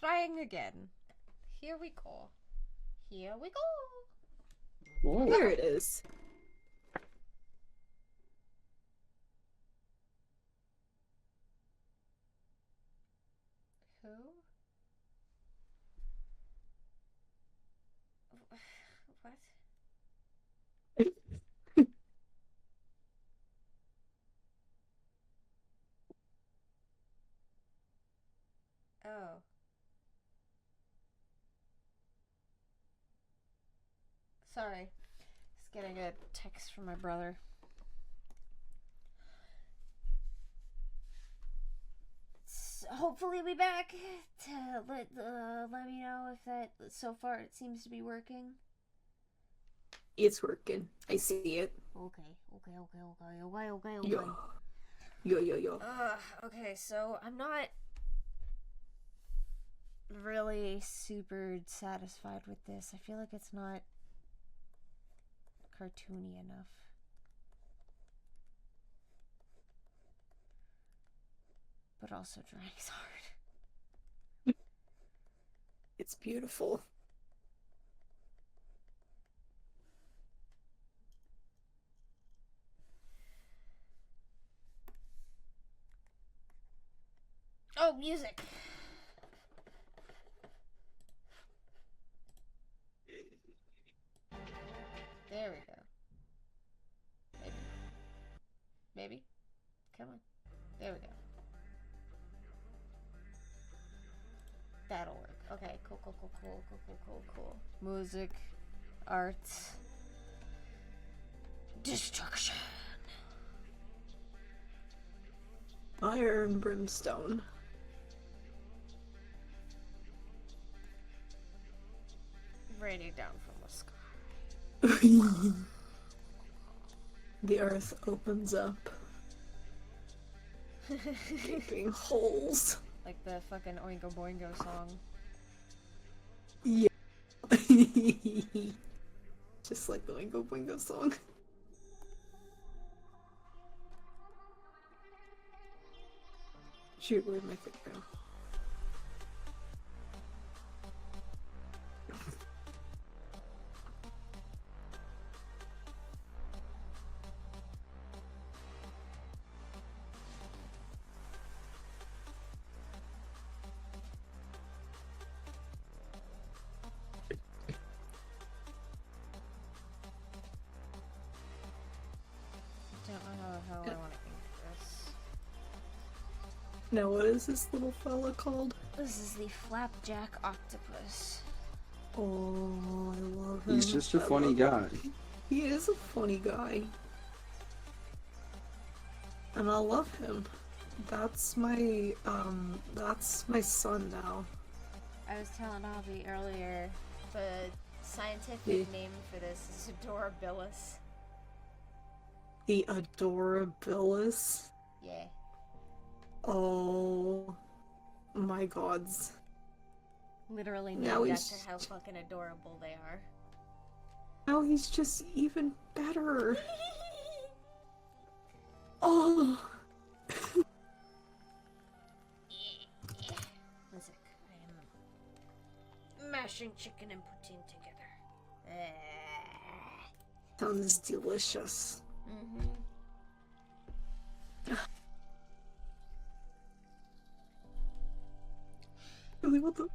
trying again. Here we go. Here we go. Whoa. Here it is. Who? What? Oh. Sorry. Just getting a text from my brother. Hopefully be back to let me know if that, so far it seems to be working. It's working. I see it. Okay. Yo. Yo. Okay, so I'm not really super satisfied with this. I feel like it's not cartoony enough. But also drawing's hard. It's beautiful. Oh, music! There we go. Maybe? Come on. There we go. That'll work. Okay, cool. Music, art, destruction. Fire and brimstone. Raining down from the sky. The earth opens up. Gaping holes. Like the fucking Oingo Boingo song. Yeah. Just like the Oingo Boingo song. Shoot, where'd my thing go? I don't know how I want to ink this. Now what is this little fella called? This is the Flapjack Octopus. Oh, I love him. He's just a I funny love guy. him. He is a funny guy. And I love him. That's my son now. I was telling Avi earlier, the scientific name for this is Adorabilis. The Adorabilis. Yeah. Oh my gods. Literally Now named he's after how fucking adorable they are. Now he's just even better. Oh. Music. I am mashing chicken and putting together. Sounds delicious. Really, what the?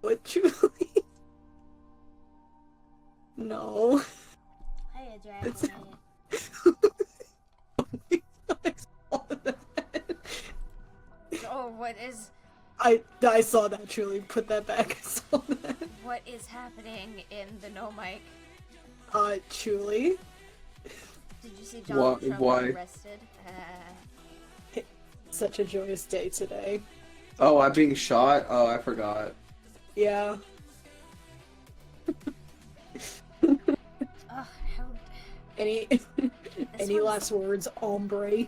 What, Julie? No. Hiya, Dragon. Oh, what is... I saw that, Julie. Put that back. I saw that. What is happening in the no mic? Julie? Did you see Donald Trump why? arrested? Such a joyous day today. Oh, I'm being shot? Oh, I forgot. Yeah. Oh, how... Any last words, ombre?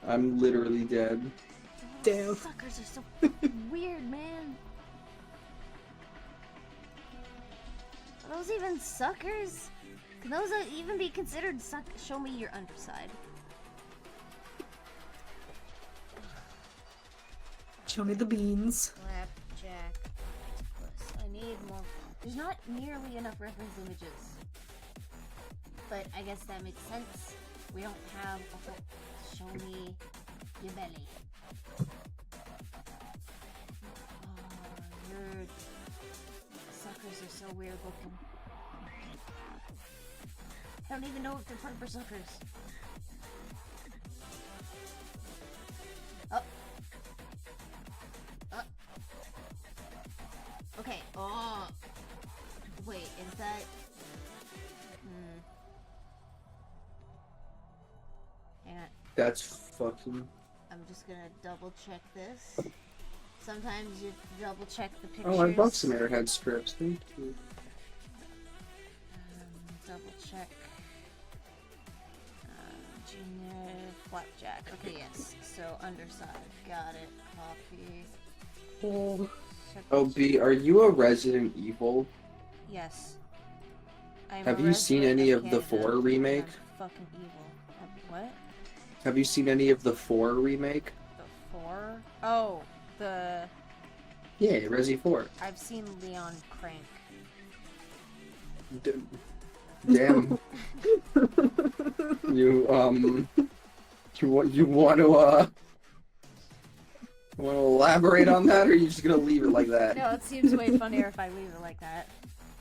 I'm literally dead. Damn. Suckers are so fucking weird, man. Are those even suckers? Can those even be considered suckers? Show me your underside. Show me the beans. Flapjack. Octopus. I need more. There's not nearly enough reference images. But I guess that makes sense. We don't have a whole... Show me your belly. Oh, your suckers are so weird looking. I don't even know if they're proper suckers. Oh. Oh. Okay. Oh. Wait, is that... Hang on. That's fucking. I'm just gonna double check this. Sometimes you double check the pictures. Oh, I bought some Airhead strips. Thank you. Double check. Junior flapjack. Okay, yes. So underside. Got it. Copy. Oh. Check Oh, B, are you a Resident Evil? Yes. I'm Have a you seen resident any of the Canada, 4 remake? I'm fucking evil. What? Have you seen any of the 4 remake? The 4? Oh, the... Yeah, Resi 4. I've seen Leon crank. Damn. You want to elaborate on that, or are you just gonna leave it like that? No, it seems way funnier if I leave it like that.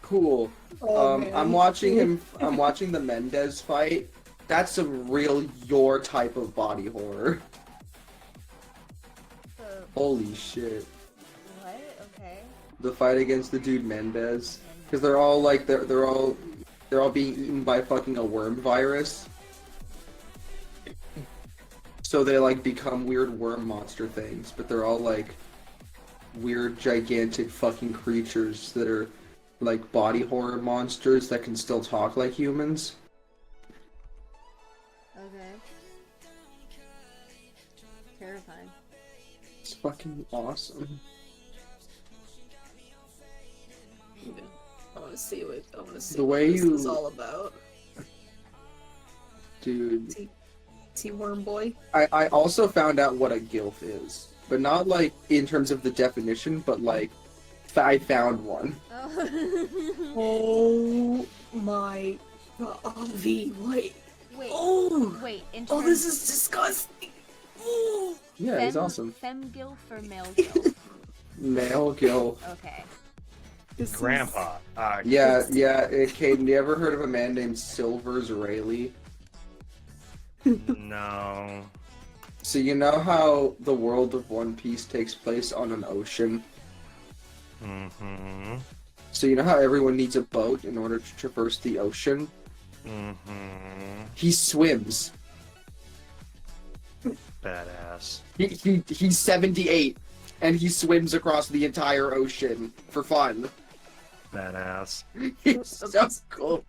Cool. Oh, man. I'm watching the Mendez fight. That's some real your type of body horror. The... Holy shit. What? Okay. The fight against the dude Mendez. Because they're all like, they're all being eaten by fucking a worm virus. So they like become weird worm monster things, but they're all like weird gigantic fucking creatures that are like body horror monsters that can still talk like humans. Okay. Terrifying. It's fucking awesome. I want to see what The way this you- is all about. Dude. See Worm Boy? I also found out what a gilf is. But not like in terms of the definition, but like I found one. Oh. Oh my god, V, wait. Wait. Oh! Wait. In Oh, terms... this is disgusting! Oh! Yeah, he's awesome. Fem-gilf or male-gilf? Male gilf. Okay. This Grandpa. Yeah, Caden, you ever heard of a man named Silvers Rayleigh? No. So you know how the world of One Piece takes place on an ocean? Mm-hmm. So you know how everyone needs a boat in order to traverse the ocean? Mm-hmm. He swims. Badass. He's 78, and he swims across the entire ocean for fun. Badass. He's so cool.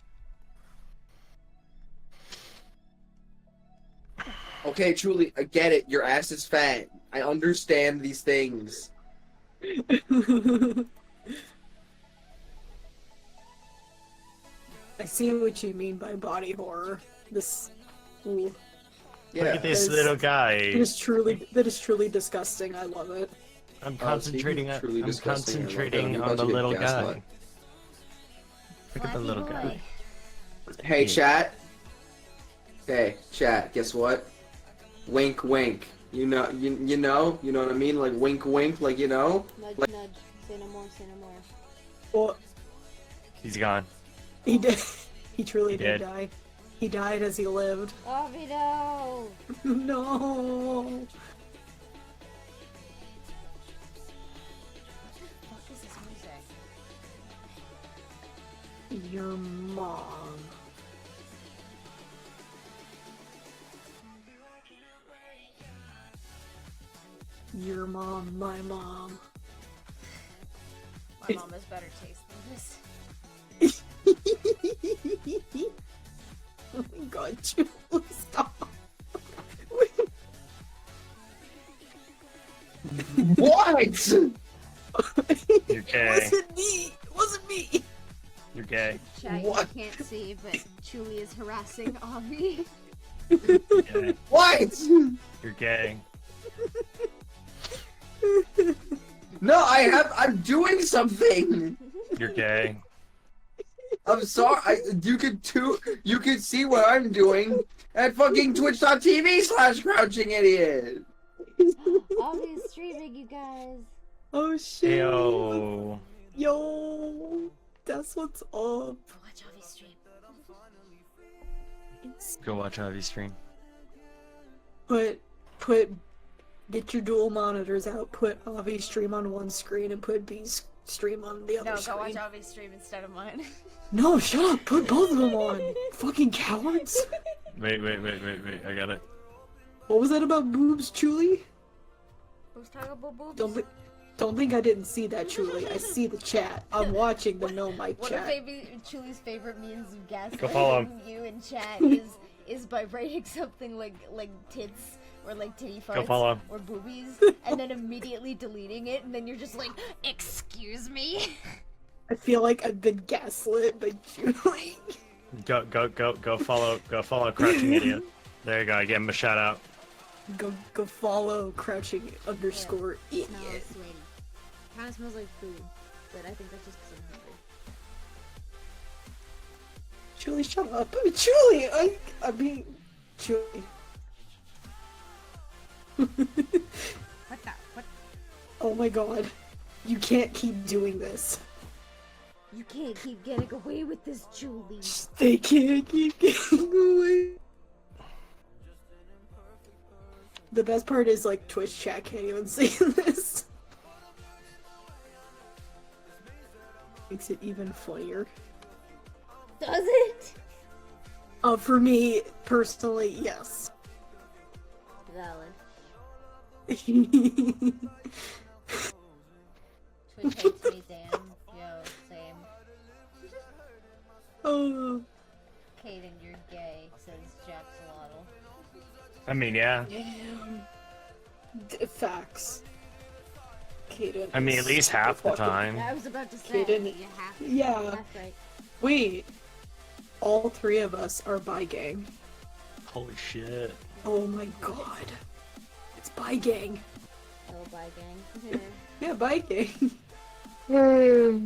Okay, truly, I get it. Your ass is fat. I understand these things. I see what you mean by body horror. This... Ooh. Yeah. Look at this That is- little That guy. is truly disgusting. I love it. I'm speaking concentrating. of truly I'm disgusting, I love that. concentrating I'm on about the to get little gaslit. guy. Look at the Flappy little boy. guy. Hey, chat. Hey, chat. Guess what? Wink, wink. You know what I mean? Like wink, wink. Like you know. Nudge, Like- nudge. Say no more, say no more. Well, He's gone. he did. He truly He did did. die. He died as he lived. Oh, no! No. What is this music? Your mom. Your mom, my mom. My mom has better taste than this. Oh my god, Julie, stop. What? You're gay. Wasn't me. Wasn't me. You're gay. Chat, What? you can't see, but Chewie is harassing Avi. You're gay. What? You're gay. No, I'm doing something. You're gay. I'm sorry. You could see what I'm doing at fucking twitch.tv/crouchingidiot. Obvious streaming, you guys. Oh shit. Yo. Yo. That's what's up. Watch Avi stream. Go watch Avi stream. Get your dual monitors out, put Avi's stream on one screen and put B's stream on the other No, screen. go watch Avi's stream instead of mine. No, shut up! Put both of them on! Fucking cowards! Wait. I got it. What was that about boobs, Chuli? Who's talking about boobs? Don't think I didn't see that, Chuli. I see the chat. I'm watching the no mic One chat. of Chuli's favorite memes of Go follow gaslighting you in chat is by writing something like tits or like titty farts Go follow. or boobies and then immediately deleting it and then you're just like, excuse me? I feel like I've been gaslit by Chuli. Go follow Crouching Idiot. There you go, I gave him a shout out. Go follow crouching underscore idiot. Smells sweaty. Kind of smells like food, but I think that's just because I'm hungry. Chuli, shut up. Chuli! I mean, Chuli. What the? What? Oh my god. You can't keep doing this. You can't keep getting away with this, Julie. They can't keep getting away. The best part is, like, Twitch chat can't even see this. Makes it even funnier. Does it? For me, personally, yes. Valid. Twitch Twitch hates me, damn. Yo, same. Oh. Kaden, you're gay, says Jaxolotl. I mean, yeah. Facts. Kaden. I mean, at least half the time. I was about to say, Kaden, you have to. yeah. That's right. Wait. All three of us are bi gang. Holy shit. Oh my god. It's bi gang. Oh, bye, gang. Yeah, bi gang. Oh.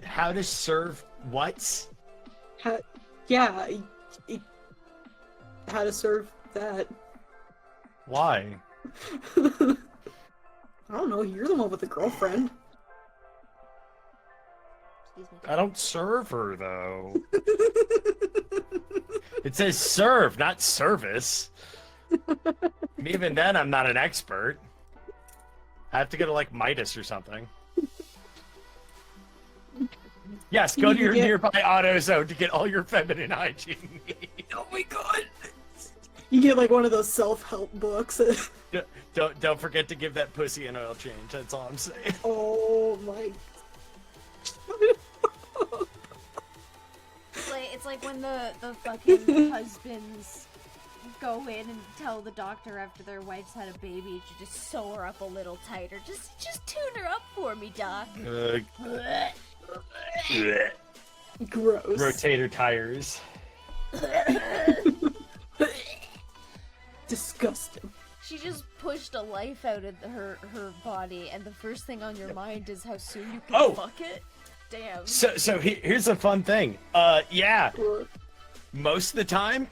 How to serve what? Yeah. How to serve that. Why? I don't know, you're the one with the girlfriend. Excuse me. I don't serve her, though. It says serve, not service. Even then, I'm not an expert. I have to go to, like, Midas or something. Yes, go to your nearby AutoZone to get all your feminine hygiene needs. Oh my god. You get like one of those self-help books. Don't forget to give that pussy an oil change. That's all I'm saying. Oh my. It's like when the fucking husbands go in and tell the doctor after their wife's had a baby to just sew her up a little tighter. Just tune her up for me, doc. Gross. Rotator tires. Disgusting. She just pushed a life out of her body, and the first thing on your mind is how soon you can fuck it. Damn. So here's a fun thing. Yeah. Most of the time,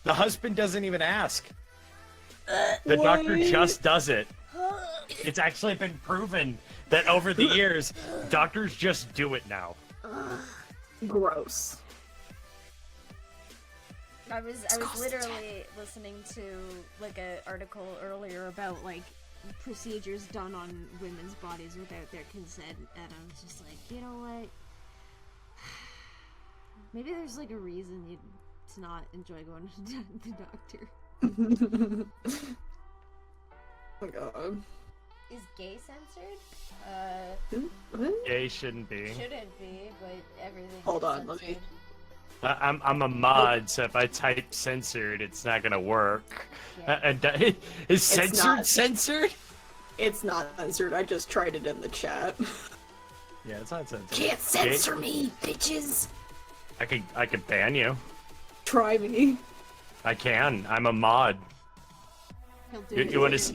the husband doesn't even ask. The doctor just does it. It's actually been proven that over the years, doctors just do it now. Gross. I was literally listening to like an article earlier about like procedures done on women's bodies without their consent, and I was just like, you know what? Maybe there's like a reason you to not enjoy going to the doctor. Oh my god. Is gay censored? What? Gay shouldn't be. Shouldn't be, but everything. Hold is on, let me- censored. I'm a mod, so if I type censored, it's not gonna work. Yeah. Is censored not. censored? It's not censored. I just tried it in the chat. Yeah, it's not censored. Can't censor me, bitches. I could ban you. Try me. I can. I'm a mod. He'll do You want to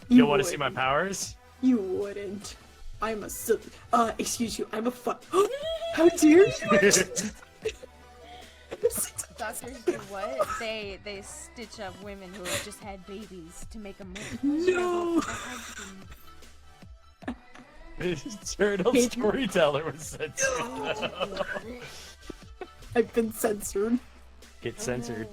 you want to see my wouldn't. powers? You wouldn't. I'm a excuse you. I'm a How dare you? Doctors do what? They stitch up women who have just had babies to make them move. No. Turtle storyteller was censored. I've been censored. Get censored.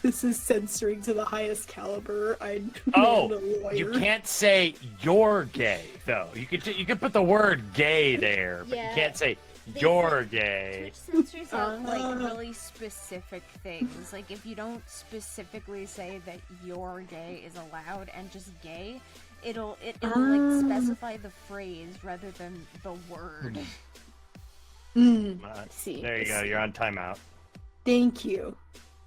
This is censoring to the highest caliber. I'm Oh, a lawyer. you can't say you're gay though. You could put the word gay there, but Yeah. you can't say you're gay. Twitch censors out like really specific things. Like if you don't specifically say that you're gay is allowed and just gay, it'll like specify the phrase rather than the word. See, There you go. You're on timeout. Thank you.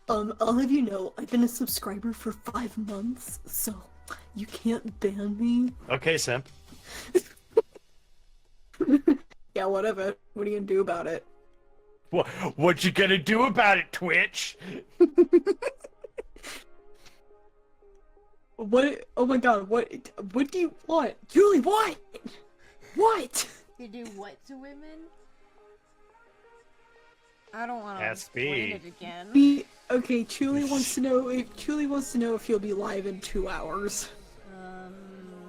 I'll have you know, I've been a subscriber for 5 months, so you can't ban me. Okay, simp. Yeah, whatever. What are you gonna do about it? What you gonna do about it, Twitch? What? Oh my god, what do you want? Julie, what? What? You do what to women? I don't want to That's explain me. it again. Okay, Julie wants to know if you'll be live in 2 hours.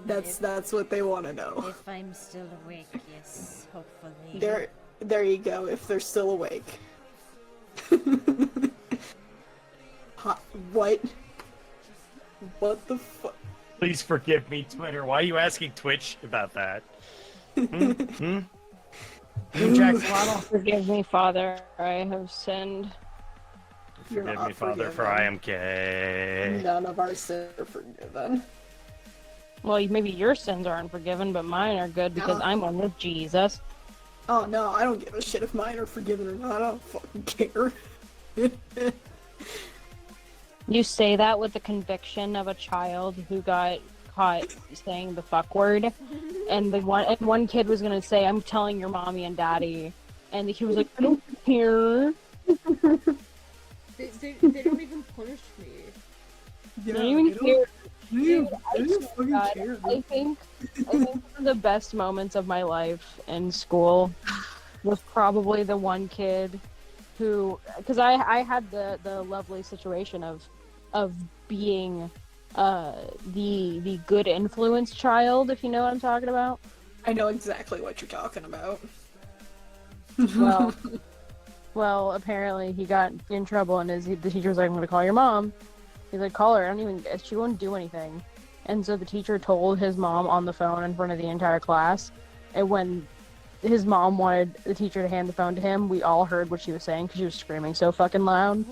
That's what they want to know. If I'm still awake, yes, hopefully. There you go, if they're still awake. What? What the fuck? Please forgive me, Twitter. Why are you asking Twitch about that? Jackson? Forgive me, Father, I have sinned. You're Forgive not me, Father, for forgiven. I am gay. None of our sins are forgiven. Well, maybe your sins aren't forgiven, but mine are good because I'm one with Jesus. Oh no, I don't give a shit if mine are forgiven or not. I don't fucking care. You say that with the conviction of a child who got caught saying the fuck word, and one kid was gonna say, "I'm telling your mommy and daddy," and the kid was like, "I don't care." They don't even punish me. They don't even care. Dude, I don't swear fucking to God, care. I think one of the best moments of my life in school was probably the one kid who, because I had the lovely situation of being the good influence child, if you know what I'm talking about. I know exactly what you're talking about. Well, apparently he got in trouble, and the teacher was like, "I'm going to call your mom." He's like, "Call her. She won't do anything." And so the teacher told his mom on the phone in front of the entire class. And when his mom wanted the teacher to hand the phone to him, we all heard what she was saying because she was screaming so fucking loud.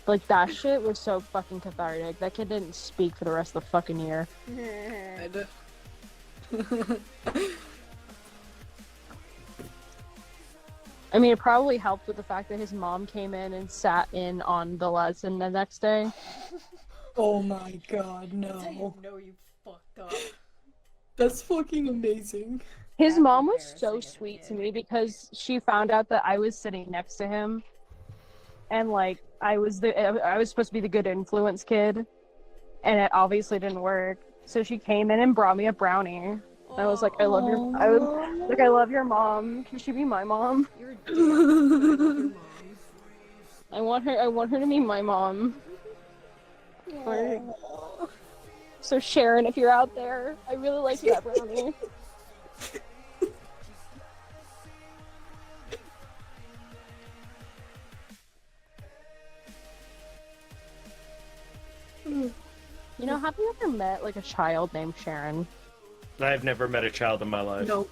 Like, that shit was so fucking cathartic. That kid didn't speak for the rest of the fucking year. I mean, it probably helped with the fact that his mom came in and sat in on the lesson the next day. Oh my god, I no. know you fucked up. That's fucking amazing. His That's mom was so embarrassing, sweet to kid. me because she found out that I was sitting next to him, and like I was supposed to be the good influence kid, and it obviously didn't work. So she came in and brought me a brownie. I was like, I love your mom. Can she be my mom? You're a dick. I love your mom. I want her to be my mom. So Sharon, if you're out there, I really like that brownie. You know, have you ever met like a child named Sharon? I've never met a child in my life. No.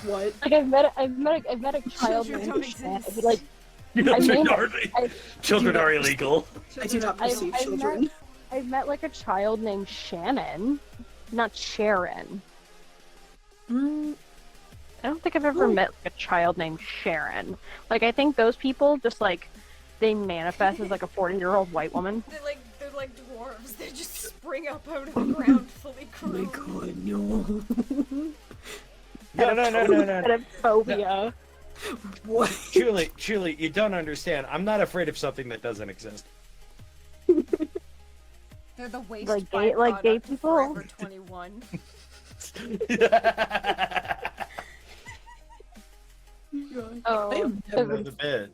What? Like I've met a child Children named don't Sharon. exist. Like Children I- are children are illegal. I do not perceive I've children. I've met like a child named Shannon, not Sharon. I don't think I've ever met like a child named Sharon. Like I think those people just like they manifest as like a 40-year-old white woman. They're like dwarves that just spring up out of the ground fully Oh my grown. god, no. No. Phobia. What? Truly, you don't understand. I'm not afraid of something that doesn't exist. They're the waste Like gay byproduct of people? Forever 21. Oh, I am never- Know the bit.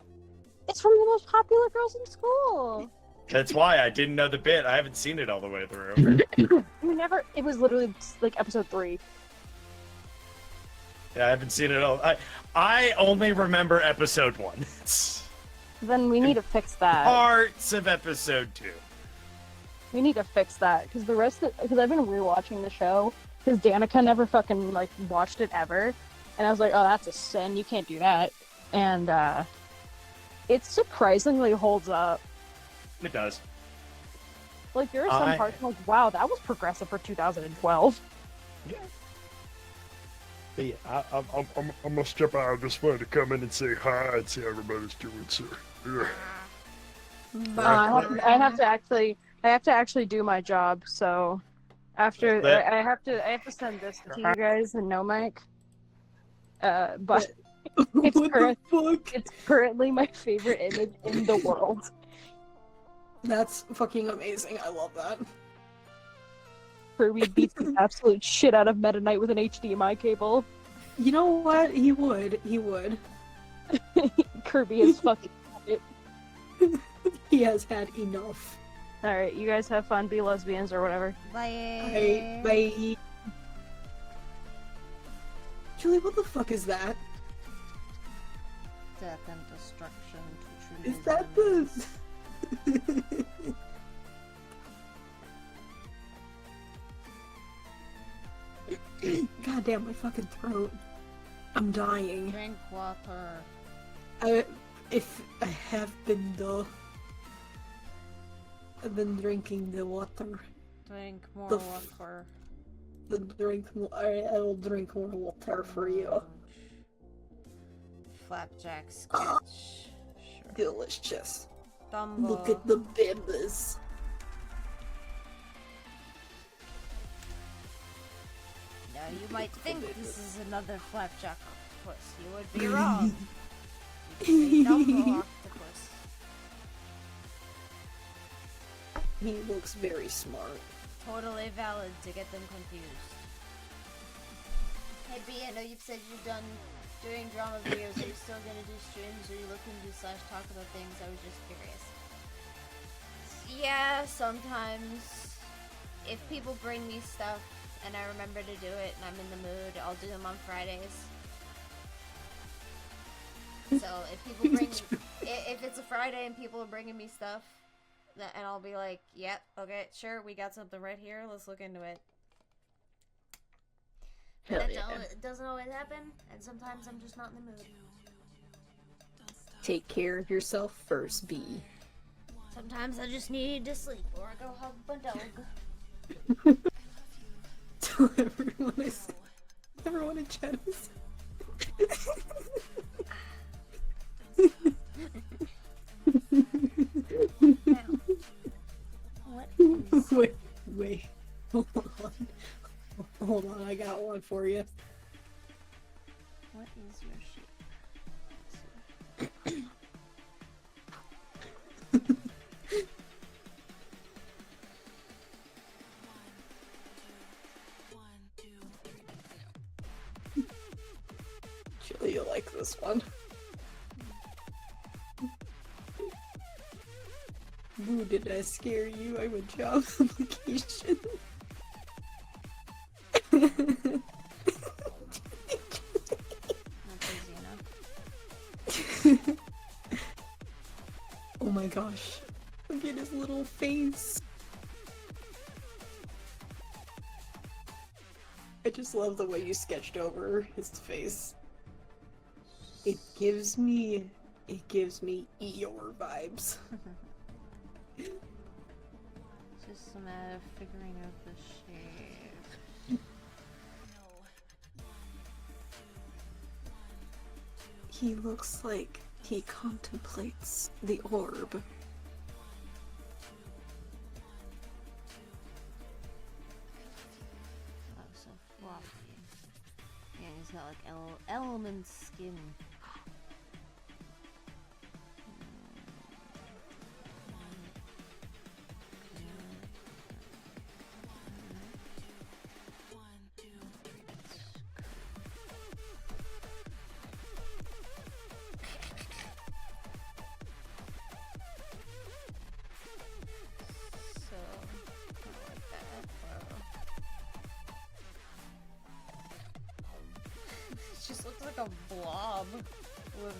it's from the most popular girls in school. That's why I didn't know the bit. I haven't seen it all the way through. We never. It was literally like episode 3. Yeah, I haven't seen it all. I only remember episode 1. Then we need to fix that. Parts of episode 2. We need to fix that because the rest of because I've been rewatching the show because Danica never fucking like watched it ever, and I was like, oh, that's a sin. You can't do that. And it surprisingly holds up. It does. Like there are some parts I'm like, wow, that was progressive for 2012. Yeah. But yeah, I'm gonna step out. I just wanted to come in and say hi and see how everybody's doing, sir. I have to actually do my job. So after I have to send this to you guys and no mic. But it's What the fuck? it's currently my favorite image in the world. That's fucking amazing. I love that. Kirby beats the absolute shit out of Meta Knight with an HDMI cable. You know what? He would. He would. Kirby is fucking it. He has had enough. Alright, you guys have fun, be lesbians or whatever. Bye. Bye. Julie, what the fuck is that? Death and destruction to true Is that the... God damn, my fucking throat. I'm dying. Drink water. I've been drinking the water. Drink more The water. I will drink more water for you. Flapjack sketch. Sure. Delicious. Dumbo. Look at the bibas. Now you might think this is another flapjack octopus. You would be wrong. It's a Dumbo octopus. He looks very smart. Totally valid to get them confused. Hey B, I know you've said you're done doing drama videos. Are you still gonna do streams? Or are you looking to /talk about things? I was just curious. Yeah, sometimes. If people bring me stuff and I remember to do it and I'm in the mood, I'll do them on Fridays. So if people bring, if it's a Friday and people are bringing me stuff, and I'll be like, yep, okay, sure, we got something right here, let's look into it. But Hell that yeah. it doesn't always happen, and sometimes I'm just not in the mood. Take care of yourself first, B. Sometimes I just need to sleep, or I go hug my dog. Tell everyone in chat is... What is... Wait. Hold on, I got one for you. What is your shape? Julie, you'll like this one. Boo, did I scare you? I'm a job application. Not easy enough. Oh my gosh. Look at his little face. I just love the way you sketched over his face. It gives me Eeyore vibes. It's just a matter of figuring out the shape. He looks like he contemplates the orb. He's got like element skin. Just looks like a blob with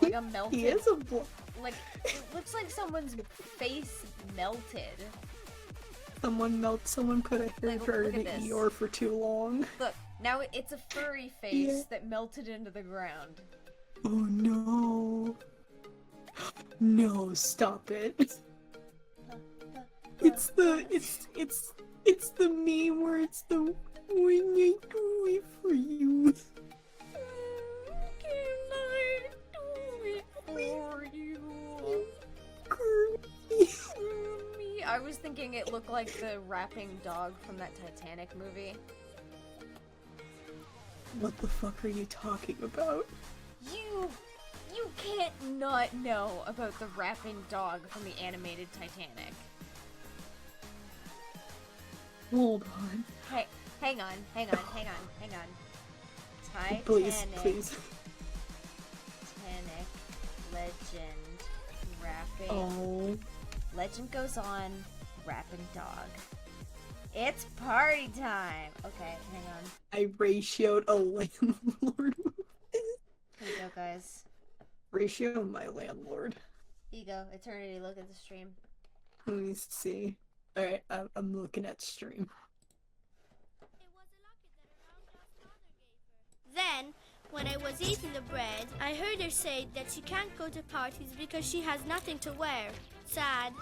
like a melted. He is a blob. Like it looks like someone's face melted. Someone put a hair Like, dryer look in at this. Eeyore for too long. Look, now it's a furry face Yeah. that melted into the ground. Oh no. No, stop it. It's the meme where it's the when I do it for you. Can I do it for you? Me. I was thinking it looked like the rapping dog from that Titanic movie. What the fuck are you talking about? You can't not know about the rapping dog from the animated Titanic. Hold on. Hey, hang on. Titanic. Please. Titanic. Legend. Rapping. Oh. Legend goes on. Rapping dog. It's party time! Okay, hang on. I ratioed a landlord. Here you go, guys. Ratio my landlord. Here you go. Eternity, look at the stream. Let me see. Alright, I'm looking at stream. Then, when I was eating the bread, I heard her say that she can't go to parties because she has nothing to wear. Sad.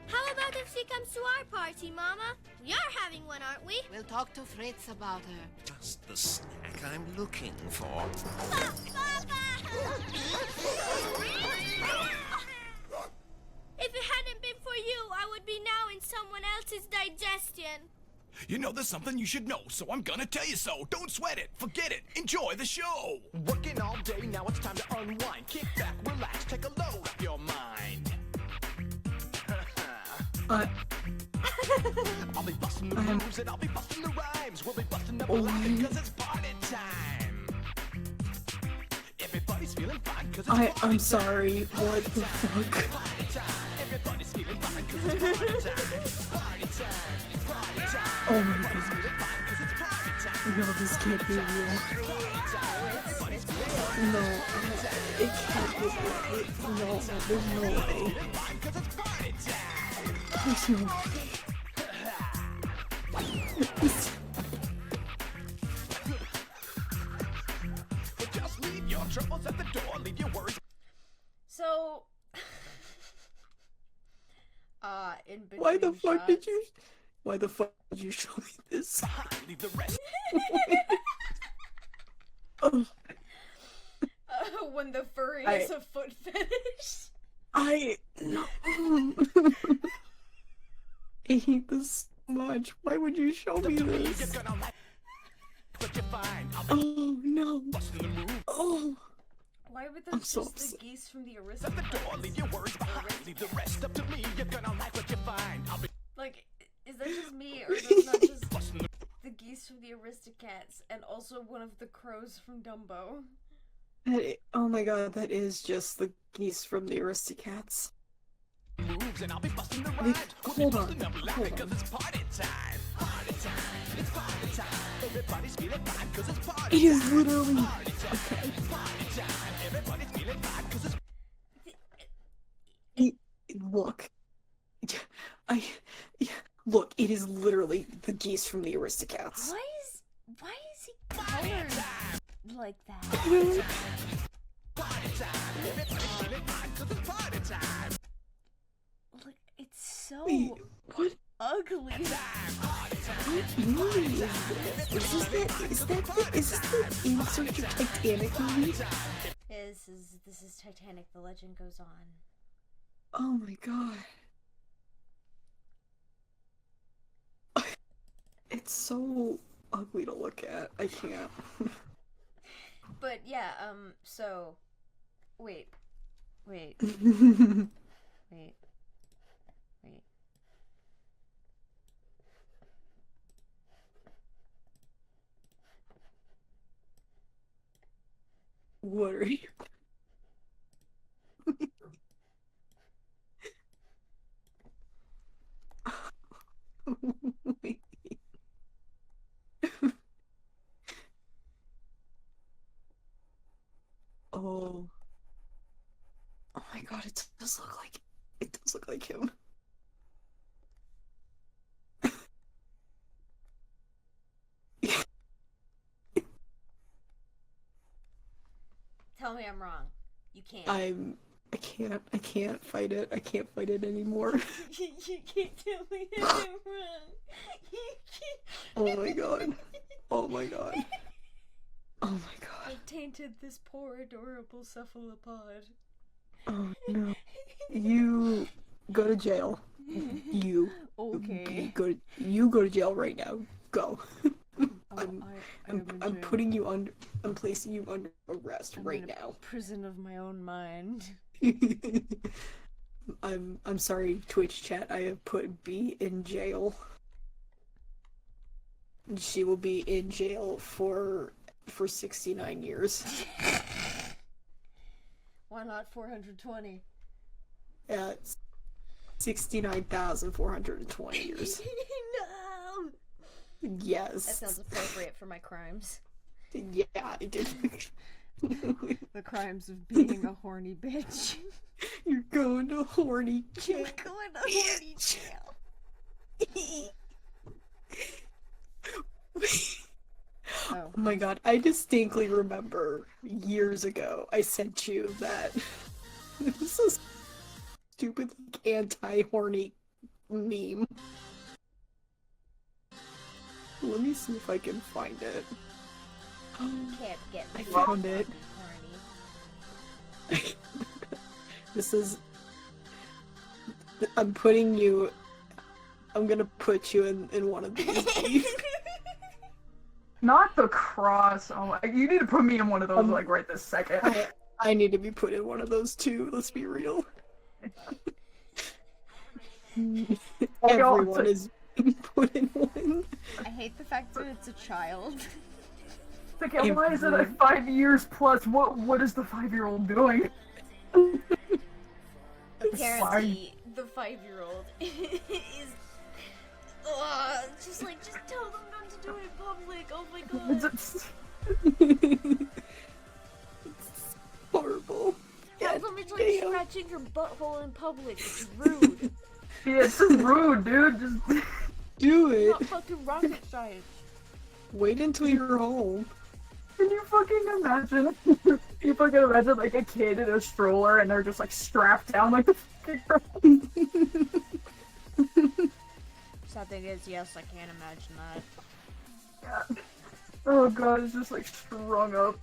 How about if she comes to our party, Mama? We are having one, aren't we? We'll talk to Fritz about her. Just the snack I'm looking for. If it hadn't been for you, I would be now in someone else's digestion. You know there's something you should know, so I'm gonna tell you so. Don't sweat it, forget it, enjoy the show. Working all day, now it's time to unwind. Kick back, relax, take a load off your mind. I'll be busting the moves and I'll be busting the rhymes. We'll be busting up laughing cause it's party time. Everybody's feeling fine cause it's party I'm sorry. What the fuck? time. Everybody's feeling fine cause it's party time. Party time, party time. Oh my god. Feeling fine cause it's party time. No, this can't be real. No, it can't be real. No, there's no way. There's no way. Just leave your troubles at the door, leave your worries. So, in between Why the fuck did shots- you? Why the fuck did you show me this? Leave the rest. Oh, when the furry I- has a foot fetish? no. I hate this so much. Why would you show me this? You're gonna like what you find. I'll be Oh no. busting the move. Oh. Why would I'm those so just the upset. geese from the At the aristocrats? door, leave your worries behind. Leave the rest up to me. You're gonna like what you find. I'll be Like, is that just me, or is that not just busting the the geese from the Aristocats, and also one of the crows from Dumbo? Oh my god, that is just the geese from the Aristocats. moves and I'll be busting the Wait, rhymes. We'll be hold on, busting up laughing hold cause on. it's party time. Party time. It's party time. Everybody's feeling fine cause it's party It is time. literally Party time. Party time. Everybody's feeling fine cause it's look. Look, it is literally the geese from the Aristocats. Why is he colored like that? party time. Everybody's feeling fine cause it's party time. Like, it's so Wait, what ugly. movie is this? Is this the In Search of Titanic movie? This is Titanic, the legend goes on. Oh my god. It's so ugly to look at. I can't. But yeah, so wait. Wait. What are you? Oh. Oh my god, it does look like him. Tell me I'm wrong. You can't. I can't fight it. I can't fight it anymore. You can't tell me that I'm wrong. You can't. Oh my god. Oh my god. Oh my god. I've tainted this poor adorable cephalopod. Oh no. You go to jail. You. Okay. You go to jail right now. Go. I'm I'm putting you under. I'm placing you under arrest right now. Prison of my own mind. I'm sorry, Twitch chat. I have put B in jail. She will be in jail for 69 years. Why not 420? 69,420 years. No. Yes. That sounds appropriate for my crimes. Yeah, I did. The crimes of being a horny bitch. You're going to horny jail. You're going to horny jail. Oh my god, I distinctly remember years ago I sent you that this is stupid anti-horny meme. Let me see if I can find it. Can't get I found it. horny. This is... I'm putting you... I'm gonna put you in one of these. Not the cross. Oh, you need to put me in one of those, like, right this second. I need to be put in one of those too, let's be real. Everyone is put in one. I hate the fact that it's a child. Like, why is it at 5 years plus? What is the 5-year-old doing? Apparently, the 5-year-old is... just tell them not to do it in public. Oh my god. It's horrible. Tell them it's like scratching your butthole in public. It's rude. Yeah, it's just rude, dude. Just do It's it. not fucking rocket science. Wait until you're home. Can you fucking imagine? You fucking imagine like a kid in a stroller and they're just like strapped down like the fucking girl. Sad thing is, yes, I can't imagine that. Yeah. Oh god, it's just like strung up.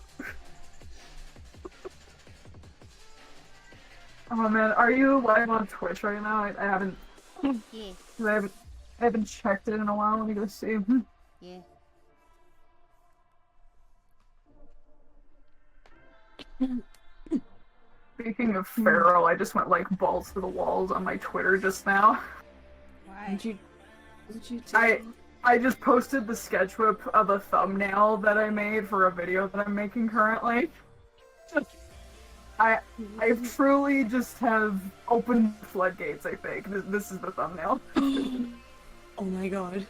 Oh man, are you live on Twitch right now? I haven't. Yeah. I haven't checked it in a while. Let me go see. Yeah. Speaking of feral, I just went like balls to the walls on my Twitter just now. Why? Did you do? I just posted the sketchbook of a thumbnail that I made for a video that I'm making currently. I truly just have opened floodgates, I think. This is the thumbnail. Oh my god.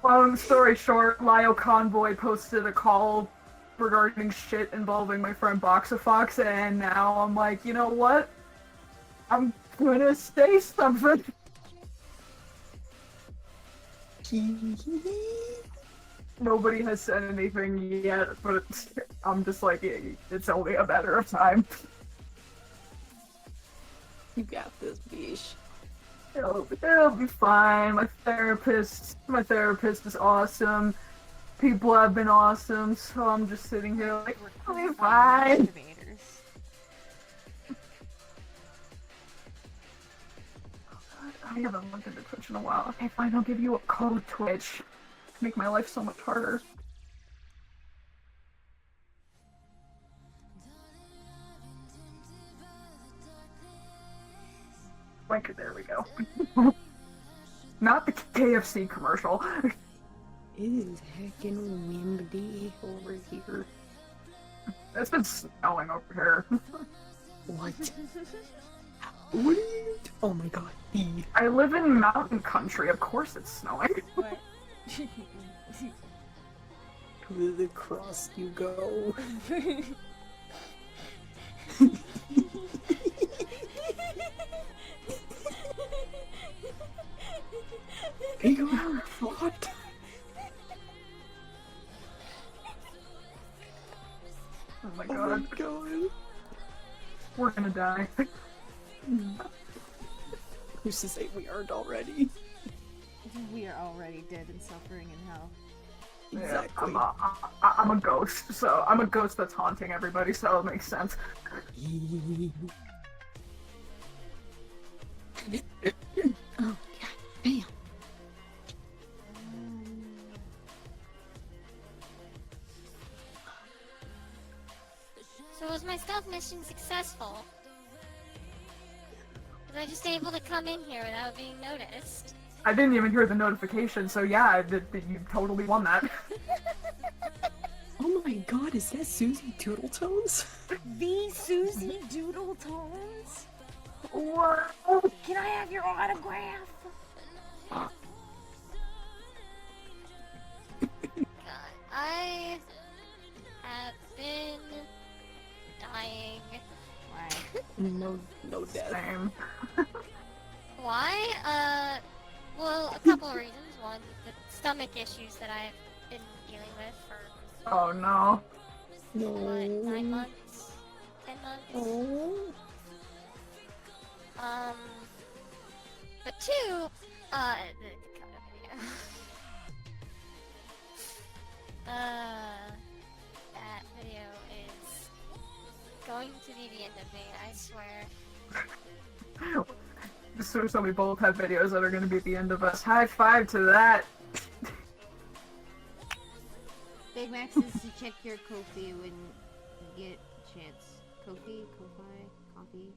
Long story short, Lyle Convoy posted a call regarding shit involving my friend Boxafox, and now I'm like, you know what? I'm gonna say something. Nobody has said anything yet, but I'm just like, it's only a matter of time. You got this, bish. It'll be fine. My therapist is awesome. People have been awesome, so I'm just sitting here like, I'll be fine. I haven't looked into Twitch in a while. Okay, fine, I'll give you a code Twitch. Make my life so much harder. Like, there we go. Not the KFC commercial. It is heckin' windy over here. It's been snowing over here. What? What are you? Oh my god. I live in mountain country. Of course it's snowing. What? To the cross you go. Big old what? Oh my god. We're gonna die. Who's to say we aren't already? We are already dead and suffering in hell. Exactly. Yeah, I'm a ghost, so I'm a ghost that's haunting everybody, so it makes sense. Oh, yeah, bam. So was my stealth mission successful? Was I just able to come in here without being noticed? I didn't even hear the notification, so yeah, you totally won that. Oh my god, is that Susie Doodletones? The Susie Doodletones? What? Can I have your autograph? I have been dying. Why? No death. Same. Why? Well, a couple of reasons. One, the stomach issues that I've been dealing with for Oh no. what, 9 months? 10 months? Oh. But two, the Dakota video. That video is going to be the end of me, I swear. So we both have videos that are gonna be the end of us. High five to that. Big Max says to check your Ko-fi when you get a chance. Ko-fi? Coffee?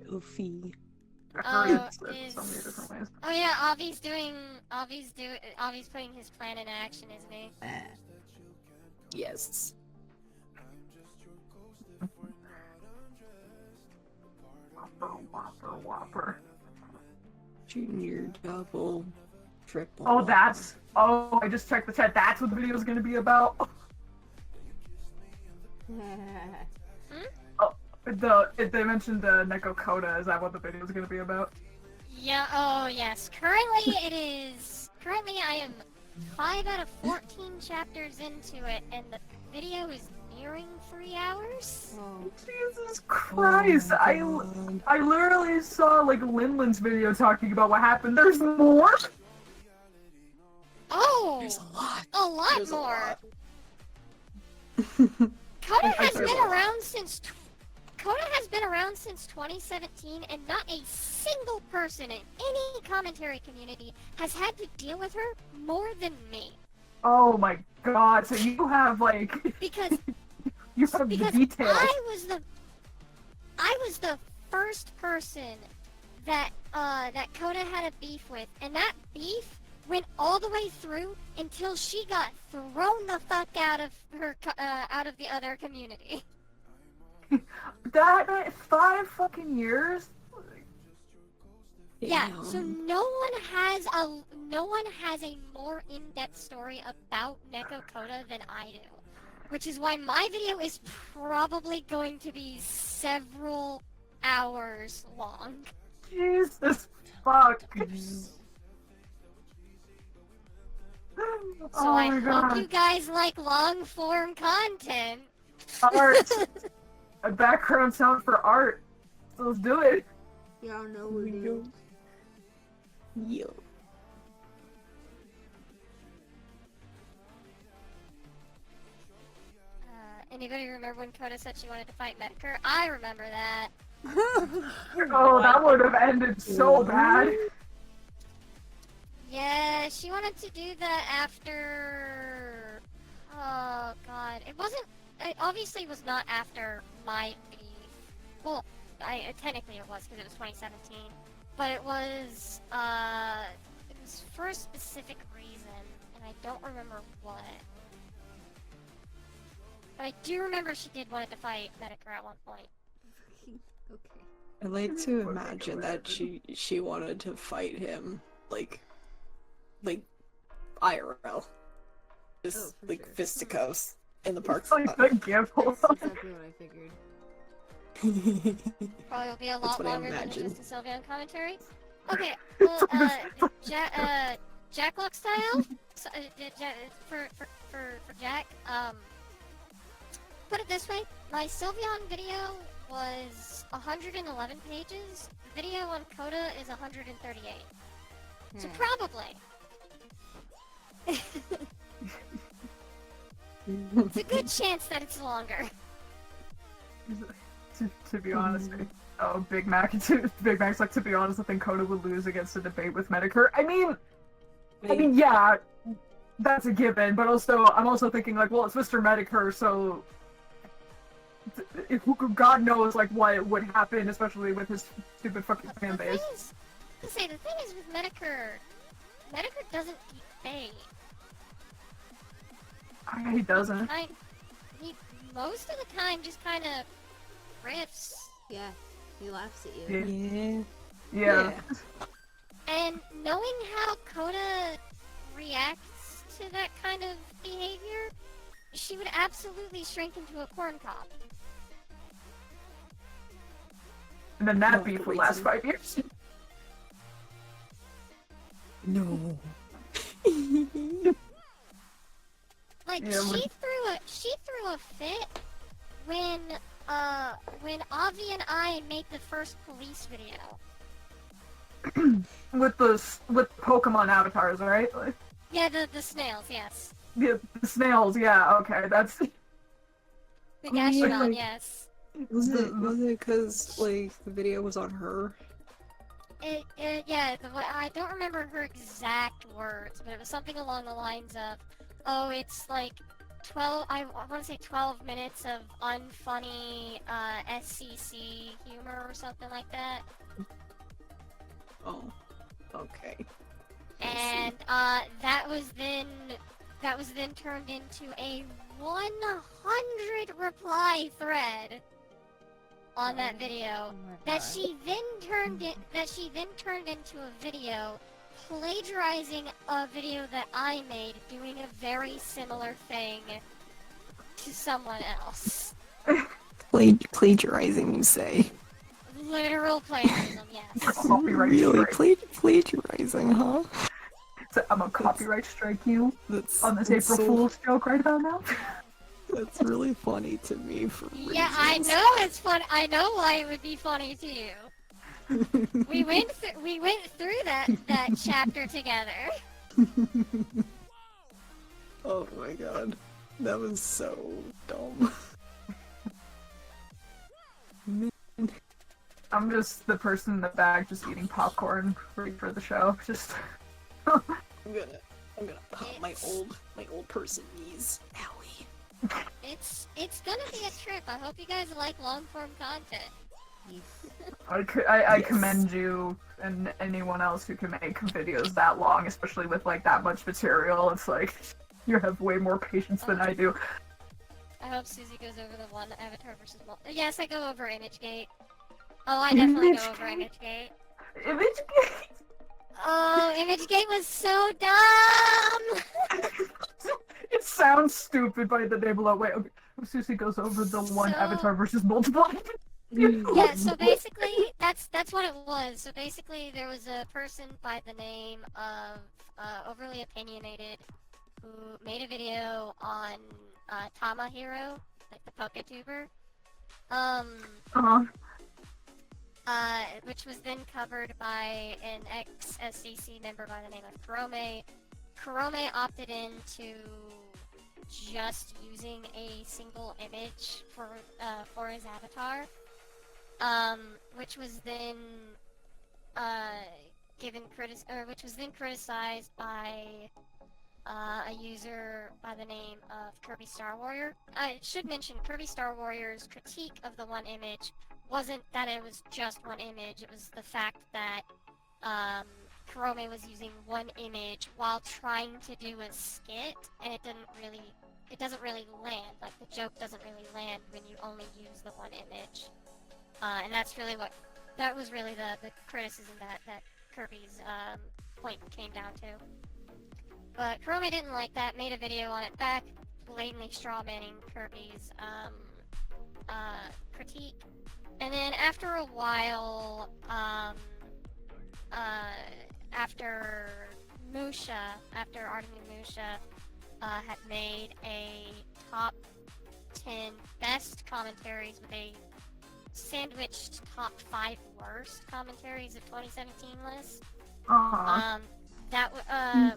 Goofy. Oh yeah, Avi's putting his plan into action, isn't he? Yes. Whopper. Junior, double, triple. Oh, I just checked the chat. That's what the video is gonna be about. They mentioned Neko Koda. Is that what the video is gonna be about? Yeah, oh yes. Currently I am 5 out of 14 chapters into it, and the video is nearing 3 hours. Oh. Jesus Christ! I literally saw like Linlin's video talking about what happened. There's more. Oh, There's a lot. A lot There's more. A lot. Coda has been around since 2017, and not a single person in any commentary community has had to deal with her more than me. Oh my god! So you have like because you have the details. I was the first person that Coda had a beef with, and that beef went all the way through until she got thrown the fuck out of the other community. That 5 fucking years? Yeah, so no one has a more in-depth story about Neko Koda than I do. Which is why my video is probably going to be several hours long. Jesus fuck. So I hope you guys like long-form content. Art. A background sound for art. So let's do it. Y'all know what it is. Yo. Anybody remember when Coda said she wanted to fight Medicare? I remember that. Oh, that would have ended so bad. Yeah, she wanted to do that after... Oh, God. It wasn't... It obviously was not after my beef. Well, technically it was, because it was 2017. But it was for a specific reason, and I don't remember what. But I do remember she did want to fight Medicare at one point. Okay. I like to imagine that she wanted to fight him, like IRL. Just, like, sure. fisticuffs in the park. It's like the Gimple. That's exactly what I figured. Probably will be a That's lot what I longer than imagine. just a Sylveon commentary. Okay, well, Jacklock style, so, for Jack, put it this way, my Sylveon video was 111 pages, the video on Coda is 138. So probably. It's a good chance that it's longer. To be honest, oh, Big Mac's like, to be honest, I think Coda would lose against a debate with Medicare. I mean, yeah, that's a given, but also, I'm also thinking, like, well, it's Mr. Medicare, so God knows, like, what would happen, especially with his stupid fucking fan base. The thing is with Medicare doesn't eat bait. He doesn't. He most of the time just kind of riffs. Yeah, he laughs at you. Yeah. And knowing how Coda reacts to that kind of behavior, she would absolutely shrink into a corn cob. And then that beef would last 5 years. No. Like, she threw a fit when Avi and I made the first police video. with Pokemon avatars, right? Like, Yeah, the snails, yes. the snails, yeah, okay, that's... The Gashadon, yes. Was it because, like, the video was on her? Yeah, I don't remember her exact words, but it was something along the lines of, oh, it's like 12, I want to say 12 minutes of unfunny, SCC humor or something like that. Oh, okay. And, that was then turned into a 100 reply thread on that video that she then turned into a video plagiarizing a video that I made doing a very similar thing to someone else. Plagiarizing, you say? Literal plagiarism, yes. Really? Plagiarizing, huh? So I'm gonna copyright strike you on this April so... Fool's joke right about now. That's really funny to me for reasons. Yeah, I know it's fun. I know why it would be funny to you. we went through that chapter together. Oh my god, that was so dumb. I'm just the person in the back, just eating popcorn, ready for the show. Just. I'm gonna pop my old person knees. Owie. It's gonna be a trip. I hope you guys like long form content. I commend you and anyone else who can make videos that long, especially with like that much material. It's like you have way more patience than I do. I hope Susie goes over the one Avatar versus Yes, I go over ImageGate. Oh, I definitely go over ImageGate. ImageGate? Oh, ImageGate was so dumb! It sounds stupid by the name alone. Wait, okay. Susie goes over the one Avatar versus multiple. Yeah, so basically, that's what it was. So basically, there was a person by the name of Overly Opinionated who made a video on Tama Hero, like the PokeTuber. Which was then covered by an ex-SCC member by the name of Kurome. Kurome opted into just using a single image for his avatar. which was then which was then criticized by a user by the name of Kirby Star Warrior. I should mention Kirby Star Warrior's critique of the one image wasn't that it was just one image, it was the fact that Kurome was using one image while trying to do a skit, and it doesn't really land. Like, the joke doesn't really land when you only use the one image. And that was really the criticism that Kirby's point came down to. But Kurome didn't like that, made a video on it back, blatantly strawmanning Kirby's critique. And then after a while, after Artemis Musha had made a top 10 best commentaries with a sandwiched top 5 worst commentaries of 2017 list.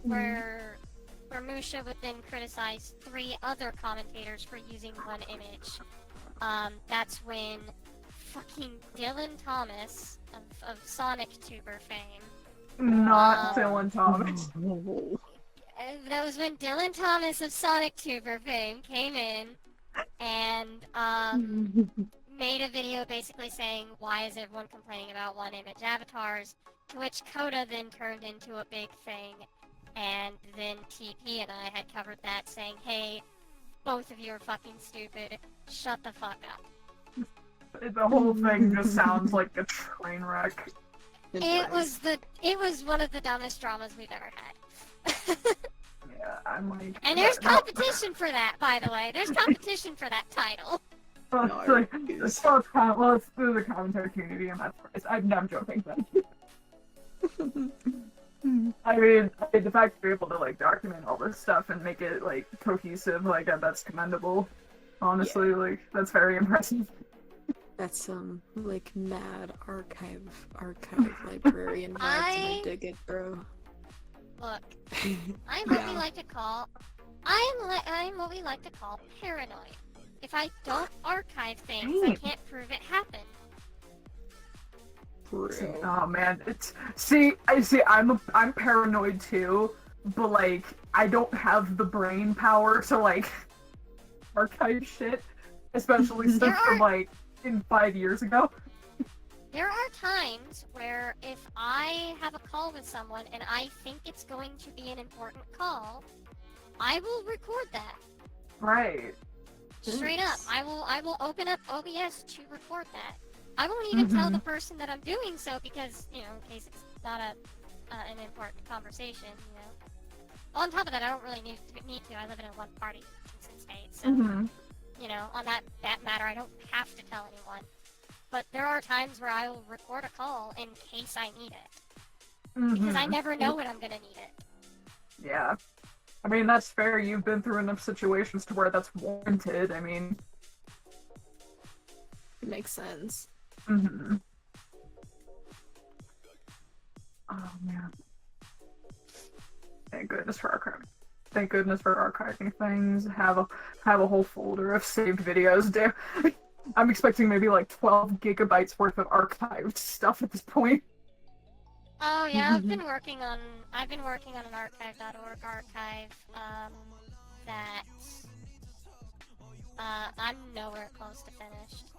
Where Musha would then criticize 3 other commentators for using one image. That's when fucking Dylan Thomas of Sonic Tuber fame. Not Dylan Thomas. That was when Dylan Thomas of Sonic Tuber fame came in and made a video basically saying, why is everyone complaining about one image avatars? To which Coda then turned into a big thing, and then TP and I had covered that saying, hey, both of you are fucking stupid, shut the fuck up. The whole thing just sounds like a train wreck. It was one of the dumbest dramas we've ever had. Yeah, I'm like... And there's competition for that, by the way. There's competition for that title. It's through the commentary community, and that's... I'm joking, but... I mean, the fact that you're able to, like, document all this stuff and make it, like, cohesive, like, that's commendable. Honestly, like, that's very impressive. That's like mad archive librarian vibes, and I dig it, bro. Look, I'm what we like to call paranoid. If I don't archive things, I can't prove it happened. Oh man, I'm paranoid too, but like I don't have the brain power to like archive shit, especially stuff from like in 5 years ago. There are times where if I have a call with someone and I think it's going to be an important call, I will record that. Right. Straight up, I will open up OBS to record that. I won't even tell the person that I'm doing so because, you know, in case it's not an important conversation, you know. On top of that, I don't really need to. I live in a one-party state, so, you know, on that matter, I don't have to tell anyone. But there are times where I will record a call in case I need it. Because I never know when I'm gonna need it. Yeah. I mean, that's fair. You've been through enough situations to where that's warranted. I mean... It makes sense. Oh, man. Thank goodness for archiving. Thank goodness for archiving things. Have a whole folder of saved videos. Damn. I'm expecting maybe like 12 gigabytes worth of archived stuff at this point. Oh yeah, I've been working on an archive.org archive that I'm nowhere close to finished.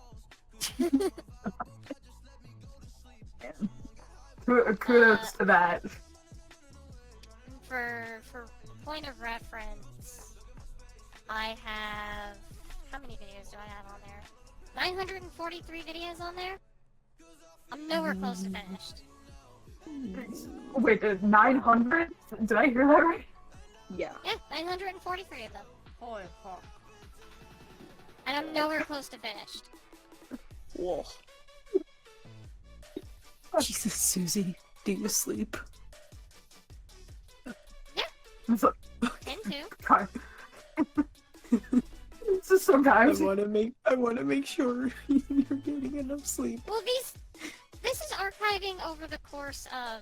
Kudos to that. For point of reference, I have... How many videos do I have on there? 943 videos on there? I'm nowhere close to finished. Wait, 900? Did I hear that right? Yeah, 943 of them. Holy fuck. And I'm nowhere close to finished. Whoa. Jesus, Susie, do you sleep? Yeah. Tend to. So sometimes I want to make sure you're getting enough sleep. Well, this is archiving over the course of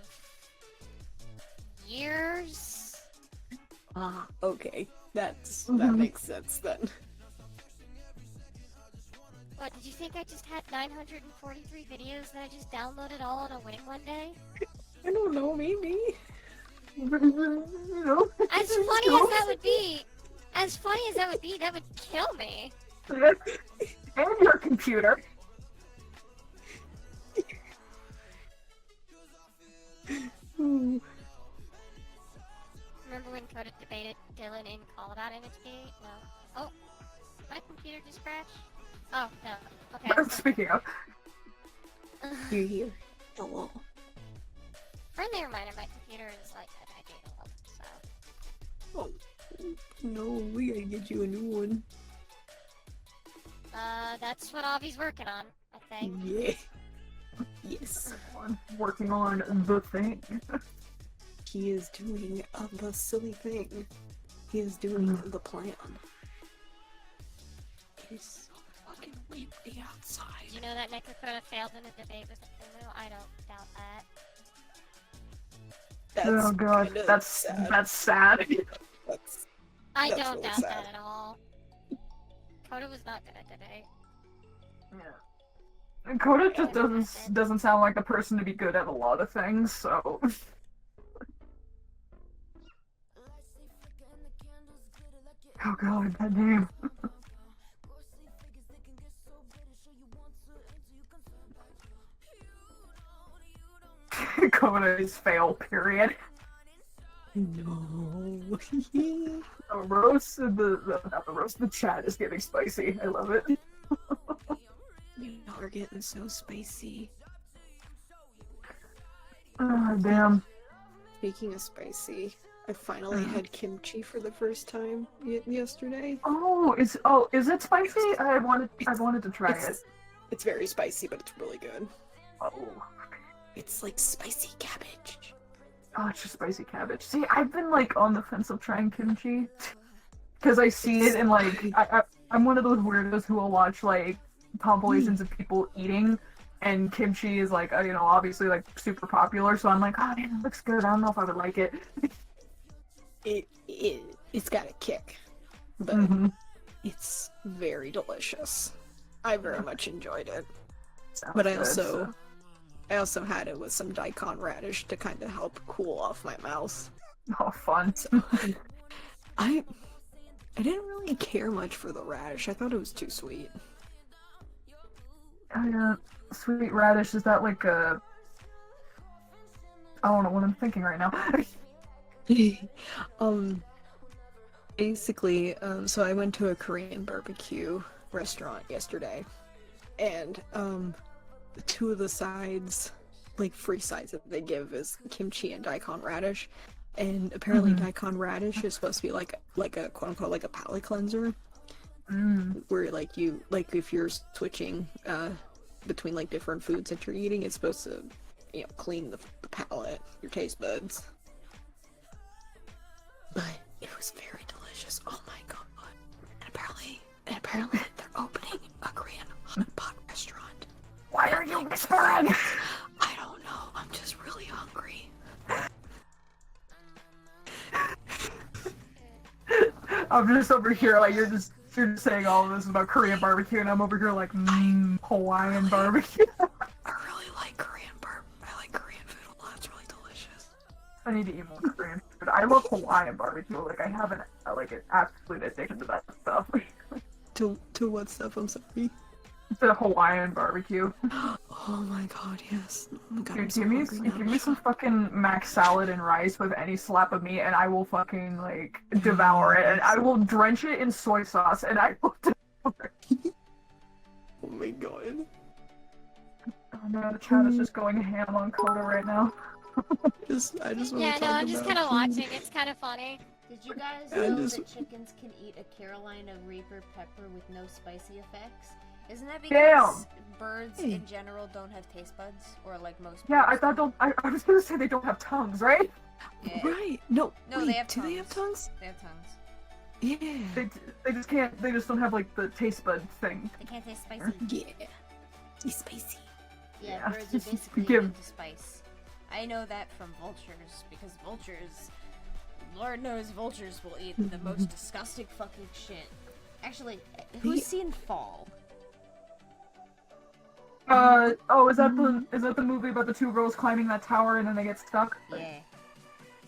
years. Ah, okay. That makes sense then. What, did you think I just had 943 videos that I just downloaded all on a whim one day? I don't know, maybe. As funny as that would be, that would kill me. And your computer. Remember when Coda debated Dylan in Call About ImageGate? No. Oh, my computer just crashed? Oh, no. Okay. Speaking of. You're here. Hello. Friendly reminder, my computer is like a decade old, so. Oh, no, we gotta get you a new one. That's what Avi's working on, I think. Yeah. Yes. I'm working on the thing. He is doing the silly thing. He is doing the plan. It is so fucking windy outside. Did you know that Nekakona failed in a debate with Fumu? I don't doubt that. That's oh god, that's sad. That's sad. I That's don't really doubt sad. that at all. Coda was not good at debate. Yeah. And Coda just doesn't sound like the person to be good at a lot of things, so. Oh god, that name. Coda is fail, period. No. The roast, not the roast, the chat is getting spicy. I love it. You are getting so spicy. Oh, damn. Speaking of spicy, I finally had kimchi for the first time yesterday. Oh, is it spicy? I wanted to try it. It's very spicy, but it's really good. Oh. It's like spicy cabbage. Oh, it's just spicy cabbage. See, I've been like on the fence of trying kimchi. Because I see it and like, I'm one of those weirdos who will watch like compilations of people eating, and kimchi is like, you know, obviously like super popular, so I'm like, oh man, it looks good, I don't know if I would like it. It's got a kick, but it's very delicious. I very much enjoyed it. Sounds But I good, also had it with some daikon radish to kind of help cool off my mouth. Oh, fun. So, I didn't really care much for the radish. I thought it was too sweet. Oh yeah, sweet radish, is that like a... I don't know what I'm thinking right now. Basically, so I went to a Korean barbecue restaurant yesterday, and two of the sides, like free sides that they give, is kimchi and daikon radish, and apparently daikon radish is supposed to be like a quote unquote like a palate cleanser, where like if you're switching between like different foods that you're eating, it's supposed to, you know, clean the palate, your taste buds. But it was very delicious. Oh my god! And apparently they're opening a Korean hot pot restaurant. Why are you whispering? I don't know. I'm just really hungry. I'm just over here like you're just saying all of this about Korean barbecue, and I'm over here like Hawaiian barbecue. I really like Korean I like Korean food a lot. It's really delicious. I need to eat more Korean food. I love Hawaiian barbecue. Like I have an absolute addiction to that stuff. To what stuff? I'm sorry. The Hawaiian barbecue. Oh my god, yes. Oh my god, Dude, give me some fucking mac salad and rice with any slap of meat, and I will fucking like devour it, and I will drench it in soy sauce, and I will devour it. Oh my god. Oh man, the chat is just going ham on Coda right now. I just want to talk no, I'm just kind of watching. It's kind of funny. Did you guys know that chickens can eat a Carolina Reaper pepper with no spicy effects? Isn't that because birds in general don't have taste buds, or like most birds? Yeah, I was gonna say they don't have tongues, right? Yeah. Right. No, wait, they have do tongues. they have tongues? They have tongues. Yeah. They just don't have like the taste bud thing. They can't taste spicy. Yeah. It's spicy. Yeah, birds are basically Give- into spice. I know that from vultures, because vultures, Lord knows vultures will eat the most disgusting fucking shit. Actually, who's seen Fall? Is that the movie about the two girls climbing that tower and then they get stuck? Yeah.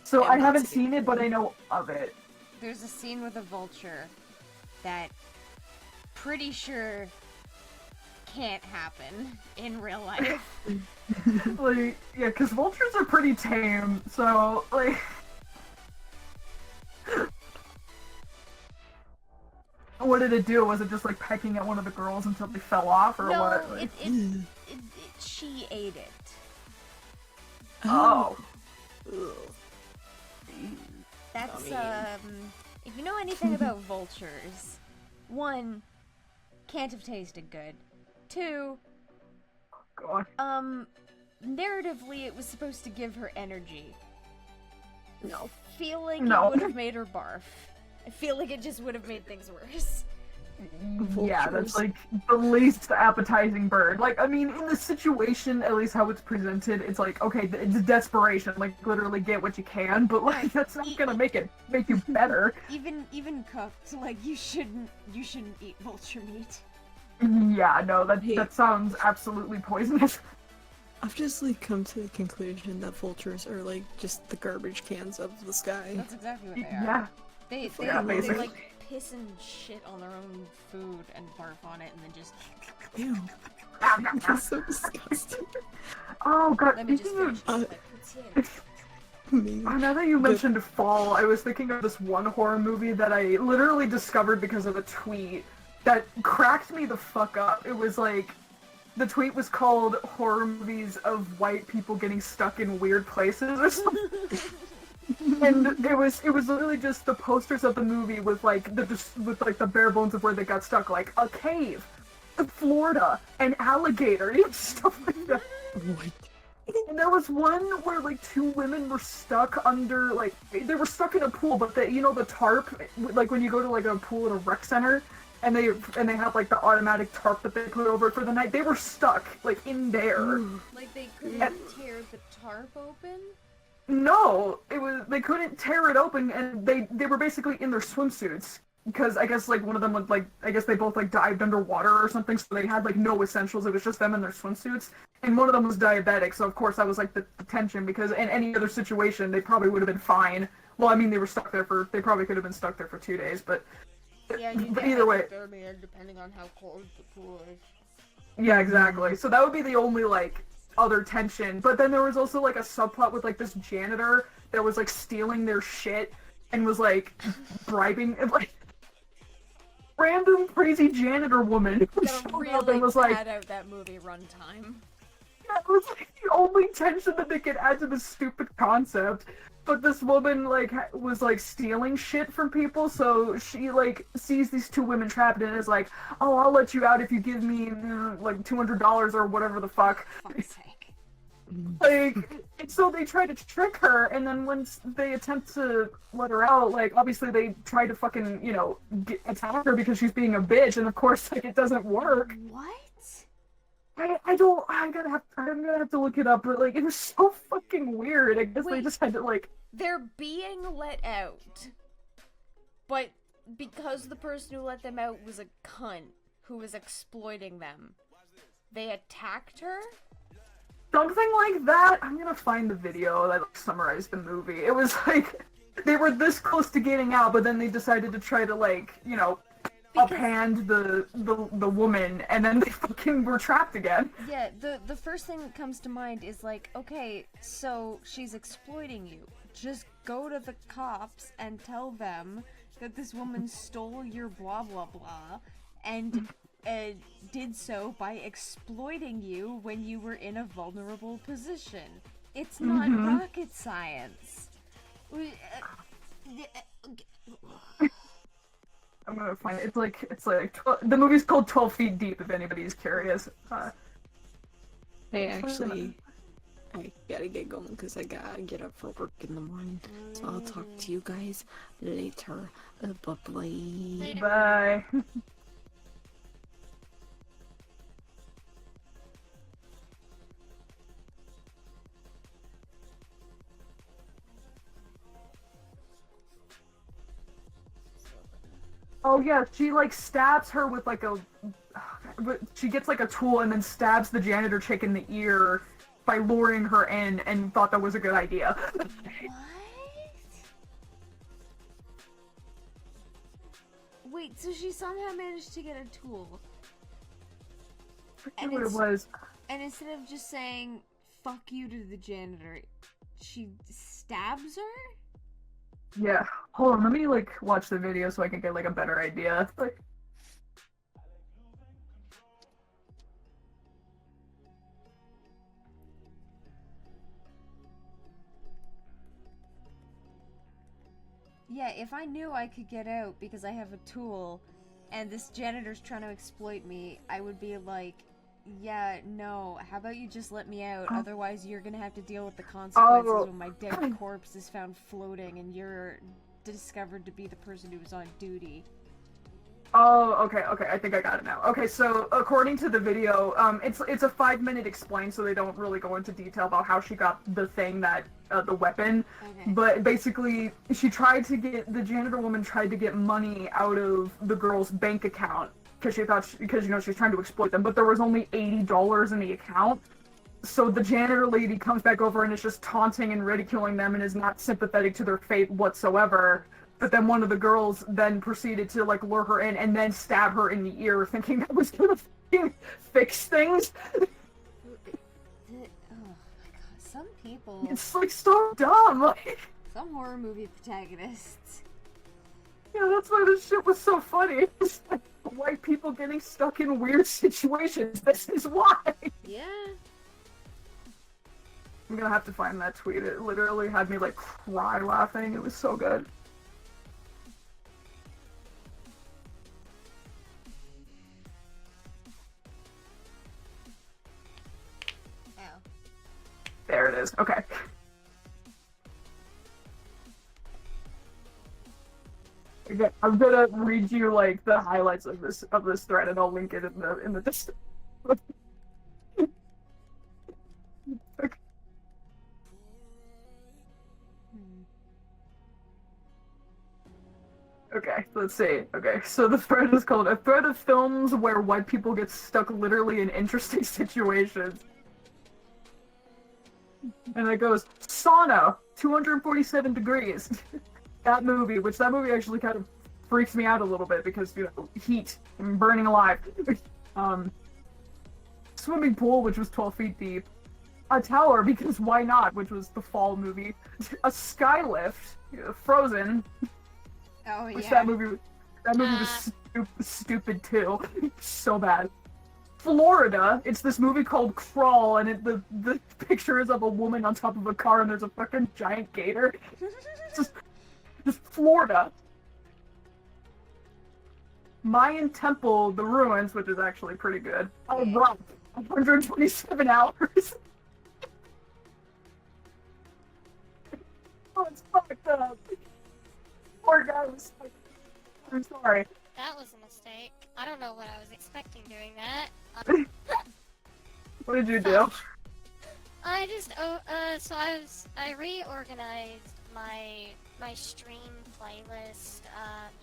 So I haven't seen it, but I know of it. There's a scene with a vulture that pretty sure can't happen in real life. Like, yeah, because vultures are pretty tame, so, like... What did it do? Was it just, like, pecking at one of the girls until they fell off, or no, what? Like... she ate it. Oh. That's, if you know anything about vultures, 1, can't have tasted good. 2, God. narratively it was supposed to give her energy. No. Feel like No. it would have made her barf. I feel like it just would have made things worse. Yeah, that's like the least appetizing bird. Like, I mean, in the situation, at least how it's presented, it's like, okay, it's desperation. Like, literally get what you can, but like, that's not gonna make you better. Even cooked, like you shouldn't eat vulture meat. Yeah, no, that sounds absolutely poisonous. I've just like come to the conclusion that vultures are like just the garbage cans of the sky. That's exactly what they are. Yeah. They basically. like piss and shit on their own food and barf on it and then just Ew. That's so disgusting. Oh god, let me just finish now that you mentioned fall, I was thinking of this one horror movie that I literally discovered because of a tweet that cracked me the fuck up. It was like, the tweet was called "Horror Movies of White People Getting Stuck in Weird Places" or something. And it was literally just the posters of the movie with like the bare bones of where they got stuck, like a cave, Florida, an alligator, and stuff like that. What? And there was one where like 2 women were stuck under, like, they were stuck in a pool, but the tarp, like when you go to like a pool at a rec center, and they have like the automatic tarp that they put over it for the night. They were stuck like in there. Like they couldn't tear the tarp open? No, they couldn't tear it open, and they were basically in their swimsuits. Because I guess like one of them would like, I guess they both like dived underwater or something, so they had like no essentials. It was just them in their swimsuits, and one of them was diabetic. So of course that was like the tension, because in any other situation they probably would have been fine. Well, I mean they probably could have been stuck there for 2 days, but either way. Depending on how cold the pool is. Yeah, exactly. So that would be the only like other tension. But then there was also like a subplot with like this janitor that was like stealing their shit and was like bribing like random crazy janitor woman who showed up and was like, out that movie runtime. Yeah, it was like the only tension that they could add to this stupid concept. But this woman like was like stealing shit from people, so she like sees these 2 women trapped and is like, "Oh, I'll let you out if you give me like $200 or whatever the fuck." For fuck's sake. Like, and so they try to trick her, and then once they attempt to let her out, like obviously they try to fucking attack her because she's being a bitch, and of course like it doesn't work. What? I'm gonna have to look it up, but like it was so fucking weird. I guess they just had to like. They're being let out, but because the person who let them out was a cunt who was exploiting them, they attacked her? Something like that. I'm gonna find the video that like, summarized the movie. It was like they were this close to getting out, but then they decided to try to like, uphand the woman, and then they fucking were trapped again. Yeah, the first thing that comes to mind is like, okay, so she's exploiting you. Just go to the cops and tell them that this woman stole your blah blah blah and did so by exploiting you when you were in a vulnerable position. It's not rocket science. I'm gonna find it. It's like the movie's called 12 Feet Deep. If anybody's curious. Hey, actually, I gotta get going because I gotta get up for work in the morning. So I'll talk to you guys later. Bye-bye. Bye. Oh yeah, she like stabs her with like a. Oh, God she gets like a tool and then stabs the janitor chick in the ear by luring her in, and thought that was a good idea. What? Wait, so she somehow managed to get a tool. I what it was. And instead of just saying, fuck you to the janitor, she stabs her? Yeah. Hold on, let me, like, watch the video so I can get, like, a better idea. Like... Yeah, if I knew I could get out because I have a tool, and this janitor's trying to exploit me, I would be like, yeah, no, how about you just let me out, otherwise you're gonna have to deal with the consequences when my dead corpse is found floating and you're discovered to be the person who was on duty. Oh, okay, I think I got it now. Okay, so according to the video, it's a 5-minute explain, so they don't really go into detail about how she got the thing that, the weapon. Okay. But basically, the janitor woman tried to get money out of the girl's bank account, because she was trying to exploit them, but there was only $80 in the account. So the janitor lady comes back over and is just taunting and ridiculing them and is not sympathetic to their fate whatsoever. But then one of the girls then proceeded to, like, lure her in and then stab her in the ear, thinking that was gonna fix things. Oh my god, some people... It's, like, so dumb! Like... Some horror movie protagonists. Yeah, that's why this shit was so funny. It's like, white people getting stuck in weird situations. This is why! Yeah. I'm gonna have to find that tweet. It literally had me, like, cry laughing. It was so good. There it is. Okay. Okay, I'm gonna read you like the highlights of this thread, and I'll link it in the description. Okay. Okay, let's see. Okay, so the thread is called "A Thread of Films Where White People Get Stuck Literally in Interesting Situations." And it goes, sauna, 247 degrees. That movie actually kind of freaks me out a little bit because, you know, heat and burning alive. Swimming pool, which was 12 feet deep. A tower, because why not, which was the Fall movie. A skylift, Frozen. Oh, yeah. Which that movie was stupid too. So bad. Florida, it's this movie called Crawl, and the picture is of a woman on top of a car, and there's a fucking giant gator. just Florida. Mayan Temple, The Ruins, which is actually pretty good. Oh, rock, 127 hours. Oh, it's fucked up. Poor guy was like, I'm sorry. That was a mistake. I don't know what I was expecting doing that. What did you do? I just I reorganized my stream playlist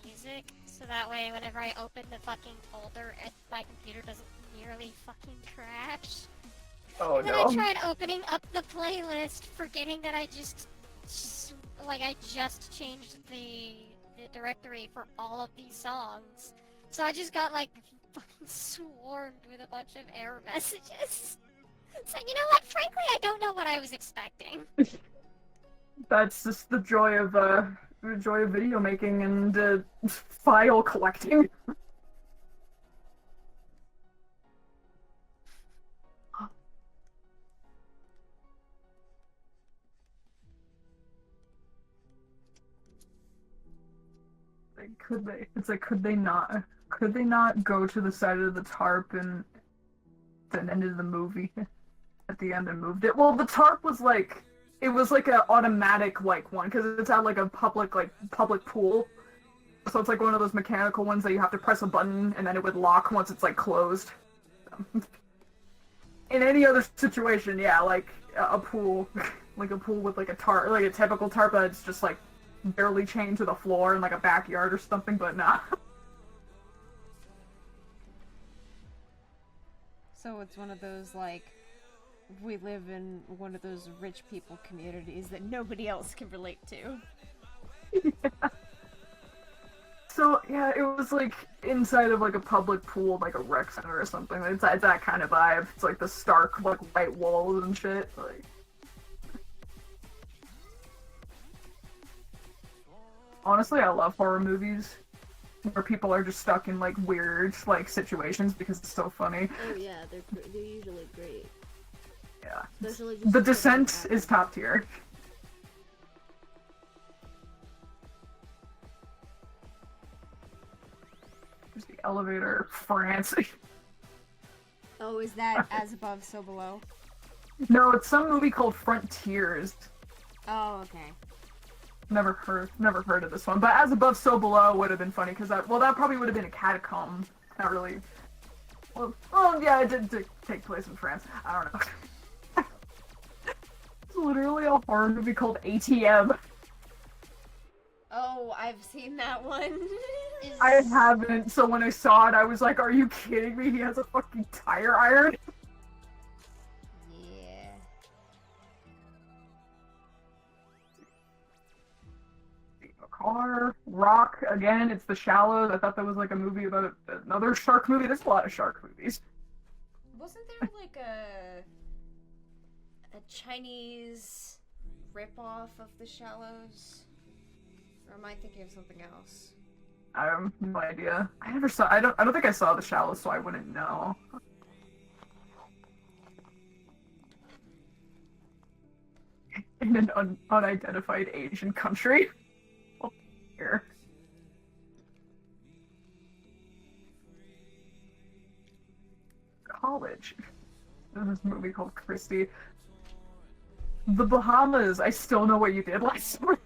music so that way whenever I open the fucking folder, my computer doesn't nearly fucking crash. Oh and then no. I tried opening up the playlist, forgetting that I just changed the directory for all of these songs. So I just got like fucking swarmed with a bunch of error messages. So you know what? Frankly, I don't know what I was expecting. That's just the joy of video making and file collecting. Could they not go to the side of the tarp and then ended the movie at the end and moved it? Well, the tarp was like, it was like an automatic like one because it's at like a public pool. So it's like one of those mechanical ones that you have to press a button and then it would lock once it's like closed. In any other situation, yeah, like a pool, like a pool with like a tarp, like a typical tarp that's just like barely chained to the floor in like a backyard or something, but nah. So it's one of those, like, we live in one of those rich people communities that nobody else can relate to. Yeah. So, yeah, it was, like, inside of, like, a public pool, like a rec center or something. It's that kind of vibe. It's, like, the stark, like, white walls and shit. Like... Honestly, I love horror movies where people are just stuck in, like, weird, like, situations because it's so funny. Oh, yeah, they're usually great. Yeah. Especially just The Descent is top tier. There's the elevator, France. Oh, is that As Above, So Below? No, it's some movie called Frontiers. Oh, okay. Never heard of this one. But As Above, So Below would have been funny because that probably would have been a catacomb. Not really. Well, yeah, it did take place in France. I don't know. It's literally a horror movie called ATM. Oh, I've seen that one. I haven't, so when I saw it, I was like, are you kidding me? He has a fucking tire iron? Yeah. A car, Rock, again, it's The Shallows. I thought that was like a movie about another shark movie. There's a lot of shark movies. Wasn't there like a Chinese ripoff of The Shallows? Or am I thinking of something else? I have no idea. I don't think I saw The Shallows, so I wouldn't know. In an unidentified Asian country. Oh, here. College. There's this movie called Christie. The Bahamas. I still know what you did last summer.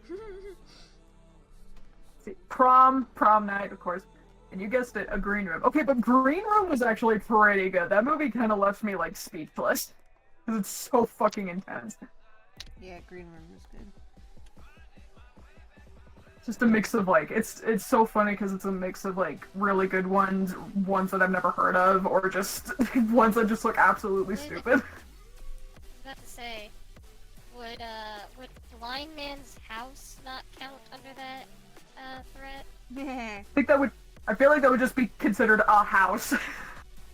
Prom night, of course. And you guessed it, a Green Room. Okay, but Green Room was actually pretty good. That movie kind of left me, like, speechless. Because it's so fucking intense. Yeah, Green Room was good. Just a mix of, like, it's so funny because it's a mix of, like, really good ones that I've never heard of, or just ones that just look absolutely stupid. I was about to say, would Blind Man's House not count under that threat? I feel like that would just be considered a house.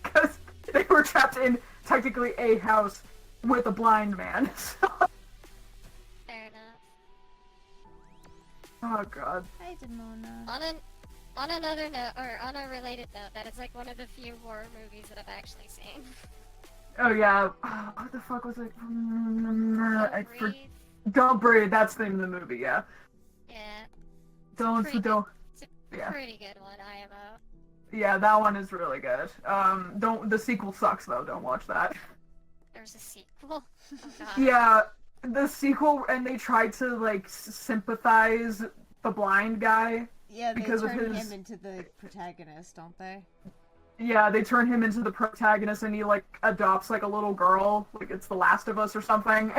Because they were trapped in technically a house with a blind man. Fair enough. Oh god. I didn't know. On another note, or on a related note, that is like one of the few horror movies that I've actually seen. Oh yeah. What the fuck was it? Don't Breathe. That's the name of the movie. Yeah. Yeah. Don't. It's a Yeah. pretty good one, IMO. Yeah, that one is really good. The sequel sucks though. Don't watch that. There's a sequel. Oh, God. Yeah, the sequel, and they tried to like sympathize the blind guy. Yeah, they because turn of his... him into the protagonist, don't they? Yeah, they turn him into the protagonist, and he like adopts like a little girl, like it's The Last of Us or something.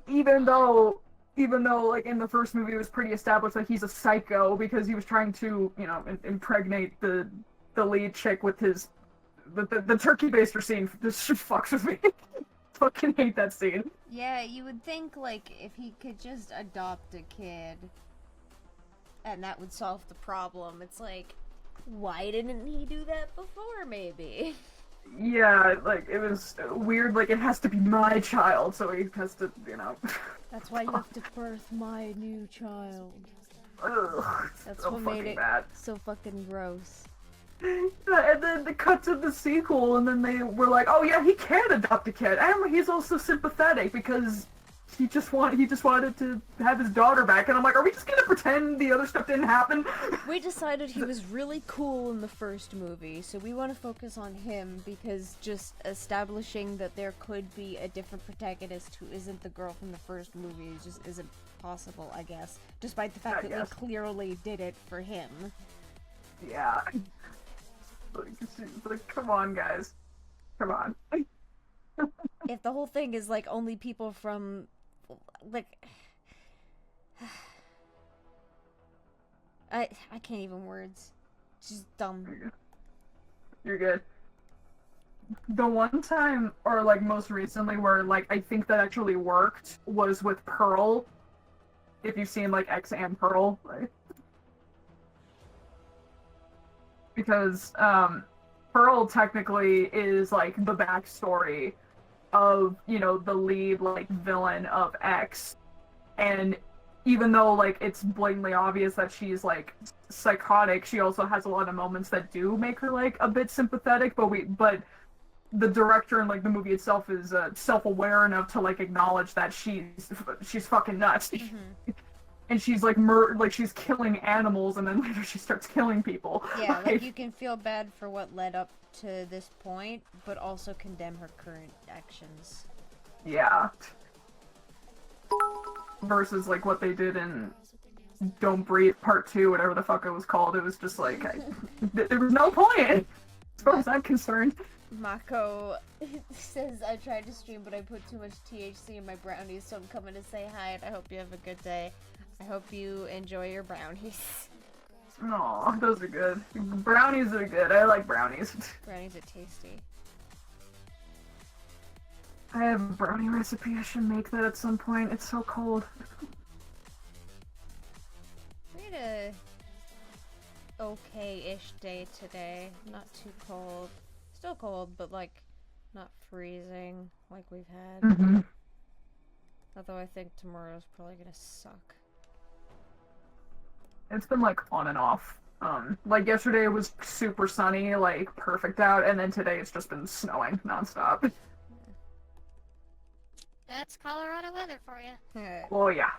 Even though, like, in the first movie, it was pretty established that he's a psycho because he was trying to, you know, impregnate the lead chick with his... The turkey baster scene just fucks with me. Fucking hate that scene. Yeah, you would think, like, if he could just adopt a kid, and that would solve the problem. It's like, why didn't he do that before, maybe? Yeah, like, it was weird, like, it has to be my child, so he has to, you know... That's why you have to birth my new child. Ugh, That's so what made it bad. so fucking gross. And then the cut to the sequel, and then they were like, "Oh yeah, he can adopt a kid, and he's also sympathetic because he just wanted to have his daughter back." And I'm like, "Are we just gonna pretend the other stuff didn't happen?" We decided he was really cool in the first movie, so we want to focus on him because just establishing that there could be a different protagonist who isn't the girl from the first movie just isn't possible, I guess. Despite the fact that we clearly did it for him. Yeah. Like, come on, guys. Come on. If the whole thing is, like, only people from, like... I can't even words. It's just dumb. You're good. The one time, or like most recently, where like I think that actually worked was with Pearl. If you've seen like X and Pearl, right? Because Pearl technically is like the backstory of, you know, the lead like villain of X, and even though like it's blatantly obvious that she's like psychotic, she also has a lot of moments that do make her like a bit sympathetic, but the director and like the movie itself is self-aware enough to like acknowledge that she's fucking nuts. And she's like she's killing animals, and then later she starts killing people. Yeah, like you can feel bad for what led up to this point, but also condemn her current actions. Yeah. Versus like what they did in Don't Breathe Part 2, whatever the fuck it was called. It was just like there was no point as far as I'm concerned. Mako says, I tried to stream, but I put too much THC in my brownies, so I'm coming to say hi, and I hope you have a good day. I hope you enjoy your brownies. Aw, those are good. Brownies are good. I like brownies. Brownies are tasty. I have a brownie recipe. I should make that at some point. It's so cold. We had a okay-ish day today. Not too cold. Still cold, but like not freezing like we've had. Mm-hmm. Although I think tomorrow's probably gonna suck. It's been like on and off. Like yesterday it was super sunny, like perfect out, and then today it's just been snowing nonstop. That's Colorado weather for you. Oh yeah.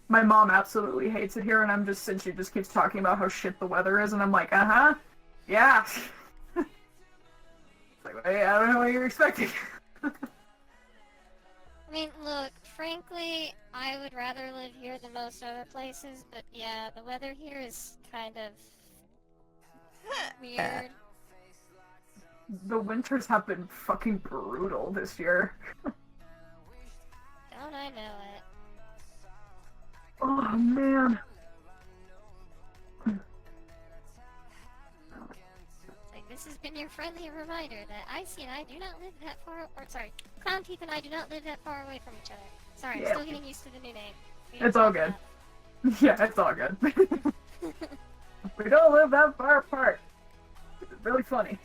My mom absolutely hates it here, and she just keeps talking about how shit the weather is, and I'm like, uh-huh, yeah. It's like, hey, I don't know what you're expecting. I mean, look, frankly, I would rather live here than most other places, but yeah, the weather here is kind of weird. The winters have been fucking brutal this year. Don't I know it? Oh, man. Like, this has been your friendly reminder that Icy and I do not live that far, or sorry, Clown Teeth and I do not live that far away from each other. Sorry, I'm still getting used to the new name. It's all good. Yeah, it's all good. We don't live that far apart. It's really funny.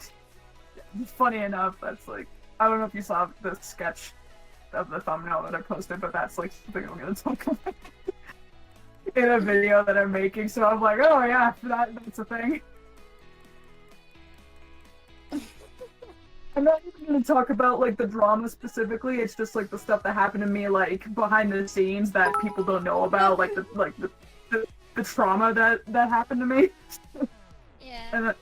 Funny enough, that's like, I don't know if you saw the sketch of the thumbnail that I posted, but that's like something I'm gonna talk about in a video that I'm making, so I'm like, oh yeah, that's a thing. I'm not even gonna talk about like the drama specifically, it's just like the stuff that happened to me like behind the scenes that people don't know about, like the trauma that happened to me. Yeah.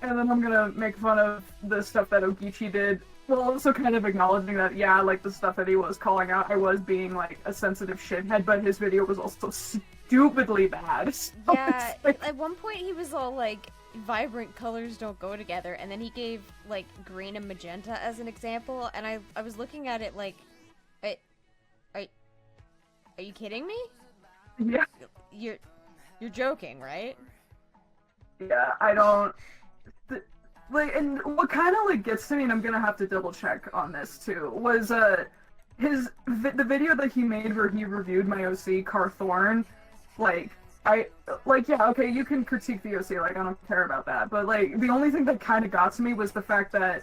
And then I'm gonna make fun of the stuff that Ogichi did, while also kind of acknowledging that, yeah, like the stuff that he was calling out, I was being like a sensitive shithead, but his video was also stupidly bad. So yeah, like, at one point he was all like, vibrant colors don't go together, and then he gave like green and magenta as an example, and I was looking at it like, are you kidding me? Yeah. You're joking, right? Yeah, I don't... Like, and what kind of like gets to me, and I'm gonna have to double check on this too, was the video that he made where he reviewed my OC, Car Thorn. Like, yeah, okay, you can critique the OC, like, I don't care about that, but like, the only thing that kind of got to me was the fact that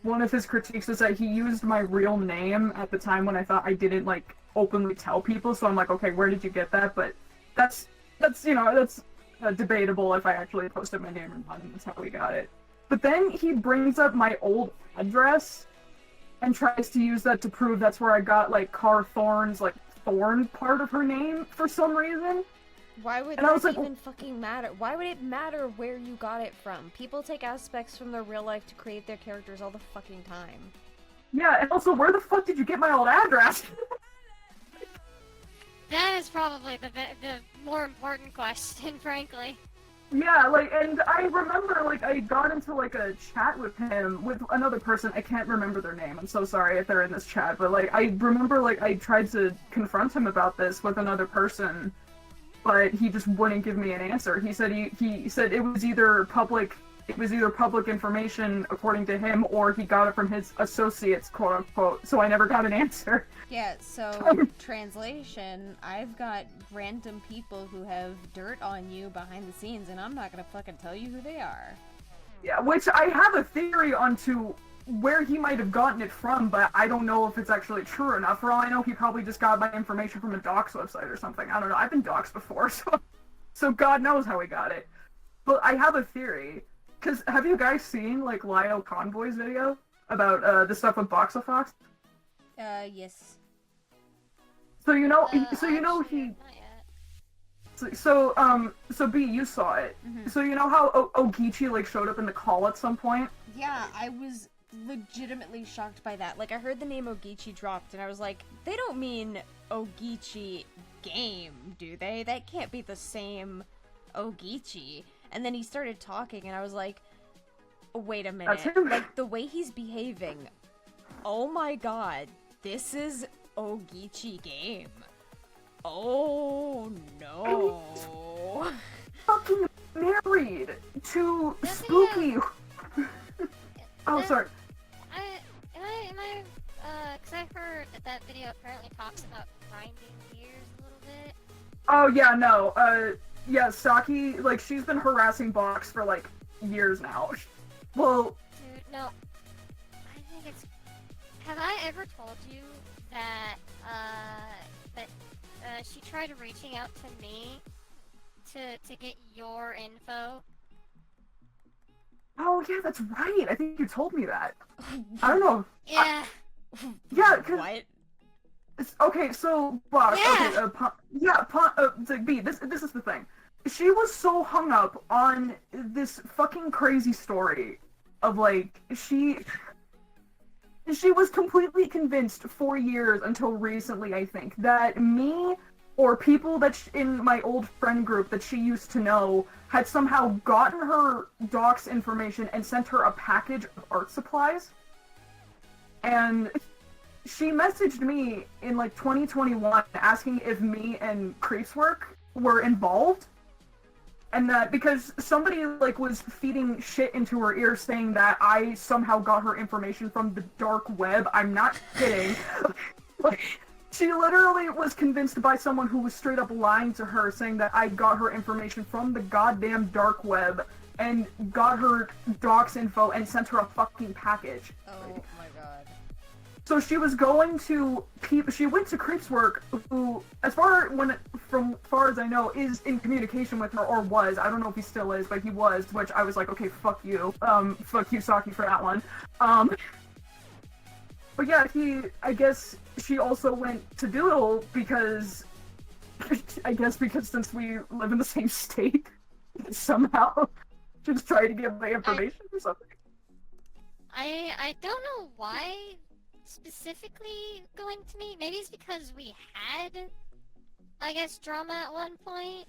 one of his critiques was that he used my real name at the time when I thought I didn't like openly tell people, so I'm like, okay, where did you get that? But that's you know, that's debatable if I actually posted my name or not, and that's how we got it. But then he brings up my old address and tries to use that to prove that's where I got, like, Car Thorn's, like, Thorn part of her name for some reason. Why would that even fucking matter? Why would it matter where you got it from? People take aspects from their real life to create their characters all the fucking time. Yeah, and also, where the fuck did you get my old address? That is probably the more important question, frankly. Yeah, like, and I remember, like, I got into, like, a chat with him, with another person, I can't remember their name, I'm so sorry if they're in this chat, but, like, I remember, like, I tried to confront him about this with another person, but he just wouldn't give me an answer. He said he said it was either public information according to him, or he got it from his associates, quote unquote. So I never got an answer. Yeah, so translation, I've got random people who have dirt on you behind the scenes, and I'm not gonna fucking tell you who they are. Yeah, which I have a theory onto where he might have gotten it from, but I don't know if it's actually true or not. For all I know, he probably just got my information from a docs website or something. I don't know. I've been doxxed before, so God knows how he got it. But I have a theory. Because have you guys seen, like, Lyle Convoy's video about the stuff with Boxafox? Yes. So you know, So B, you saw it. Mhm. So you know how Ogechi, like, showed up in the call at some point? Yeah, I was legitimately shocked by that. Like, I heard the name Ogechi dropped, and I was like, they don't mean Ogechi game, do they? That can't be the same Ogechi. And then he started talking, and I was like, wait a minute. Like, the way he's behaving, oh my god, this is Ogechi game. Oh no. Fucking married to Spooky. Oh, sorry. Because I've heard that video apparently talks about grinding gears a little bit. Oh, yeah, no, yeah, Saki, like, she's been harassing Box for, like, years now. Well... Dude, no. I think it's... Have I ever told you that, she tried reaching out to me to get your info? Oh, yeah, that's right. I think you told me that. I don't know. Yeah. Yeah, cause... What? Okay, so, Box, yeah. Okay, B, this is the thing. She was so hung up on this fucking crazy story of, like, she was completely convinced for years until recently, I think, that me or people that in my old friend group that she used to know had somehow gotten her docs information and sent her a package of art supplies. And she messaged me in, like, 2021 asking if me and Creepswork were involved. And that because somebody, like, was feeding shit into her ear saying that I somehow got her information from the dark web. I'm not kidding. She literally was convinced by someone who was straight up lying to her, saying that I got her information from the goddamn dark web and got her docs info and sent her a fucking package. Oh my god. So she was going to she went to Creepswork, who, from far as I know, is in communication with her, or was. I don't know if he still is, but he was, which I was like, okay, fuck you. Fuck you, Saki, for that one. But yeah, I guess she also went to Doodle because since we live in the same state, somehow just trying to get my information or something. I don't know why specifically going to me. Maybe it's because we had, I guess, drama at one point.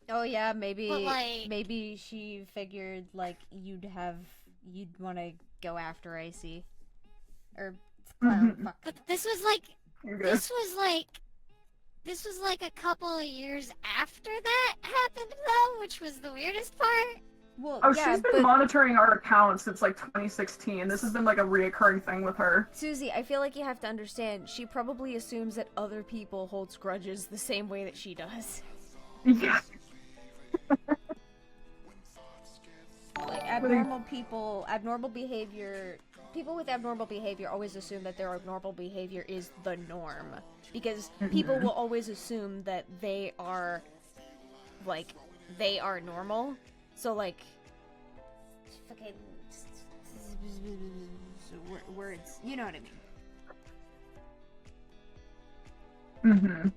Oh yeah, maybe But, like... maybe she figured, like, you'd want to go after Icy. Or fuck. But this was like a couple of years after that happened, though, which was the weirdest part. Well, oh, yeah, she's been monitoring our account since, like, 2016. This has been, like, a reoccurring thing with her. Susie, I feel like you have to understand, she probably assumes that other people hold grudges the same way that she does. Yeah. Like, abnormal behavior, people with abnormal behavior always assume that their abnormal behavior is the norm. Because people will always assume that they are normal. So, like, fucking words, you know what I mean.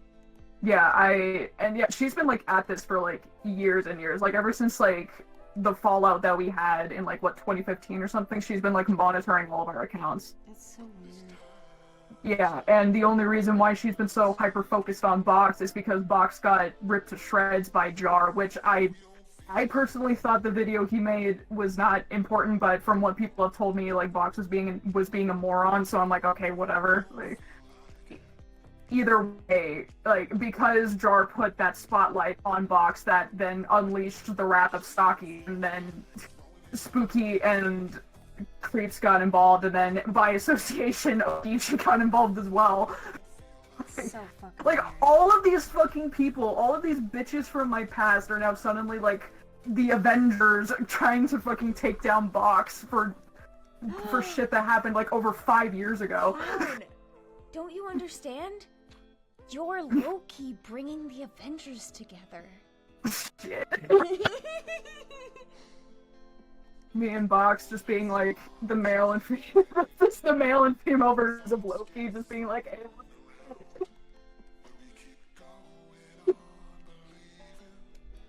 Yeah, she's been, like, at this for, like, years and years. Like, ever since, like, the fallout that we had in, like, what, 2015 or something, she's been, like, monitoring all of our accounts. That's so weird. Yeah, and the only reason why she's been so hyper-focused on Box is because Box got ripped to shreds by Jar, which I personally thought the video he made was not important, but from what people have told me, like, Box was being a moron, so I'm like, okay, whatever. Like, either way, like, because Jar put that spotlight on Box that then unleashed the wrath of Saki, and then Spooky and Creeps got involved, and then by association, Oichi got involved as well. So fucking Like, all of these fucking people, all of these bitches from my past are now suddenly, like, the Avengers trying to fucking take down Box for shit that happened, like, over 5 years ago. Clown, don't you understand? You're low-key bringing the Avengers together. Shit. Me and Box just being, like, the male and female, just the male and female versions of Loki, just being like, hey,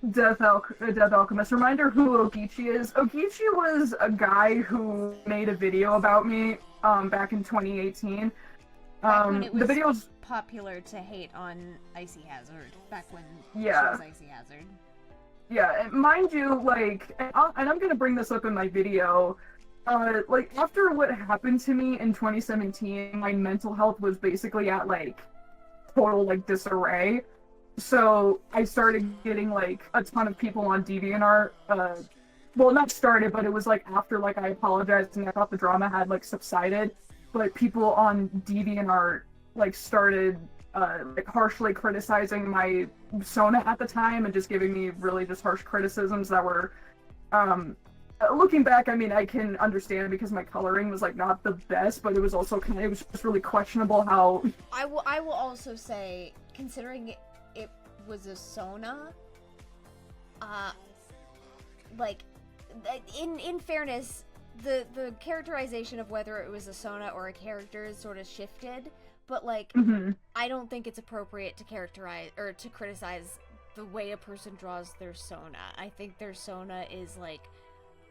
Death Alchemist. Reminder who Ogichi is. Ogichi was a guy who made a video about me back in 2018. Back when it was the videos popular to hate on Icy Hazard. Back when Yeah. she was Icy Hazard. Yeah, and mind you, like, and I'm gonna bring this up in my video, like, after what happened to me in 2017, my mental health was basically at, like, total, like, disarray. So I started getting, like, a ton of people on DeviantArt, well, not started, but it was, like, after, like, I apologized and I thought the drama had, like, subsided, but people on DeviantArt, like, started, like, harshly criticizing my Sona at the time and just giving me really just harsh criticisms that were, looking back, I mean, I can understand because my coloring was, like, not the best, but it was also kind of, it was just really questionable how... I will also say, considering it was a Sona, like, in fairness, the characterization of whether it was a Sona or a character is sort of shifted, but, like, I don't think it's appropriate to characterize, or to criticize the way a person draws their Sona. I think their Sona is, like,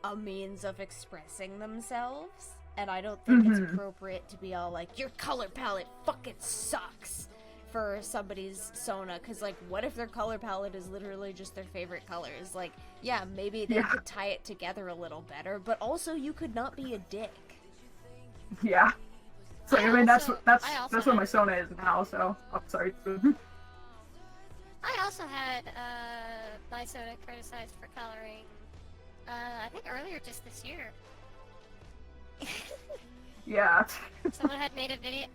a means of expressing themselves, and I don't think it's appropriate to be all like, your color palette fucking sucks for somebody's Sona, because, like, what if their color palette is literally just their favorite colors? Like, yeah, maybe they could tie it together a little better, but also you could not be a dick. Yeah. So, I mean, that's what my Sona is now, so, I'm sorry. I also had my Sona criticized for coloring, I think earlier just this year. Yeah. Someone had made a video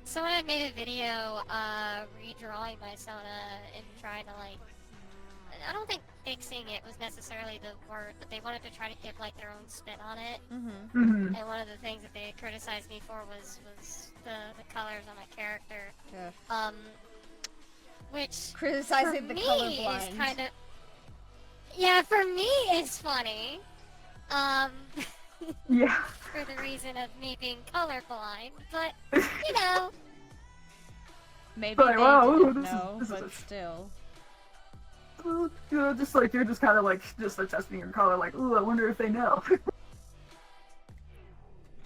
redrawing my Sona and trying to, like, I don't think fixing it was necessarily the word, but they wanted to try to give, like, their own spin on it. And one of the things that they criticized me for was the colors on my character. Yeah. Which criticizing for the me colorblind is kind of, yeah, for me it's funny. Yeah. For the reason of me being colorblind, but you know. Maybe But, they wow, didn't this know, is but still. You know, just like, you're just kind of like, just adjusting your color, like, ooh, I wonder if they know.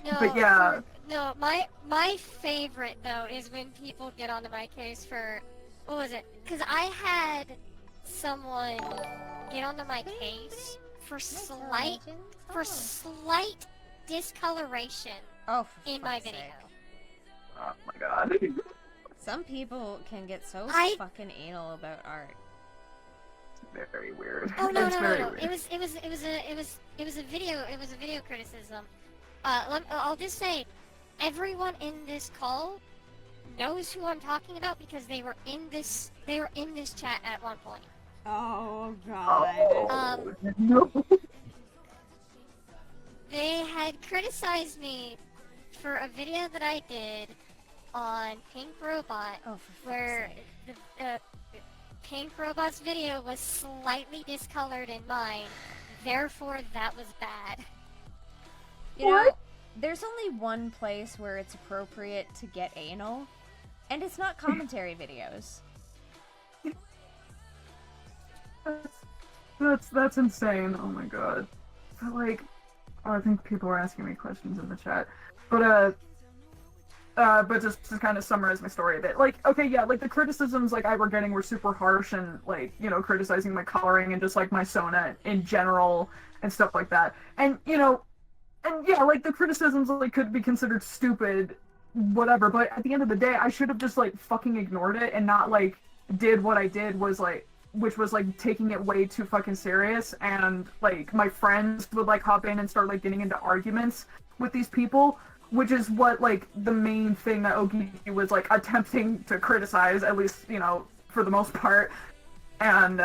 No, but yeah. No, my favorite though is when people get onto my case for, what was it? Because I had someone get onto my case for slight discoloration in my video. Oh my god. Some people can get so fucking anal about art. It's very weird. Oh no, it's no, very no, no! weird. It was a video criticism. I'll just say, everyone in this call knows who I'm talking about because they were in this chat at one point. Oh god. No. They had criticized me for a video that I did on Pink Robot, where the Pink Robot's video was slightly discolored in mine, therefore that was bad. You know, there's only one place where it's appropriate to get anal, and it's not commentary videos. That's insane. Oh my god. But like, I think people were asking me questions in the chat, but just to kind of summarize my story a bit, like, okay, yeah, like, the criticisms, like, I were getting were super harsh and, like, you know, criticizing my coloring and just, like, my Sona in general and stuff like that. And, you know, and yeah, like, the criticisms, like, could be considered stupid whatever. But at the end of the day, I should have just like fucking ignored it and not like did what I did was like, which was like taking it way too fucking serious. And like my friends would like hop in and start like getting into arguments with these people, which is what like the main thing that Ogigi was like attempting to criticize, at least, you know, for the most part. And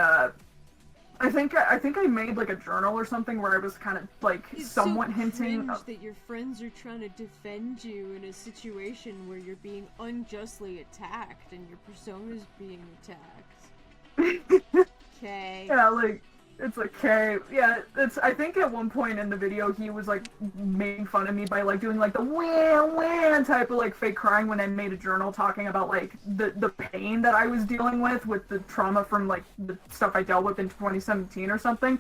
I think I made like a journal or something where I was kind of like somewhat hinting that your friends are trying to defend you in a situation where you're being unjustly attacked and your persona's being attacked. Okay. Yeah, like it's like, okay, yeah, it's, I think at one point in the video he was like making fun of me by like doing like the wah type of like fake crying when I made a journal talking about like the pain that I was dealing with the trauma from like the stuff I dealt with in 2017 or something.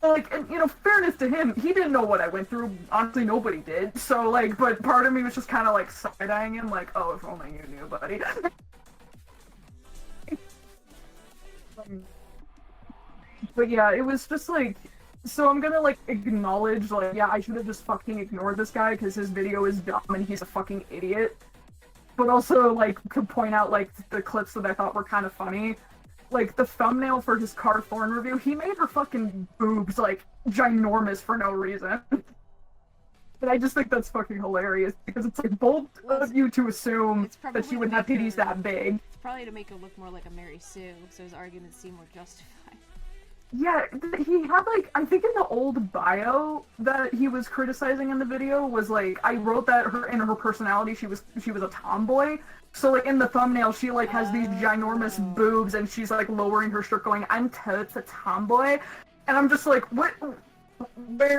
Like, and, you know, fairness to him, he didn't know what I went through. Honestly, nobody did. So like, but part of me was just kind of like side-eyeing him, like, oh, if only you knew, buddy. But yeah, it was just like, so I'm gonna like acknowledge like, yeah, I should have just fucking ignored this guy because his video is dumb and he's a fucking idiot. But also like to point out like the clips that I thought were kind of funny. Like the thumbnail for his Car Thorn review, he made her fucking boobs like ginormous for no reason. And I just think that's fucking hilarious because it's like bold of you to assume that she would have titties that big. It's probably to make her look more like a Mary Sue, so his arguments seem more justified. Yeah, he had like, I think in the old bio that he was criticizing in the video was like, I wrote that in her personality she was a tomboy. So like in the thumbnail she like has these ginormous boobs and she's like lowering her shirt going, I'm totes a tomboy. And I'm just like, what,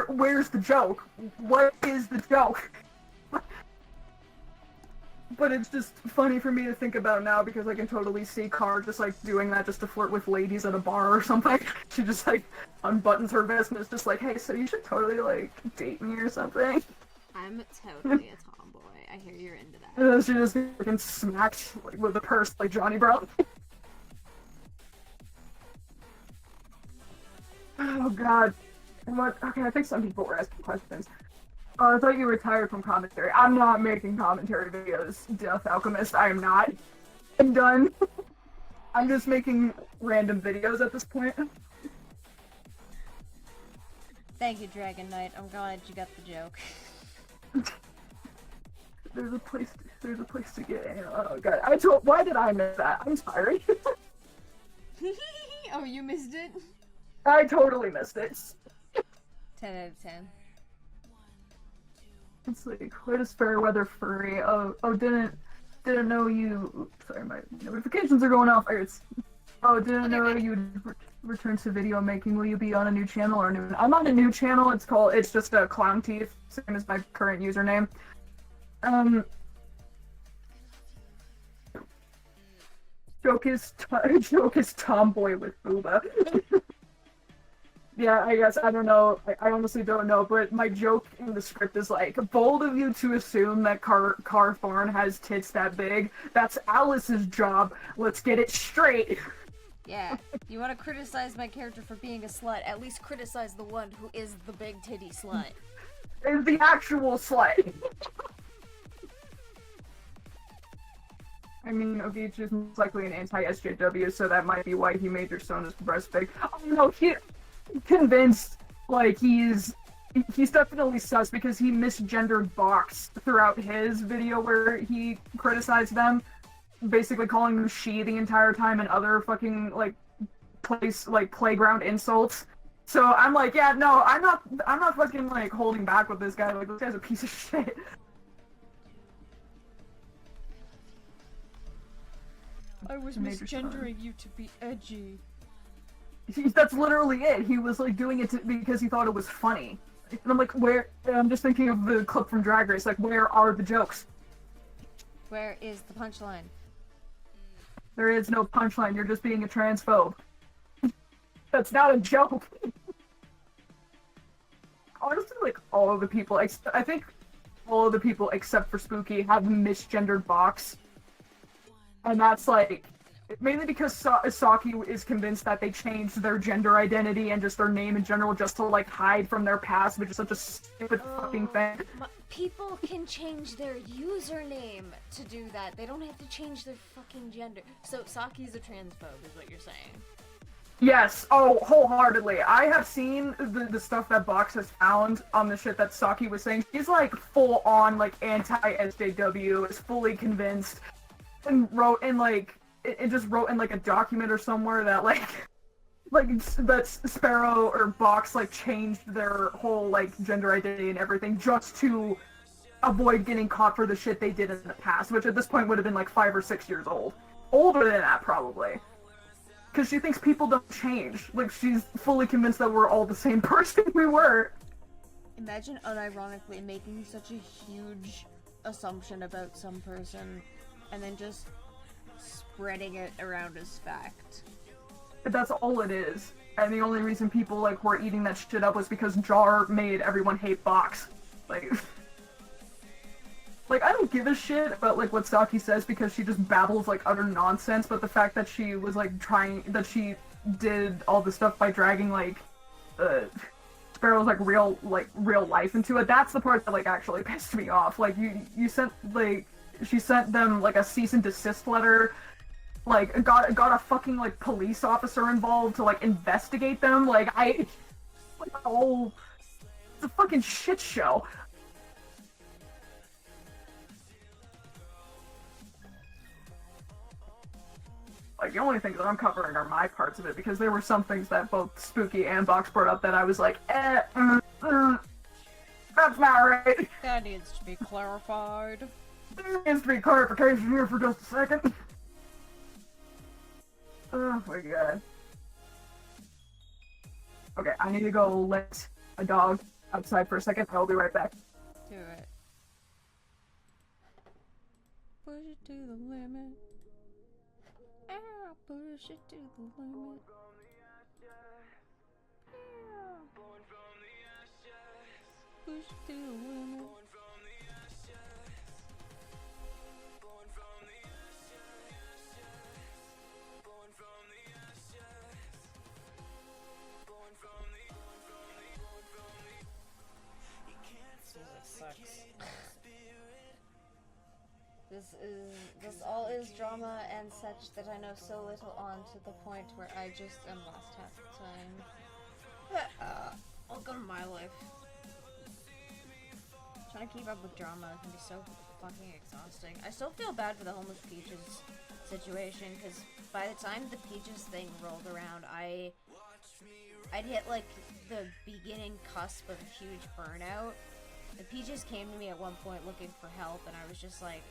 where's the joke? What is the joke? But it's just funny for me to think about now because I can totally see Car just like doing that just to flirt with ladies at a bar or something. She just like unbuttons her vest and is just like, hey, so you should totally like date me or something. I'm totally a tomboy. I hear you're into that. And then she just freaking smacked like, with a purse like Johnny Brown. Oh god. Okay, I think some people were asking questions. Oh, I thought you were retired from commentary. I'm not making commentary videos, Death Alchemist. I am not. I'm done. I'm just making random videos at this point. Thank you, Dragon Knight. I'm glad you got the joke. There's a place to get in. Oh god. Why did I miss that? I'm sorry. Oh, you missed it? I totally missed it. 10 out of 10. It's like, where does Fairweather Furry? Oh, didn't know you. Oops, sorry, my notifications are going off. Didn't know you returned to video making. Will you be on a new channel or new? I'm on a new channel. It's just a Clown Teeth, same as my current username. Joke is tomboy with booba. Yeah, I guess, I don't know, I honestly don't know, but my joke in the script is like, bold of you to assume that Car Thorn has tits that big. That's Alice's job. Let's get it straight. Yeah, you want to criticize my character for being a slut, at least criticize the one who is the big titty slut. Is the actual slut. I mean, Ovich is most likely an anti-SJW, so that might be why he made your Sona's breast big. Oh no, convinced like he's definitely sus because he misgendered Box throughout his video where he criticized them, basically calling them she the entire time and other fucking like playground insults. So I'm like, yeah, no, I'm not fucking like holding back with this guy. Like, this guy's a piece of shit. I was misgendering you to be edgy. That's literally it. He was like doing it because he thought it was funny. And I'm like, where? I'm just thinking of the clip from Drag Race. Like, where are the jokes? Where is the punchline? There is no punchline. You're just being a transphobe. That's not a joke. Honestly, like all of the people, I think all of the people except for Spooky have misgendered Box, and that's like. Mainly because Saki is convinced that they changed their gender identity and just their name in general just to like hide from their past, which is such a stupid fucking thing. People can change their username to do that. They don't have to change their fucking gender. So Saki's a transphobe, is what you're saying. Yes, oh, wholeheartedly. I have seen the stuff that Box has found on the shit that Saki was saying. She's like full on like anti-SJW, is fully convinced, and wrote in like, it just wrote in like a document or somewhere that like that Sparrow or Box like changed their whole like gender identity and everything just to avoid getting caught for the shit they did in the past, which at this point would have been like 5 or 6 years old. Older than that, probably. Because she thinks people don't change. Like, she's fully convinced that we're all the same person we were. Imagine unironically making such a huge assumption about some person and then just spreading it around as fact. But that's all it is. And the only reason people, like, were eating that shit up was because Jar made everyone hate Box. Like... Like, I don't give a shit about, like, what Saki says because she just babbles, like, utter nonsense, but the fact that she was, like, that she did all this stuff by dragging, like, Sparrow's, like, real life into it, that's the part that, like, actually pissed me off. Like, you sent, like, she sent them, like, a cease and desist letter, like, got a fucking, like, police officer involved to, like, investigate them, like, oh, it's a fucking shit show. Like, the only things that I'm covering are my parts of it, because there were some things that both Spooky and Box brought up that I was like, that's not right. That needs to be clarified. There needs to be clarification here for just a second. Oh my god. Okay, I need to go let a dog outside for a second, I'll be right back. Do it. Push it to the limit. Push it to the limit. Push it to the limit. This all is drama and such that I know so little on to the point where I just am lost half the time. Welcome to my life. Trying to keep up with drama can be so fucking exhausting. I still feel bad for the homeless Peaches situation, because by the time the Peaches thing rolled around, I'd hit like the beginning cusp of a huge burnout. The Peaches came to me at one point looking for help, and I was just like,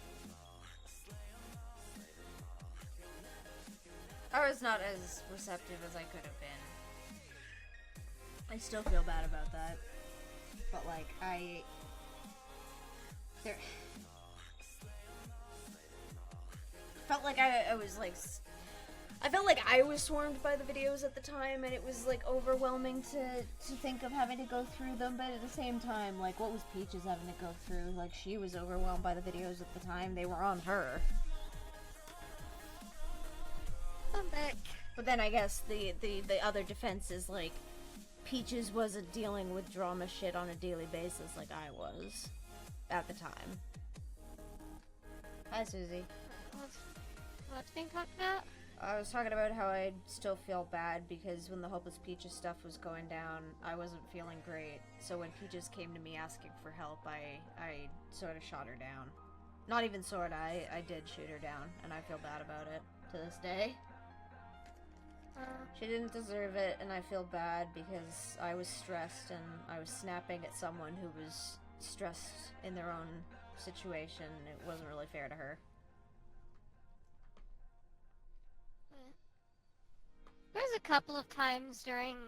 I was not as receptive as I could have been. I still feel bad about that. But, like, I felt like I was, like... I felt like I was swarmed by the videos at the time, and it was, like, overwhelming to think of having to go through them, but at the same time, like, what was Peaches having to go through? Like, she was overwhelmed by the videos at the time. They were on her. I'm back. But then I guess the other defense is like Peaches wasn't dealing with drama shit on a daily basis like I was at the time. Hi, Susie. What's being talked about? I was talking about how I still feel bad because when the Hopeless Peaches stuff was going down, I wasn't feeling great. So when Peaches came to me asking for help, I sort of shot her down. Not even sorta, I did shoot her down, and I feel bad about it to this day. She didn't deserve it, and I feel bad because I was stressed and I was snapping at someone who was stressed in their own situation. It wasn't really fair to her. There's a couple of times during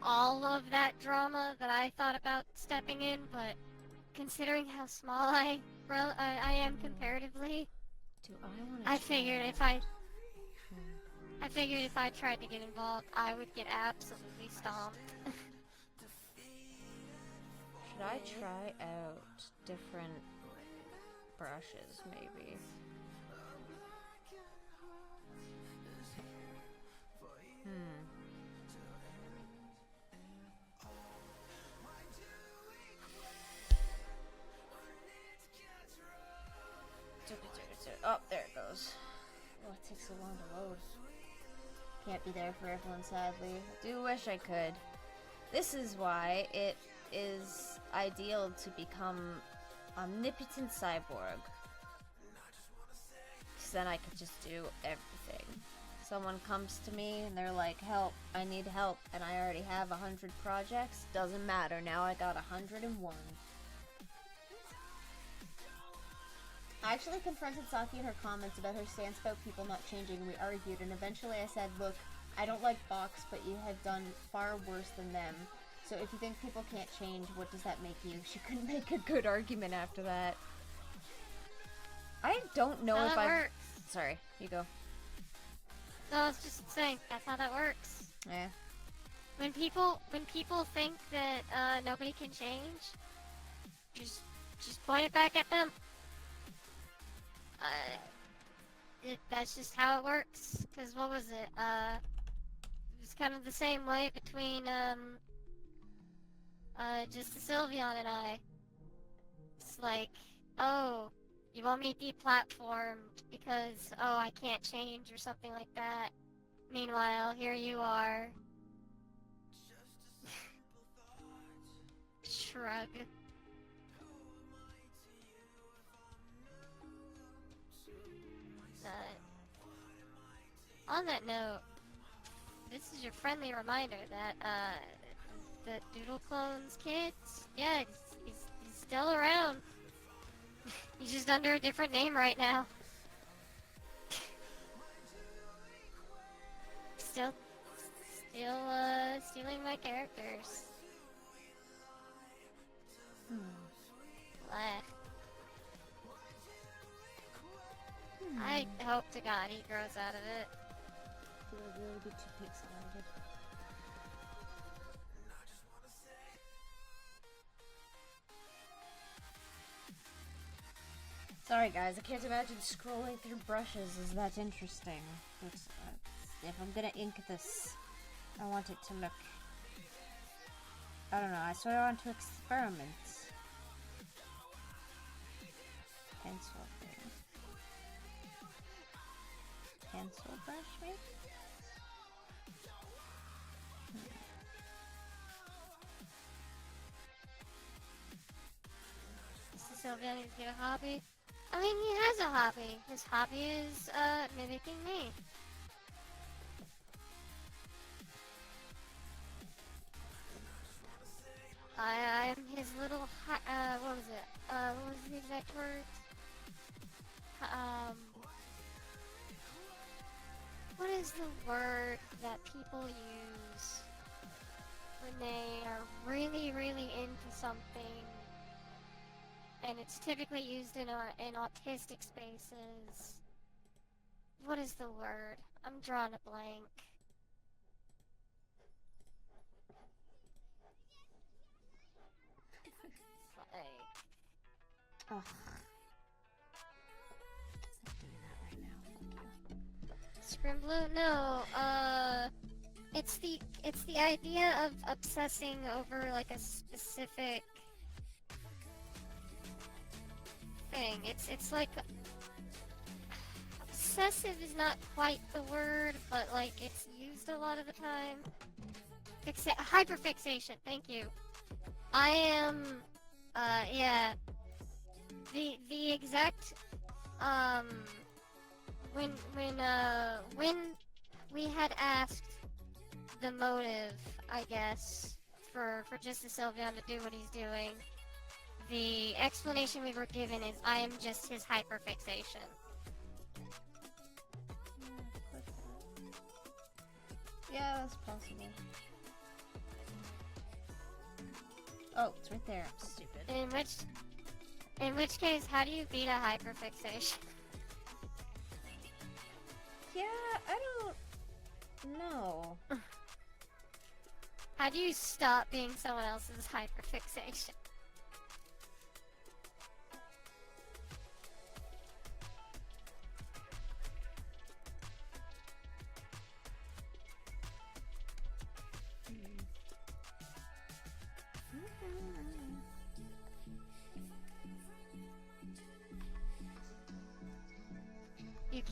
all of that drama that I thought about stepping in, but considering how small I am comparatively, I figured if I tried to get involved, I would get absolutely stomped. Should I try out different brushes, maybe? Oh, there it goes. Oh, it takes so long to load. Can't be there for everyone, sadly. I do wish I could. This is why it is ideal to become omnipotent cyborg. Because then I could just do everything. Someone comes to me and they're like, help, I need help, and I already have 100 projects. Doesn't matter, now I got 101. I actually confronted Saki in her comments about her stance about people not changing. We argued, and eventually I said, look, I don't like Box, but you have done far worse than them. So if you think people can't change, what does that make you? She couldn't make a good argument after that. I don't know if I... Sorry, you go. No, I was just saying, that's how that works. Yeah. When people think that nobody can change, just point it back at them. That's just how it works. Cause what was it? It was kind of the same way between just the Sylveon and I. It's like, oh, you want me deplatformed because I can't change or something like that. Meanwhile, here you are. Shrug. On that note, this is your friendly reminder that the Doodle Clone's kids, yeah, he's still around. He's just under a different name right now. Still stealing my characters. I hope to God he grows out of it. It'll really be too pixelated. Sorry guys, I can't imagine scrolling through brushes is that interesting. But, if I'm gonna ink this, I want it to look... I don't know, I sort of want to experiment. Pencil thing. Pencil brush, maybe? Is this Sylveon's new hobby? I mean, he has a hobby. His hobby is, mimicking me. I'm his little, what was it? What was the exact word? What is the word that people use when they are really, really into something? And it's typically used in autistic spaces. What is the word? I'm drawing a blank. Ugh. Scrimblu? No, it's the idea of obsessing over like a specific thing. It's like obsessive is not quite the word, but like it's used a lot of the time. Hyperfixation. Thank you. I am. Yeah. The exact when we had asked the motive, I guess, for just the Sylveon to do what he's doing, the explanation we were given is I am just his hyperfixation. Yeah, that's possible. Oh, it's right there. I'm stupid. In which case, how do you beat a hyperfixation? Yeah, I don't know. How do you stop being someone else's hyperfixation?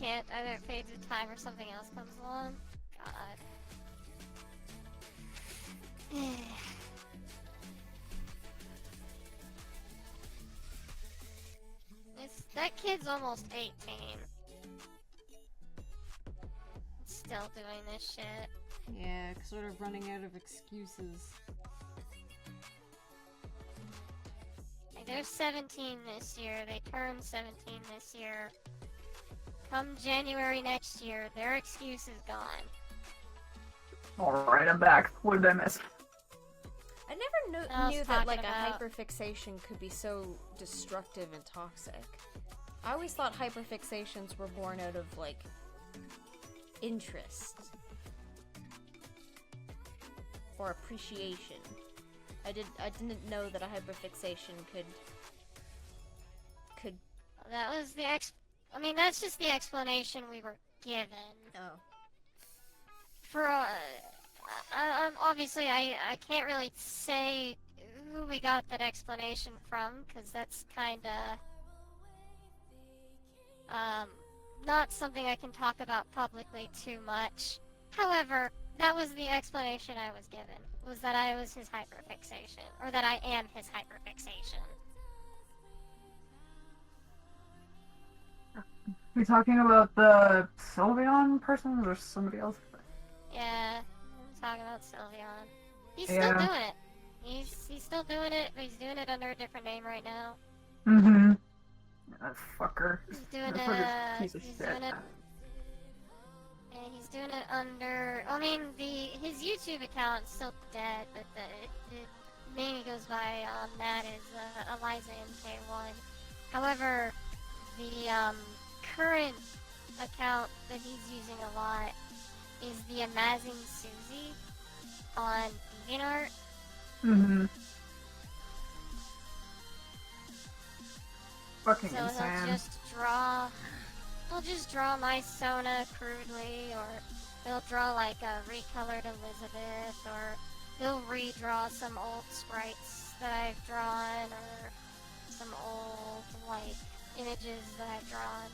can't. Either it fades with time or something else comes along. God. That kid's almost 18. Still doing this shit. Yeah, sort of running out of excuses. Like, they're 17 this year. They turned 17 this year. Come January next year, their excuse is gone. Alright, I'm back. What did I miss? I never knew that like a hyperfixation could be so destructive and toxic. I always thought hyperfixations were born out of like interest or appreciation. I didn't know that a hyperfixation could. That was the I mean, that's just the explanation we were given. Oh. For obviously I can't really say who we got that explanation from, because that's kinda not something I can talk about publicly too much. However, that was the explanation I was given, was that I was his hyperfixation, or that I am his hyperfixation. Are you talking about the Sylveon person or somebody else? Yeah, I'm talking about Sylveon. He's still doing it. He's still doing it, but he's doing it under a different name right now. Mm-hmm. That fucker. He's doing Piece of shit. He's doing it under. I mean, his YouTube account's still dead, but the name he goes by on that is Eliza MK1. However, the current account that he's using a lot is the Amazing Susie on DeviantArt. Mm-hmm. Fucking so insane. He'll just draw my Sona crudely, or he'll draw like a recolored Elizabeth, or he'll redraw some old sprites that I've drawn, or some old like images that I've drawn.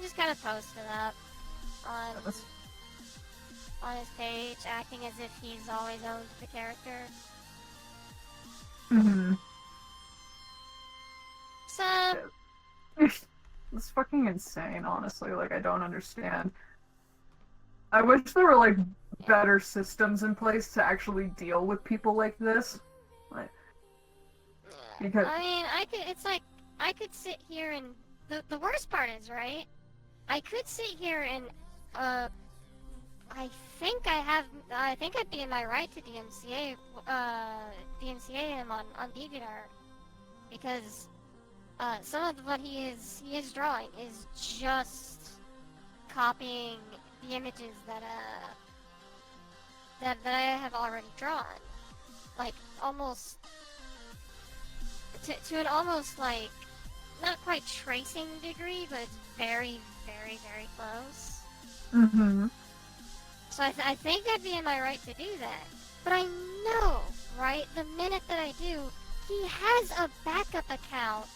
Just kind of post it up on his page, acting as if he's always owned the character. Mm-hmm. So it's fucking insane, honestly. Like, I don't understand. I wish there were like better systems in place to actually deal with people like this. Like, because I mean, I could sit here and the worst part is, right? I could sit here and I think I'd be in my right to DMCA him on DeviantArt, because some of what he is drawing is just copying the images that I have already drawn, like almost to an almost like not quite tracing degree, but it's very, very, very close. Mm-hmm. So I think I'd be in my right to do that. But I know, right, the minute that I do, he has a backup account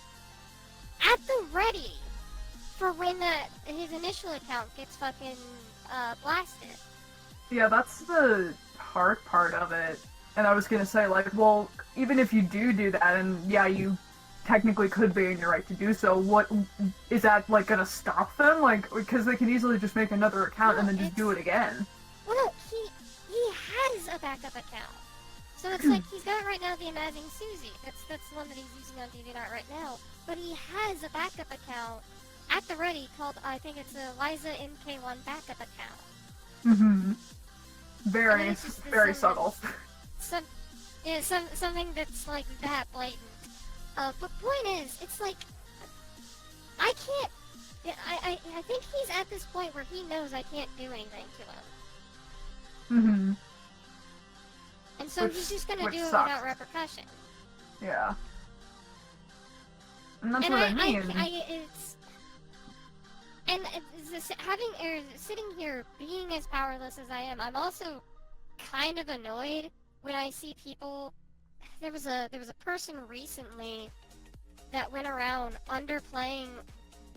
at the ready for when his initial account gets fucking blasted. yeah, that's the hard part of it. And I was gonna say, like, well, even if you do that, and yeah, you technically could be in your right to do so, what is that, like, gonna stop them? Like, because they can easily just make another account and then just do it again. Well, no, he has a backup account. So it's like, he's got right now the Amazing Susie. That's the one that he's using on DeviantArt right now. But he has a backup account at the ready called, I think it's a Liza MK1 backup account. Mm-hmm. Very, I mean, it's very subtle. Something that's like that blatant. But point is, it's like, I can't, I think he's at this point where he knows I can't do anything to him. Mm-hmm. And so he's just gonna do it sucks. without repercussion. Yeah. And that's what I mean. Sitting here being as powerless as I am, I'm also kind of annoyed when I see people. There was a person recently that went around underplaying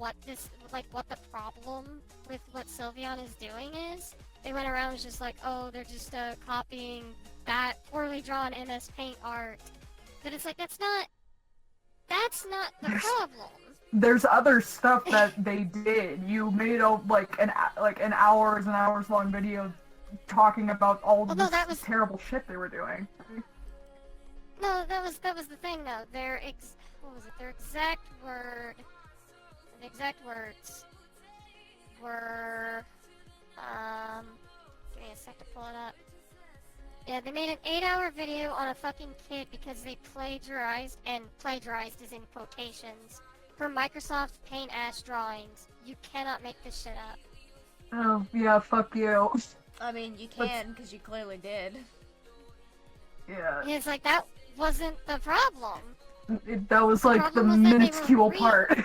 what the problem with what Sylveon is doing is. They went around just like, oh, they're just copying that poorly drawn MS Paint art. But it's like, that's not the problem. There's other stuff that they did. You made an hours and hours long video talking about all this terrible shit they were doing. No, that was the thing though. Their exact words were give me a sec to pull it up. Yeah, they made an 8-hour video on a fucking kid because they plagiarized is in quotations, from Microsoft Paint ass drawings. You cannot make this shit up. Oh, yeah, fuck you. I mean, you can, because you clearly did. Yeah. It's like, that wasn't the problem. That was like the minuscule part.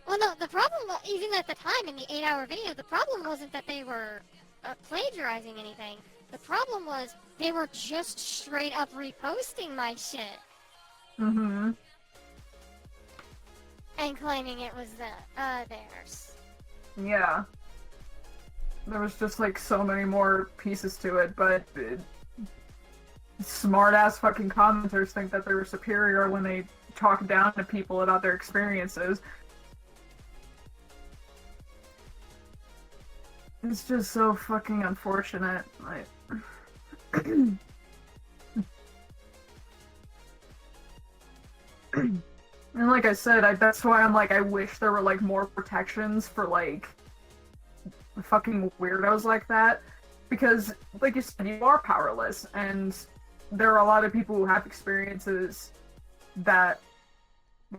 Well, no, the problem, even at the time in the 8-hour video, the problem wasn't that they were plagiarizing anything. The problem was they were just straight up reposting my shit. Mm-hmm. And claiming it was theirs. Yeah. There was just like so many more pieces to it, but smart-ass fucking commenters think that they were superior when they talk down to people about their experiences. It's just so fucking unfortunate. Like, and like I said, that's why I'm like, I wish there were like more protections for like fucking weirdos like that, because like you said, you are powerless, and there are a lot of people who have experiences that,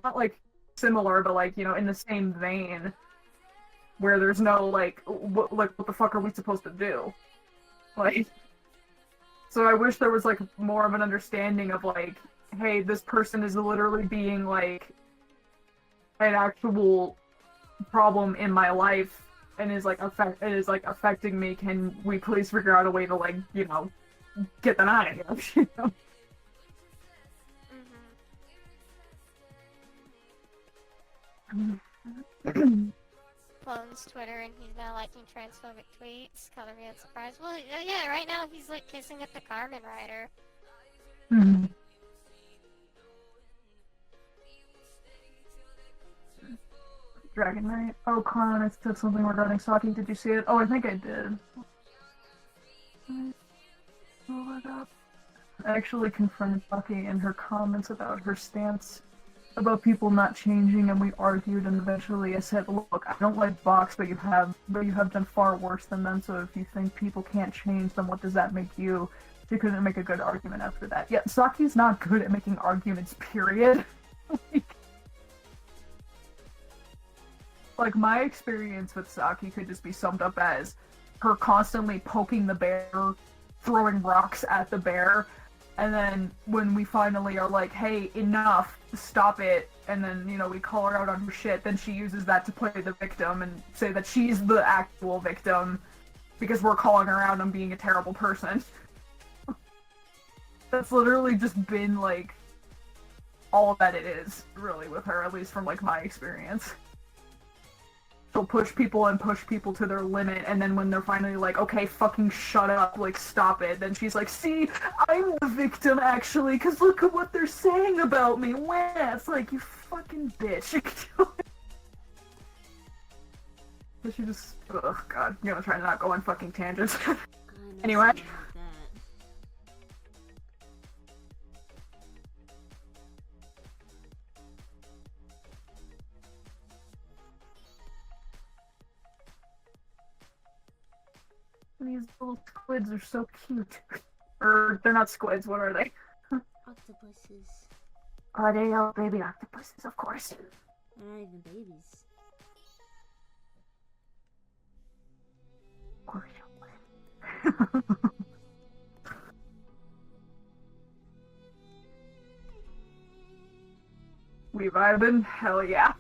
not like similar, but like, you know, in the same vein, where there's no like, what the fuck are we supposed to do? Like, so I wish there was like more of an understanding of like, hey, this person is literally being like an actual problem in my life and is like affecting me. Can we please figure out a way to like, you know, get them out of here? You know? Clones Twitter, and he's now liking transphobic tweets. Color me unsurprised. Well, yeah, right now he's like kissing up the Carmen Rider. Dragon Knight. Oh, Clown, I said something regarding Saki. Did you see it? Oh, I think I did. Pull it up. I actually confronted Saki in her comments about her stance about people not changing, and we argued, and eventually I said, look, I don't like Vox, but you have done far worse than them, so if you think people can't change, then what does that make you? She couldn't make a good argument after that. Yeah, Saki's not good at making arguments, period. Like, my experience with Saki could just be summed up as her constantly poking the bear, throwing rocks at the bear, and then when we finally are like, hey, enough, stop it, and then, you know, we call her out on her shit, then she uses that to play the victim and say that she's the actual victim because we're calling her out on being a terrible person. That's literally just been, like, all that it is, really, with her, at least from, like, my experience. She'll push people to their limit, and then when they're finally like, okay, fucking shut up, like, stop it, then she's like, see, I'm the victim, actually, because look at what they're saying about me. Wah! It's like, you fucking bitch. But she just, ugh, God, I'm gonna try to not go on fucking tangents. Anyway. These little squids are so cute. Or, they're not squids, what are they? Octopuses. Are they all baby octopuses, of course. They're not even babies. Of course. We vibing? Hell yeah.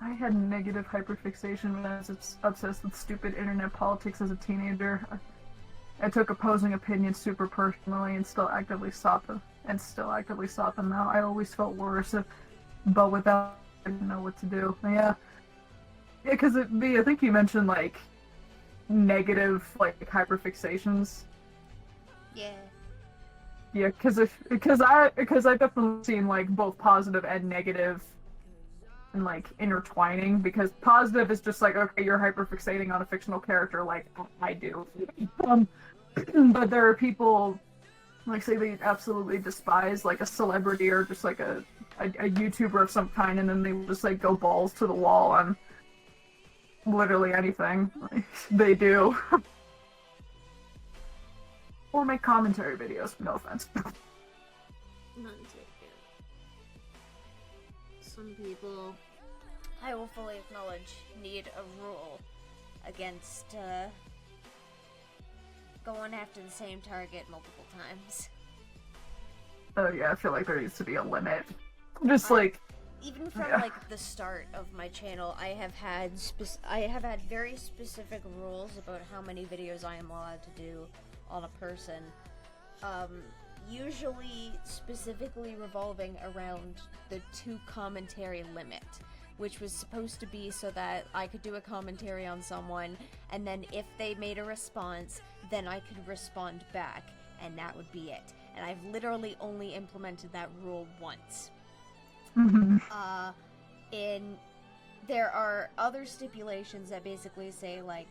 I had negative hyperfixation when I was obsessed with stupid internet politics as a teenager. I took opposing opinions super personally and still actively sought them out. I always felt worse, but without I didn't know what to do. Yeah, because I think you mentioned like negative like hyperfixations. Yeah. Yeah, because I've definitely seen like both positive and negative and like intertwining, because positive is just like, okay, you're hyperfixating on a fictional character like I do. But there are people like say they absolutely despise like a celebrity or just like a YouTuber of some kind, and then they just like go balls to the wall on literally anything they do. Or make commentary videos, no offense. Some people, I will fully acknowledge, need a rule against going after the same target multiple times. Oh yeah, I feel like there needs to be a limit. Just like... Even from like the start of my channel, I have had very specific rules about how many videos I am allowed to do on a person, usually specifically revolving around the 2 commentary limit, which was supposed to be so that I could do a commentary on someone, and then if they made a response, then I could respond back, and that would be it. And I've literally only implemented that rule once. There are other stipulations that basically say, like,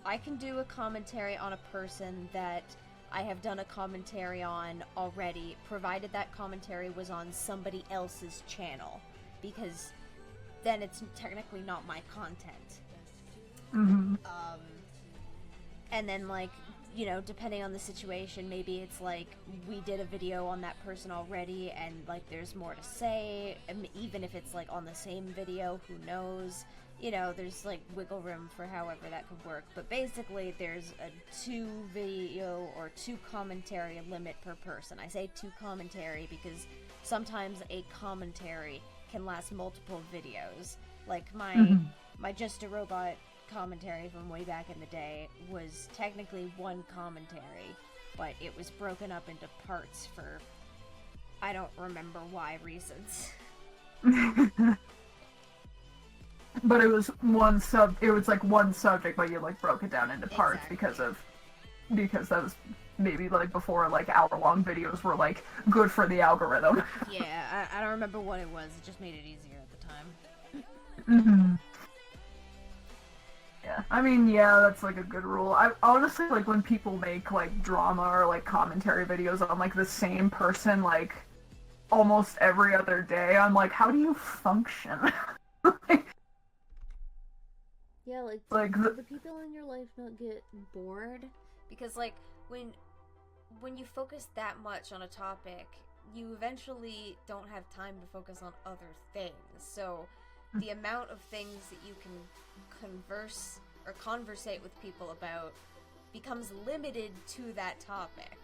I can do a commentary on a person that I have done a commentary on already, provided that commentary was on somebody else's channel, because then it's technically not my content. And then, like, you know, depending on the situation, maybe it's like, we did a video on that person already, and, like, there's more to say, and even if it's, like, on the same video, who knows? You know, there's, like, wiggle room for however that could work, but basically there's a 2 video or 2 commentary limit per person. I say 2 commentary because sometimes a commentary can last multiple videos. Like, my Just a Robot commentary from way back in the day was technically 1 commentary, but it was broken up into parts for I don't remember why reasons. But it was one subject, but you like broke it down into parts because that was maybe like before like hour-long videos were like good for the algorithm. Yeah, I don't remember what it was. It just made it easier at the time. Yeah, I mean, yeah, that's like a good rule. I honestly like when people make like drama or like commentary videos on like the same person like almost every other day. I'm like, how do you function? Yeah, like do the people in your life not get bored? Because like when you focus that much on a topic, you eventually don't have time to focus on other things. So the amount of things that you can converse or conversate with people about becomes limited to that topic.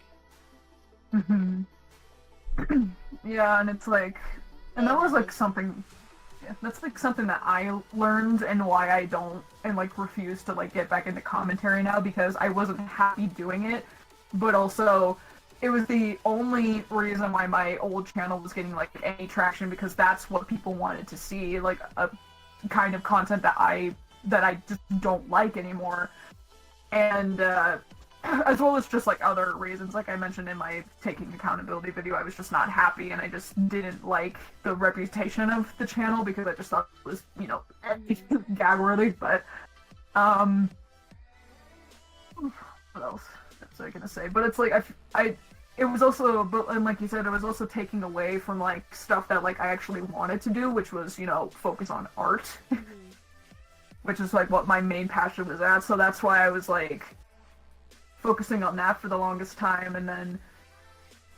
Yeah, and it's like, and that was like something. Yeah, that's like something that I learned and why I don't and like refuse to like get back into commentary now, because I wasn't happy doing it, but also it was the only reason why my old channel was getting like any traction, because that's what people wanted to see, like a kind of content that I just don't like anymore. And as well as just like other reasons, like I mentioned in my taking accountability video, I was just not happy and I just didn't like the reputation of the channel because I just thought it was, you know, gag worthy. But what else was I gonna say? But it's like it was also, and like you said, it was also taking away from like stuff that like I actually wanted to do, which was, you know, focus on art, which is like what my main passion was at. So that's why I was like focusing on that for the longest time. And then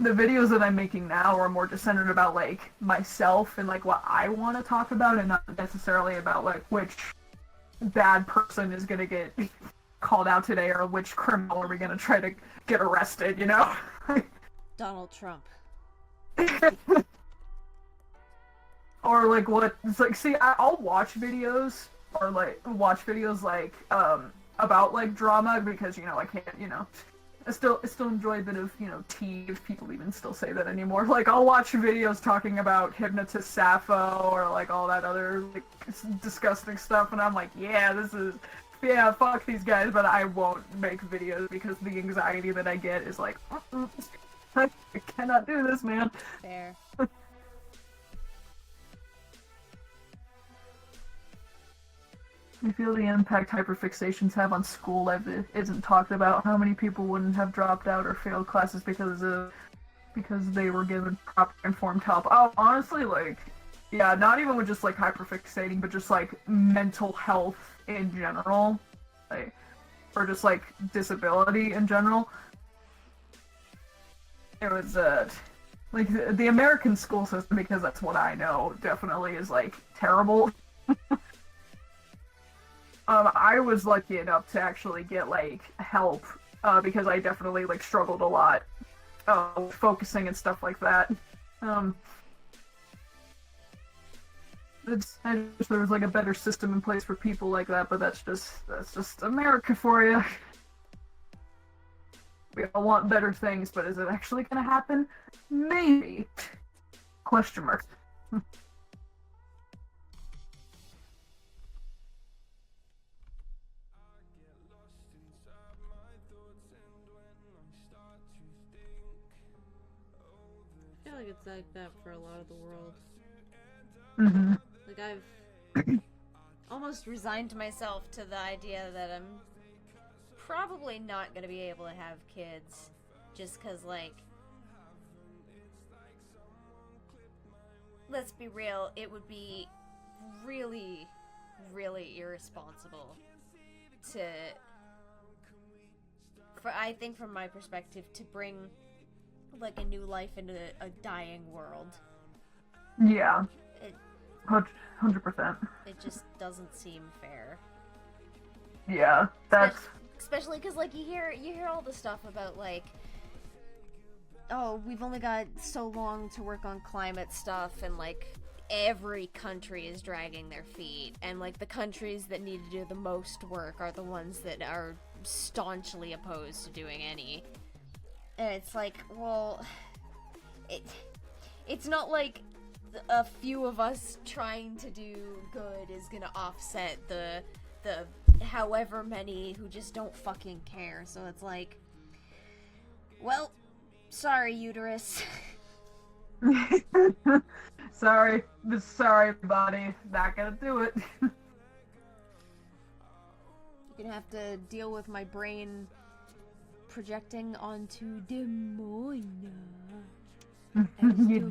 the videos that I'm making now are more just centered about like myself and like what I want to talk about, and not necessarily about like which bad person is gonna get called out today or which criminal are we gonna try to get arrested, you know? or like what it's like. See, I'll watch videos or like about like drama because I can't I still enjoy a bit of tea, if people even still say that anymore. Like I'll watch videos talking about hypnotist Sappho or like all that other like disgusting stuff, and I'm like, yeah, fuck these guys, but I won't make videos because the anxiety that I get is like, I cannot do this, man. Fair. I feel the impact hyperfixations have on school life isn't talked about. How many people wouldn't have dropped out or failed classes because they were given proper informed help? Oh, honestly, like, yeah, not even with just like hyperfixating, but just like mental health in general, like, or just like disability in general. It was like the American school system, because that's what I know, definitely is like terrible. I was lucky enough to actually get like help because I definitely like struggled a lot with focusing and stuff like that. I just there was like a better system in place for people like that, but that's just America for you. We all want better things, but is it actually gonna happen? Maybe. Question mark. I feel like it's like that for a lot of the world. Mm-hmm. Like I've almost resigned myself to the idea that I'm probably not gonna be able to have kids, just cause like, let's be real, it would be really, really irresponsible I think from my perspective, to bring like a new life into a dying world. Yeah. 100%. It just doesn't seem fair. Yeah, that's... Especially because, like, you hear all the stuff about, like, oh, we've only got so long to work on climate stuff, and, like, every country is dragging their feet, and, like, the countries that need to do the most work are the ones that are staunchly opposed to doing any. And it's like, well, it's not like a few of us trying to do good is gonna offset the however many who just don't fucking care. So it's like, well, sorry, uterus. Sorry, everybody. Not gonna do it. You're gonna have to deal with my brain projecting onto Demona. You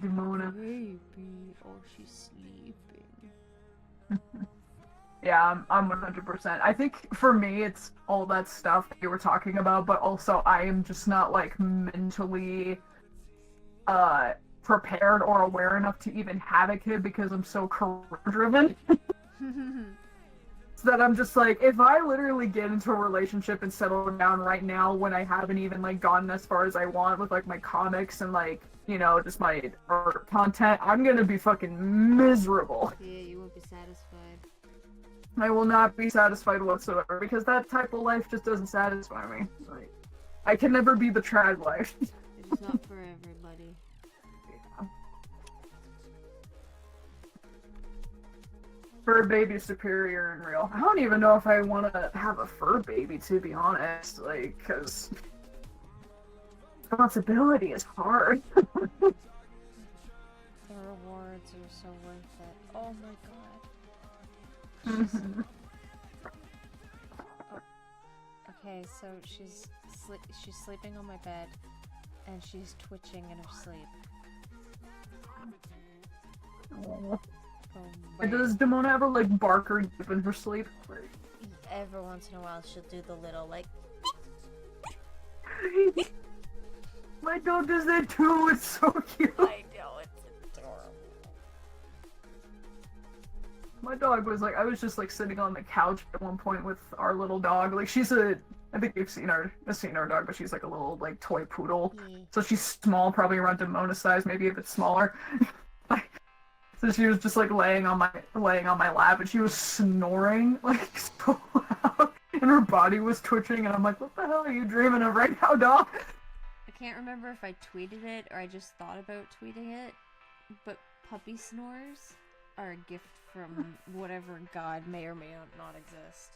Demona. Baby, oh, she's sleeping. Yeah, I'm 100%. I think for me, it's all that stuff that you were talking about, but also I am just not like mentally prepared or aware enough to even have a kid because I'm so career-driven. So that I'm just like, if I literally get into a relationship and settle down right now when I haven't even like gotten as far as I want with like my comics and like, just my art content, I'm gonna be fucking miserable. Yeah, you won't be satisfied. I will not be satisfied whatsoever because that type of life just doesn't satisfy me. Like, I can never be the trad life. It's not for everybody. Yeah. Fur baby superior and real. I don't even know if I want to have a fur baby, to be honest. Like, because responsibility is hard. The rewards are so worth it. Oh my god. Okay, so she's sleeping on my bed, and she's twitching in her sleep. Does Demona ever like bark or yip in her sleep? Every once in a while, she'll do the little like. My dog does that too. It's so cute. I know, it's adorable. My dog was like, I was just like sitting on the couch at one point with our little dog. Like I think you've seen our dog, but she's like a little like toy poodle. So she's small, probably around Demona size, maybe a bit smaller. So she was just like laying on my lap, and she was snoring like so loud, and her body was twitching, and I'm like, what the hell are you dreaming of right now, dog? I can't remember if I tweeted it or I just thought about tweeting it, but puppy snores are a gift from whatever god may or may not exist.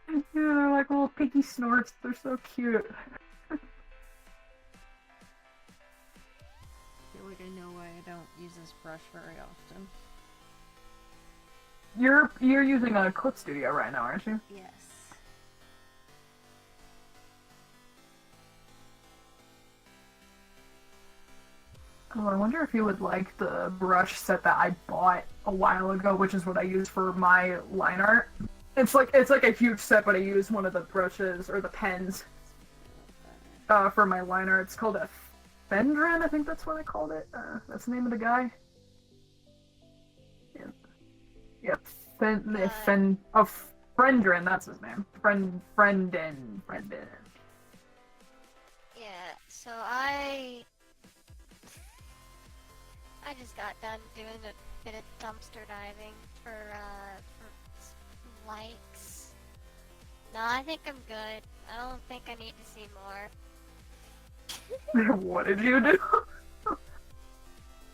Yeah, they're like little piggy snorts. They're so cute. I feel like I know why I don't use this brush very often. You're using a Clip Studio right now, aren't you? Yes. Oh, I wonder if you would like the brush set that I bought a while ago, which is what I use for my line art. It's like a huge set, but I use one of the brushes or the pens for my line art. It's called a Fendrin, I think that's what I called it. That's the name of the guy. Yeah, Frendrin, that's his name. Frendin. Yeah, so I just got done doing a bit of dumpster diving for likes. No, I think I'm good. I don't think I need to see more. What did you do?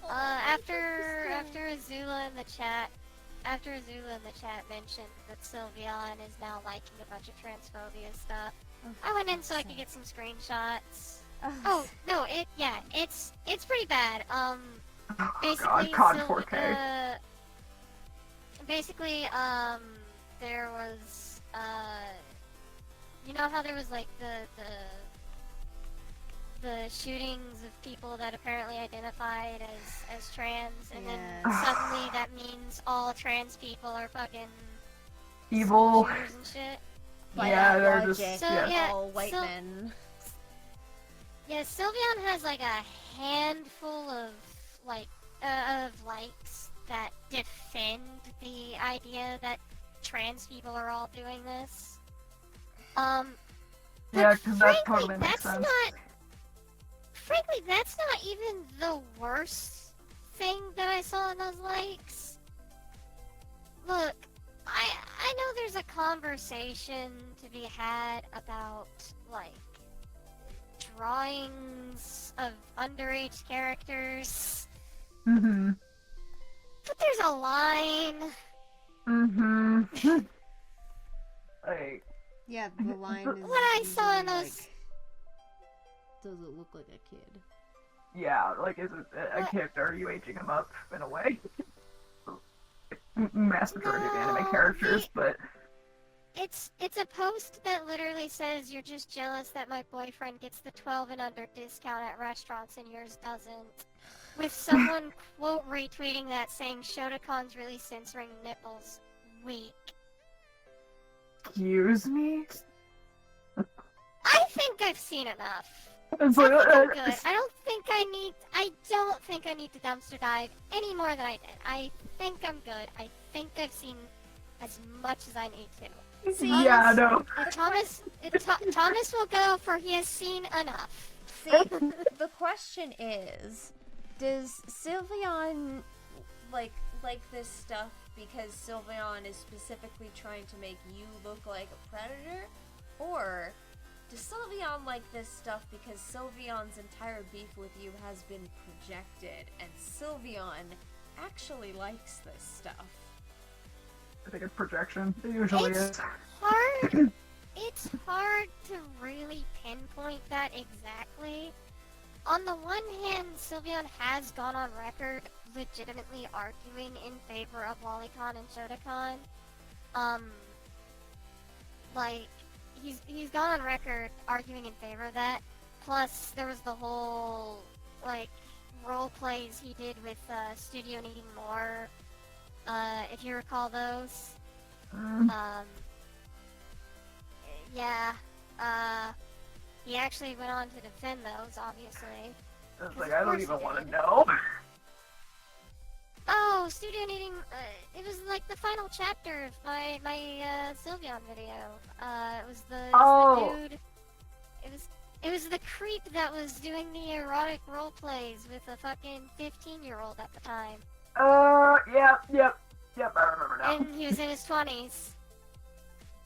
After Azula in the chat mentioned that Sylveon is now liking a bunch of transphobia stuff, I went in so I could get some screenshots. Oh no, it's pretty bad. Basically, God, 4K. Basically, there was, you know how there was like the shootings of people that apparently identified as trans, and then suddenly that means all trans people are fucking evil and shit. Yeah, they're just all white men. Yeah, Sylveon has like a handful of likes that defend the idea that trans people are all doing this. Yeah, because that totally makes sense. Frankly, that's not even the worst thing that I saw in those likes. Look, I know there's a conversation to be had about, like, drawings of underage characters. Mm-hmm. But there's a line. Mm-hmm. Like... Yeah, the line is... What I saw in those... Like, does it look like a kid? Yeah, like, is it a kid, or are you aging him up, in a way? Mass majority of anime characters, but... It's a post that literally says, you're just jealous that my boyfriend gets the 12 and under discount at restaurants and yours doesn't. With someone, quote, retweeting that saying, Shotocon's really censoring nipples. Weak. Excuse me? I think I've seen enough. It's like, I'm good. I don't think I need to dumpster dive any more than I did. I think I'm good. I think I've seen as much as I need to. See, yeah, no. Thomas will go for he has seen enough. See, the question is, does Sylveon like this stuff because Sylveon is specifically trying to make you look like a predator? Or does Sylveon like this stuff because Sylveon's entire beef with you has been projected and Sylveon actually likes this stuff? I think it's projection. It usually is. It's hard to really pinpoint that exactly. On the one hand, Sylveon has gone on record legitimately arguing in favor of Lolicon and Shotokan. Like, he's gone on record arguing in favor of that. Plus, there was the whole, like, role plays he did with Studio Needing More. If you recall those. Yeah. He actually went on to defend those, obviously. It's like, I don't even want to know. Oh, Studio Needing, it was like the final chapter of my Sylveon video. It was the dude, it was It was the creep that was doing the erotic role plays with a fucking 15-year-old at the time. Yep, I remember now. And he was in his 20s.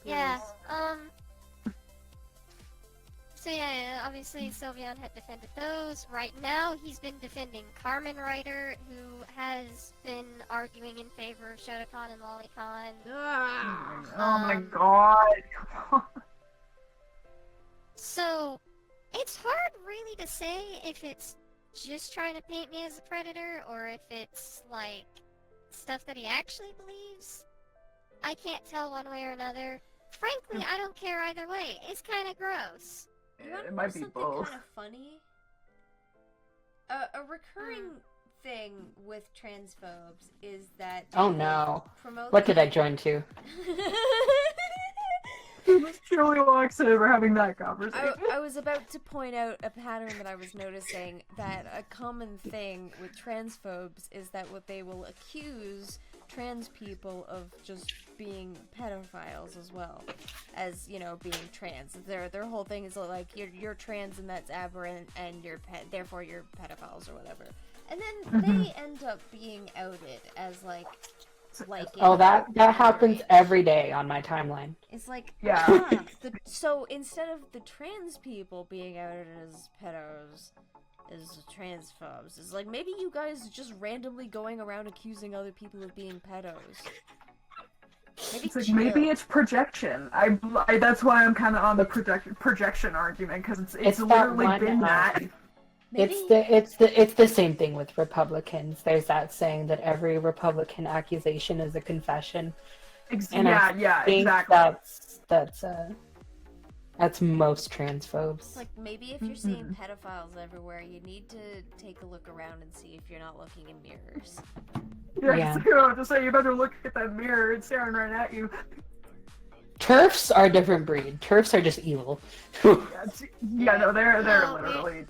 Yeah, So yeah, obviously Sylveon had defended those. Right now, he's been defending Carmen Ryder, who has been arguing in favor of Shotokan and Lolicon. Oh my god. So, it's hard really to say if it's just trying to paint me as a predator, or if it's, like, stuff that he actually believes. I can't tell one way or another. Frankly, I don't care either way. It's kind of gross. It might be both. Kind of funny. A recurring thing with transphobes is that Oh no. promote What did I join to? Truly walks in, we're having that conversation. I was about to point out a pattern that I was noticing, that a common thing with transphobes is that what they will accuse trans people of just being pedophiles as well as, you know, being trans. Their whole thing is like, you're trans and that's aberrant and therefore you're pedophiles or whatever. And then they end up being outed as like Oh, that happens every day on my timeline. It's like, yeah. So instead of the trans people being outed as pedos, as transphobes, it's like, maybe you guys just randomly going around accusing other people of being pedos. Maybe it's projection. I that's why I'm kind of on the projection argument, because it's literally been that. It's the same thing with Republicans. There's that saying that every Republican accusation is a confession. Exactly. That's most transphobes. Like, maybe if you're seeing pedophiles everywhere, you need to take a look around and see if you're not looking in mirrors. Yeah. So, just say you better look at that mirror, it's staring right at you. TERFs are a different breed. TERFs are just evil. No, they're literally.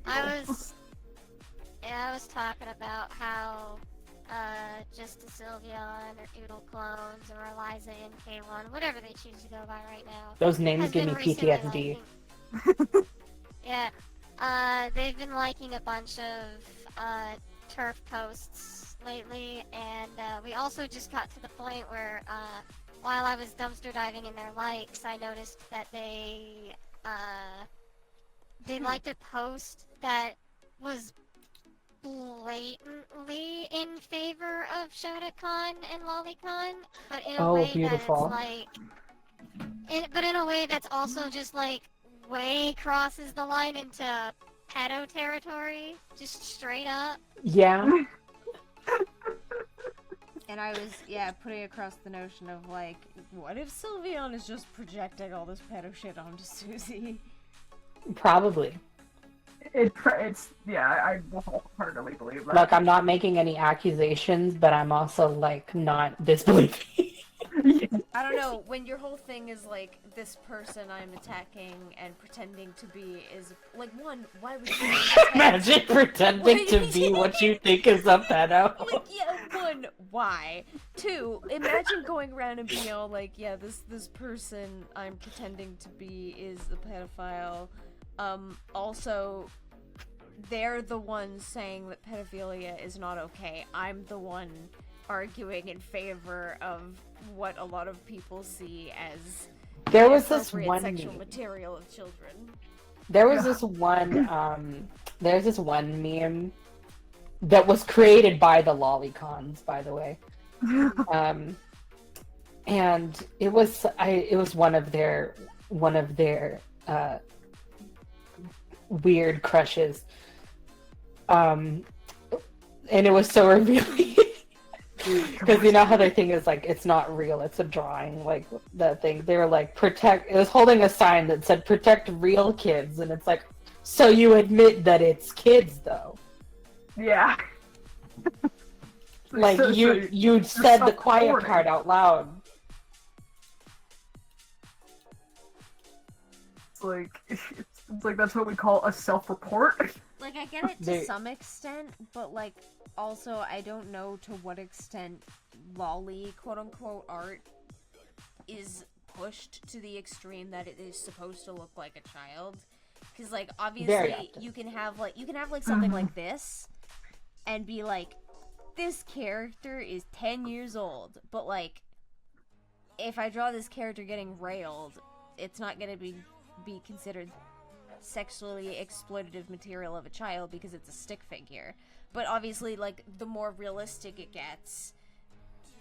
I was talking about how just the Sylveon or Doodle clones or Eliza and K1, whatever they choose to go by right now. Those names give me PTSD. They've been liking a bunch of TERF posts lately, and we also just got to the point where while I was dumpster diving in their likes, I noticed that they liked a post that was blatantly in favor of Shotokan and Lolicon, but in a way beautiful. that's like, but in a way that's also just like way crosses the line into pedo territory, just straight up. Yeah. And I was, putting across the notion of like, what if Sylveon is just projecting all this pedo shit onto Susie? Probably. I wholeheartedly believe that. Look, I'm not making any accusations, but I'm also, like, not disbelieving. I don't know, when your whole thing is like, this person I'm attacking and pretending to be is, like, one, why would you imagine pretending to be what you think is a pedo? Like, one, why? Two, imagine going around and being all like, this person I'm pretending to be is a pedophile. Also, they're the ones saying that pedophilia is not okay. I'm the one arguing in favor of what a lot of people see as there was this one sexual meme. Material of children. There was this one there's this one meme that was created by the Lolicons, by the way. And it was one of their weird crushes. And it was so revealing. Because you know how their thing is like, it's not real, it's a drawing, like that thing. They were like, it was holding a sign that said, protect real kids, and it's like, so you admit that it's kids, though. Yeah. Like, you said the quiet part out loud. It's like that's what we call a self-report. Like, I get it to some extent, but like, also, I don't know to what extent lolly, quote-unquote, art is pushed to the extreme that it is supposed to look like a child. Because like Very obviously often. you can have like something like this, and be like, this character is 10 years old, but like, if I draw this character getting railed, it's not gonna be considered sexually exploitative material of a child because it's a stick figure. But obviously, like, the more realistic it gets,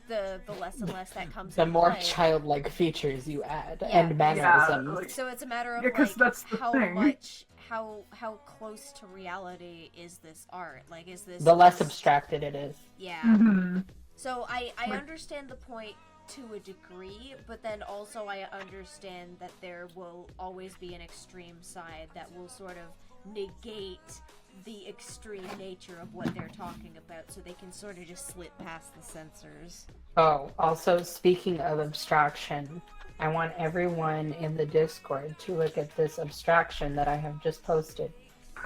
the less and less that comes The into more play. childlike features you add, Yeah. and mannerisms. like- So it's a matter of Yeah, 'cause like that's the how thing. much, how close to reality is this art? Like, is this The less just- abstracted it is. Yeah. Mm-hmm. So I understand the point to a degree, but then also I understand that there will always be an extreme side that will sort of negate the extreme nature of what they're talking about, so they can sort of just slip past the censors. Oh, also speaking of abstraction, I want everyone in the Discord to look at this abstraction that I have just posted.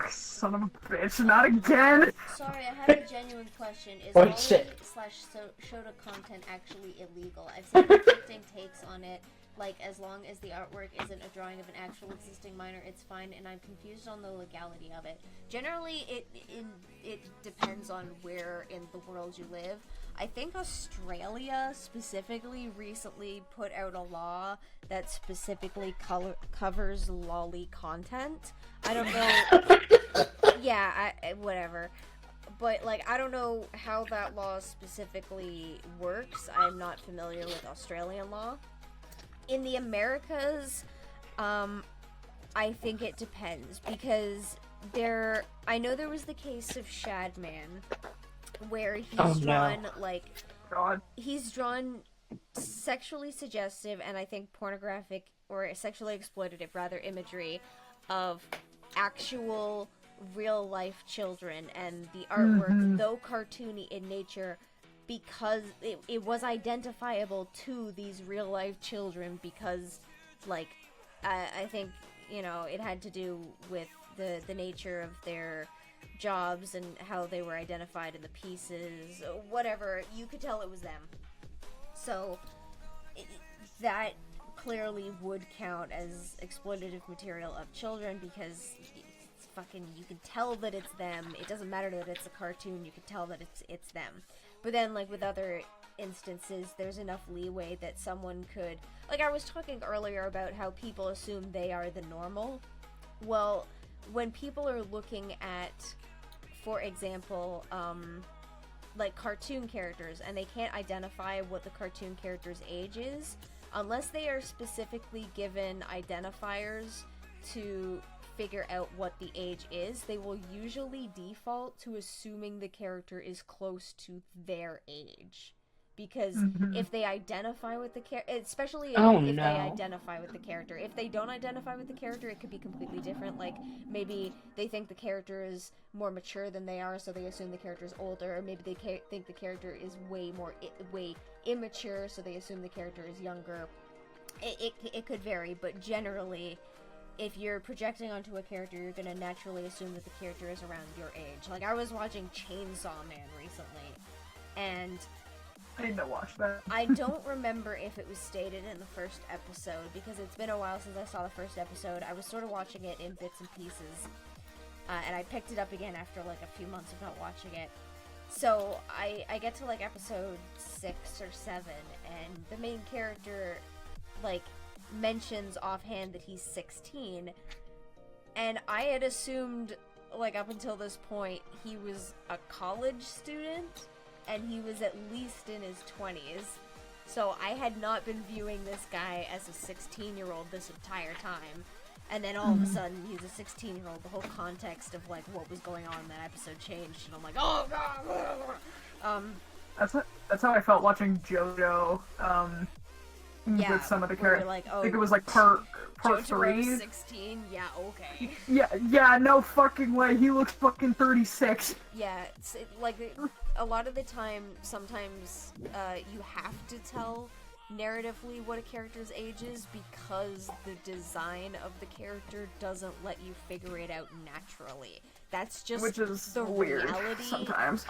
Son of a bitch, not again! Sorry, I have a genuine question. Is Oh, Lolly shit. / Shota content actually illegal? I've seen conflicting takes on it. Like, as long as the artwork isn't a drawing of an actual existing minor, it's fine, and I'm confused on the legality of it. Generally, it depends on where in the world you live. I think Australia specifically recently put out a law that specifically covers lolly content. I don't know. Yeah, whatever. But, like, I don't know how that law specifically works. I'm not familiar with Australian law. In the Americas, I think it depends, because I know there was the case of Shadman, where he's drawn, like, he's drawn sexually suggestive and I think pornographic, or sexually exploitative, rather, imagery of actual real-life children, and the artwork, though cartoony in nature, because it was identifiable to these real-life children, because, like, I think, you know, it had to do with the nature of their jobs and how they were identified in the pieces, whatever, you could tell it was them. So, that clearly would count as exploitative material of children, because it's fucking, you can tell that it's them. It doesn't matter that it's a cartoon, you can tell that it's them. But then, like, with other instances, there's enough leeway that someone could... Like, I was talking earlier about how people assume they are the normal. Well, when people are looking at, for example, like, cartoon characters, and they can't identify what the cartoon character's age is, unless they are specifically given identifiers to figure out what the age is, they will usually default to assuming the character is close to their age. Because if they identify with the character, especially if they identify with the character, if they don't identify with the character, it could be completely different. Like, maybe they think the character is more mature than they are, so they assume the character is older, or maybe they think the character is way immature, so they assume the character is younger. It could vary, but generally, if you're projecting onto a character, you're gonna naturally assume that the character is around your age. Like, I was watching Chainsaw Man recently, and I need to watch that. I don't remember if it was stated in the first episode, because it's been a while since I saw the first episode. I was sort of watching it in bits and pieces, and I picked it up again after, like, a few months of not watching it. So, I get to, like, episode 6 or 7, and the main character, like, mentions offhand that he's 16, and I had assumed, like, up until this point, he was a college student, and he was at least in his 20s. So I had not been viewing this guy as a 16-year-old this entire time. And then all of a sudden, he's a 16-year-old. The whole context of, like, what was going on in that episode changed, and I'm like, oh god! That's how I felt watching JoJo, Yeah, with some of the where you're characters. like, I think it oh, was like part Jotaro's 3. 16? Yeah, okay. Yeah, no fucking way. He looks fucking 36. Yeah, a lot of the time, sometimes you have to tell narratively what a character's age is, because the design of the character doesn't let you figure it out naturally. That's just Which is the weird reality sometimes.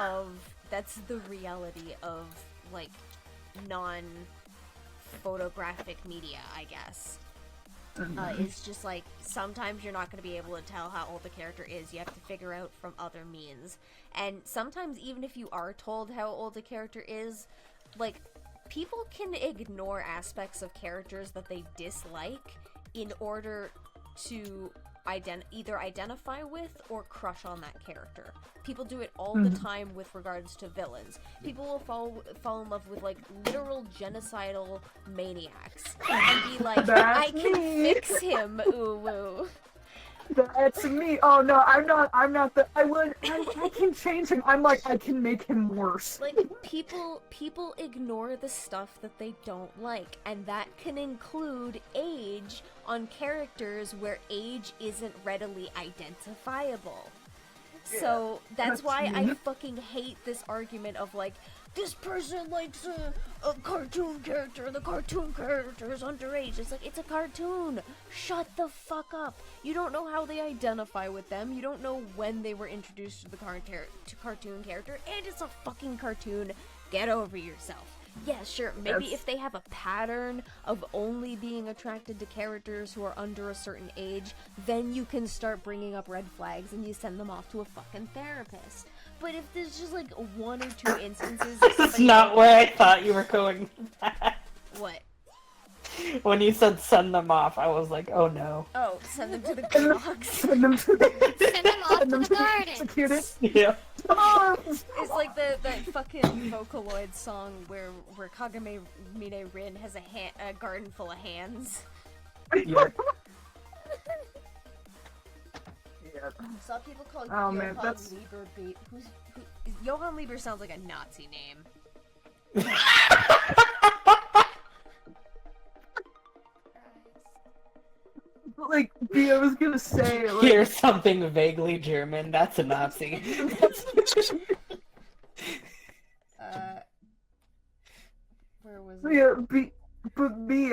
that's the reality of, like, non-photographic media, I guess. is just like sometimes you're not going to be able to tell how old the character is. You have to figure out from other means. And sometimes even if you are told how old the character is, like, people can ignore aspects of characters that they dislike in order to either identify with or crush on that character. People do it all the time with regards to villains. People will fall in love with, like, literal genocidal maniacs and be like, I can fix him, ooh woo. That's me. Oh no, I'm not the. I can change him. I'm like, I can make him worse. Like, people ignore the stuff that they don't like, and that can include age on characters where age isn't readily identifiable. So that's why I fucking hate this argument of like, this person likes a cartoon character, the cartoon character is underage. It's like, it's a cartoon. Shut the fuck up. You don't know how they identify with them. You don't know when they were introduced to the cartoon character, and it's a fucking cartoon. Get over yourself. Yeah, sure, maybe if they have a pattern of only being attracted to characters who are under a certain age, then you can start bringing up red flags and you send them off to a fucking therapist. But if there's just like one or two instances... That's not where I thought you were going with that. What? When you said send them off, I was like, oh no. Oh, send them to the box. Send them to the... Send them off to the garden. Yeah. It's like the fucking Vocaloid song where Kagame Mine Rin has a garden full of hands. Yeah. Some people call Johann Lieber Johann Lieber sounds like a Nazi name. Like, I was gonna say, like... Here's something vaguely German, that's a Nazi. Where was it? Yeah,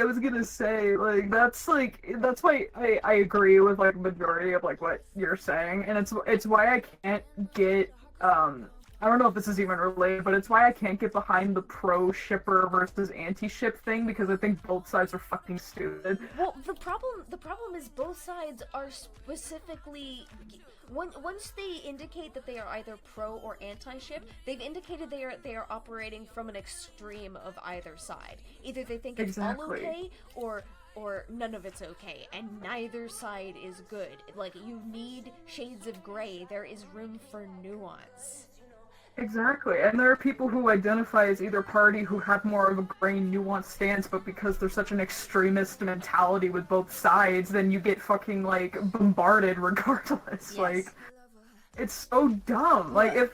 I was gonna say, like, that's why I agree with, like, majority of, like, what you're saying, and it's why I can't get, I don't know if this is even related, but it's why I can't get behind the pro-shipper versus anti-ship thing, because I think both sides are fucking stupid. Well, the problem is both sides are specifically... Once they indicate that they are either pro or anti-ship, they've indicated they are operating from an extreme of either side. Either they think it's all okay, or none of it's okay, and neither side is good. Like, you need shades of gray. There is room for nuance. Exactly, and there are people who identify as either party who have more of a gray, nuanced stance, but because there's such an extremist mentality with both sides, then you get fucking, like, bombarded regardless. Yes. Like, it's so dumb. Like, if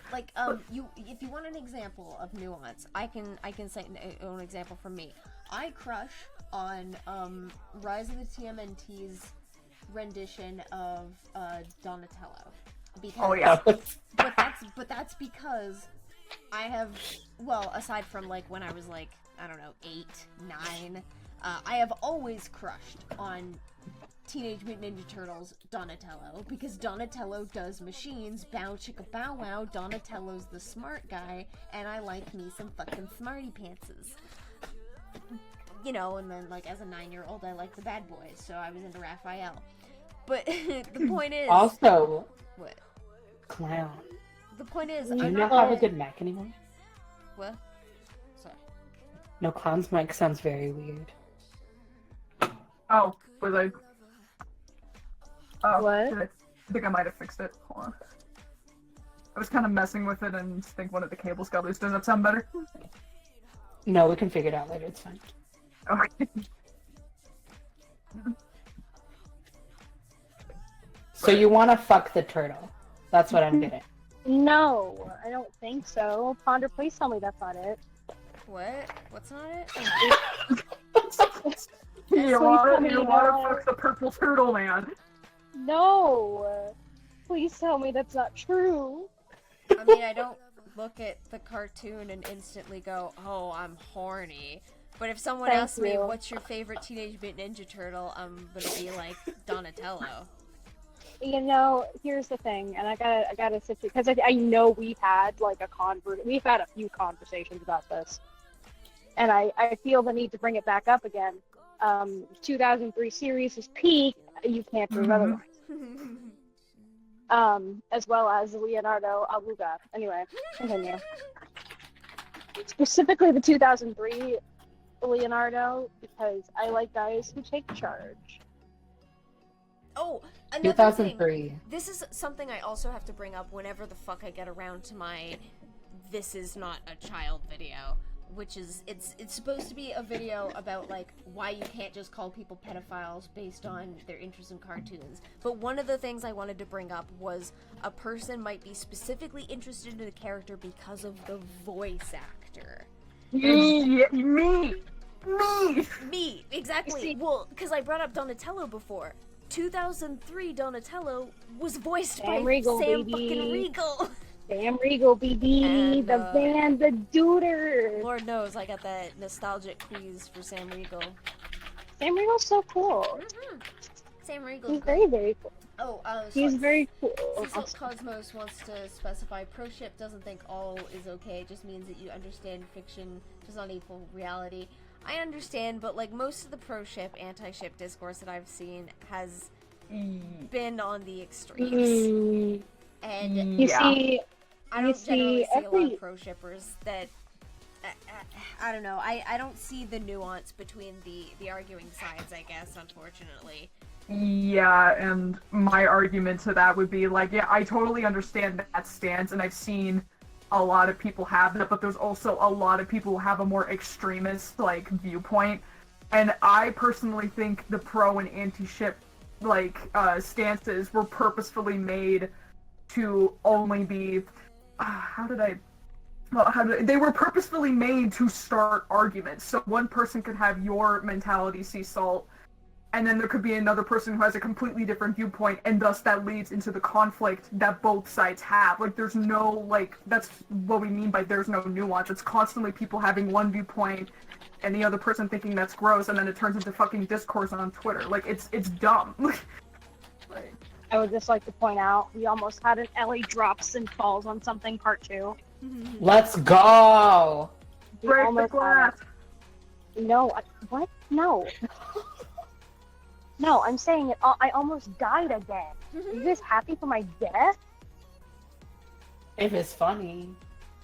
you want an example of nuance, I can say an example from me. I crush on Rise of the TMNT's rendition of Donatello. Because, oh yeah. but that's because I have, well, aside from like when I was like, I don't know, 8, 9, I have always crushed on Teenage Mutant Ninja Turtles Donatello, because Donatello does machines, bow chicka bow wow, Donatello's the smart guy, and I like me some fucking smarty pantses. You know, and then like as a 9-year-old I like the bad boys, so I was into Raphael. But the point is... Also... What? Clown. The point is, Do you not have a good mic anymore? What? Sorry. No, Clown's mic sounds very weird. Oh, was I? Oh, what? I think I might have fixed it. Hold on. I was kind of messing with it and think one of the cables got loose. Does that sound better? No, we can figure it out later. It's fine. Okay. So you want to fuck the turtle? That's what I'm getting. No, I don't think so. Ponder, please tell me that's not it. What? What's not it? You want to fuck the purple turtle man? No. Please tell me that's not true. I mean, I don't look at the cartoon and instantly go, oh, I'm horny. But if someone asks me, what's your favorite Teenage Mutant Ninja Turtle, I'm gonna be like, Donatello. You know, here's the thing, and I gotta sit because I know we've had like we've had a few conversations about this, and I feel the need to bring it back up again. 2003 series is peak. You can't prove otherwise. As well as Leonardo Aluga. Anyway, continue. Specifically the 2003 Leonardo, because I like guys who take charge. Oh, another 2003. thing. This is something I also have to bring up whenever the fuck I get around to my "this is not a child" video, which is it's supposed to be a video about like why you can't just call people pedophiles based on their interest in cartoons. But one of the things I wanted to bring up was a person might be specifically interested in a character because of the voice actor. Me, exactly. Well, because I brought up Donatello before. 2003 Donatello was voiced Sam by Riegel, Sam baby. fucking Riegel. Sam Riegel, baby, And, the band, the duder. Lord knows I got that nostalgic quiz for Sam Riegel. Sam Riegel's so cool. Sam Riegel. He's very, very cool. Oh, he's very cool. Cosmos wants to specify pro-ship doesn't think all is okay. It just means that you understand fiction does not equal reality. I understand, but like most of the pro-ship, anti-ship discourse that I've seen has been on the extremes. And you see, I don't generally see a lot every of pro-shippers that I don't know. I don't see the nuance between the arguing sides, I guess, unfortunately. Yeah, and my argument to that would be like, yeah, I totally understand that stance, and I've seen a lot of people have that, but there's also a lot of people who have a more extremist, like, viewpoint. And I personally think the pro and anti-ship, like, stances were purposefully made to only be... they were purposefully made to start arguments. So one person could have your mentality, sea salt, and then there could be another person who has a completely different viewpoint, and thus that leads into the conflict that both sides have. Like, there's no, like, that's what we mean by there's no nuance. It's constantly people having one viewpoint and the other person thinking that's gross, and then it turns into fucking discourse on Twitter. Like, it's dumb. I would just like to point out, we almost had an Ellie drops and falls on something part 2. Let's go! Break the glass! No, what? No. No, I'm saying it. I almost died again. Are you guys happy for my death? If it's funny.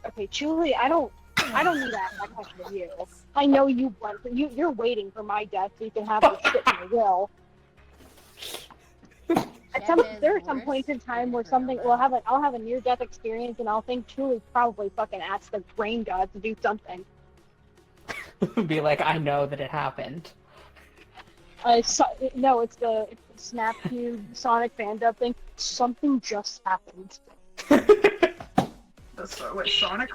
Okay, Julie, I don't need that question of you. I know you want. You're waiting for my death so you can have the shit in your will. There are some points in time where something I'll have a near-death experience and I'll think Julie probably fucking asked the brain god to do something. Be like, I know that it happened. No, it's the Snapcube Sonic fandom thing. Something just happened. Wait, Sonic?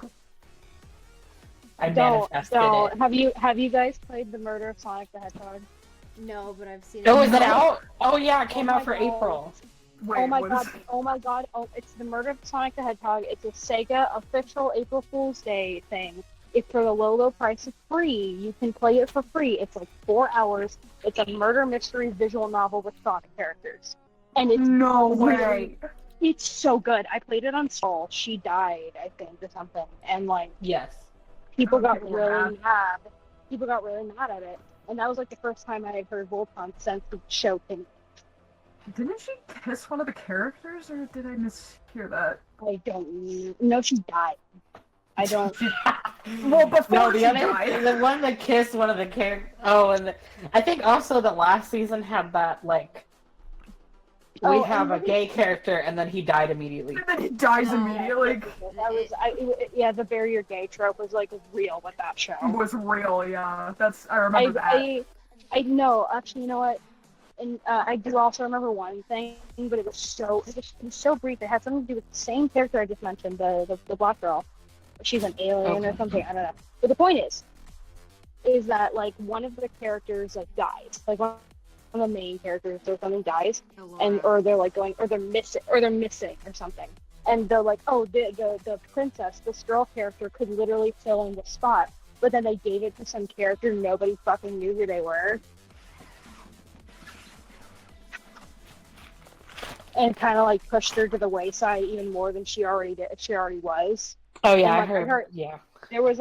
I manifested it. Have you guys played the Murder of Sonic the Hedgehog? No, but I've seen it. Oh, is it out? Oh yeah, it came out for April. Wait, oh my god! Oh, it's the Murder of Sonic the Hedgehog. It's a Sega official April Fool's Day thing. It's for the low price of free. You can play it for free. It's like 4 hours. It's a murder mystery visual novel with Sonic characters. And it's no way. It's so good. I played it on Soul. She died, I think, or something. And like, yes, people got really mad. People got really mad at it. And that was like the first time I had heard Voltron since the show came. Didn't she kiss one of the characters, or did I mishear that? I don't know. She died. I don't. Well, before the one that kissed one of the characters. Oh, and I think also the last season had that like. We have a gay character, and then he died immediately. And then he dies immediately. That was, the barrier gay trope was like real with that show. It was real, yeah. I remember that. I know. Actually, you know what? And I do also remember one thing, but it was so brief. It had something to do with the same character I just mentioned, the black girl. She's an alien or something. I don't know. But the point is that like one of the characters like dies. Like one of the main characters or something dies, or they're missing or something. And they're like, oh, the princess, this girl character could literally fill in the spot, but then they gave it to some character nobody fucking knew who they were. And kind of like pushed her to the wayside even more than she already was. Oh yeah, and, like, I heard. Yeah, there was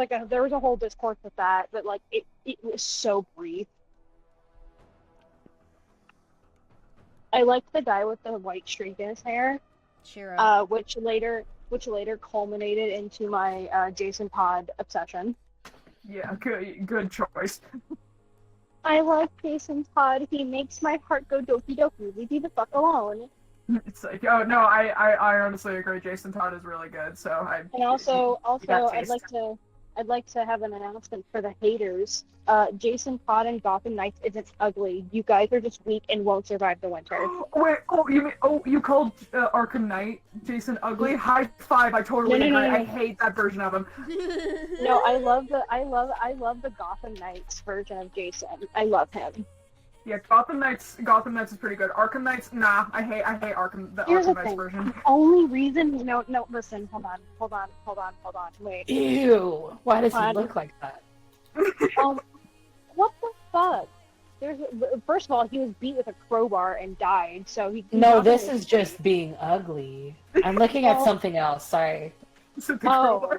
a whole discourse with that, but like it was so brief. I liked the guy with the white streak in his hair, Shiro. which later culminated into my Jason Todd obsession. Yeah, good choice. I like Jason Todd. He makes my heart go doki doki. Leave me the fuck alone. It's like, oh no, I honestly agree. Jason Todd is really good. So And also, got I'd taste. like to have an announcement for the haters. Jason Todd and Gotham Knights isn't ugly. You guys are just weak and won't survive the winter. Wait, you called Arkham Knight Jason ugly? High five! I totally agree. No. I hate that version of him. No, I love the Gotham Knights version of Jason. I love him. Yeah, Gotham Knights is pretty good. Arkham Knights, nah, I hate the Here's Arkham the Knights thing. version. The only reason, listen, hold on, wait. Ew. Why does he look like that? What the fuck? First of all, he was beat with a crowbar and died, so he... No, this is just being ugly. I'm looking at something else, sorry. Oh.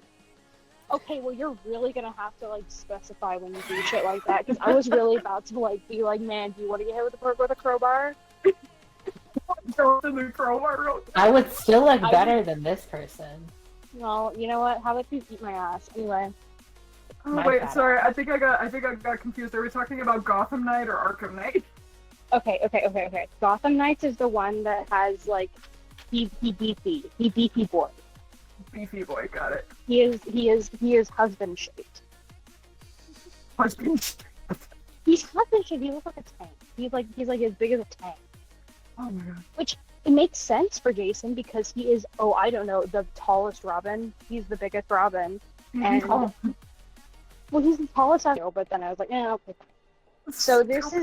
Okay, well, you're really gonna have to, like, specify when you do shit like that, because I was really about to, like, be like, man, do you want to get hit with a crowbar? I would still look better than this person. Well, you know what? How about you eat my ass? Anyway. Oh, wait, sorry, I think I got confused. Are we talking about Gotham Knight or Arkham Knight? Okay. Gotham Knights is the one that has, like, he beefy boy. Beefy boy, got it. He is husband shaped. Husband shaped? He's husband shaped. He looks like a tank. He's like as big as a tank. Oh my god. Which it makes sense for Jason because he is, I don't know, the tallest Robin. He's the biggest Robin. And well, he's the tallest I know, but then I was like, okay. So this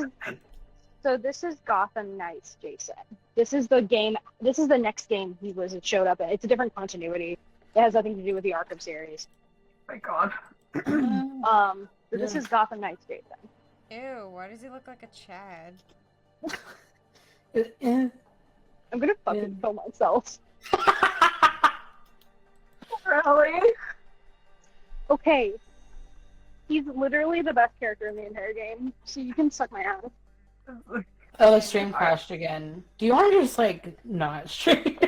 is Gotham Knights, Jason. This is the game. This is the next game it showed up in. It's a different continuity. It has nothing to do with the Arkham series. My god. This is Gotham Knights, Jason. Ew, why does he look like a Chad? I'm gonna fucking kill myself. Really? Okay. He's literally the best character in the entire game, so you can suck my ass. Oh, the stream crashed again. Do you want to just, like, not stream?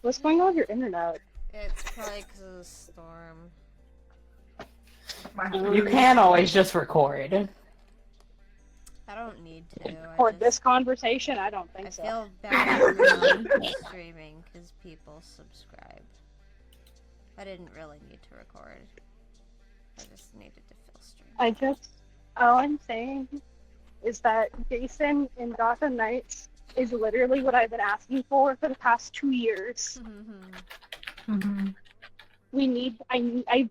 What's going on with your internet? It's probably because of the storm. You can always just record. I don't need to. For this conversation, I don't think so. I feel bad for streaming because people subscribe. I didn't really need to record. I just needed to fill stream. All I'm saying is that Jason in Gotham Knights is literally what I've been asking for the past 2 years. I've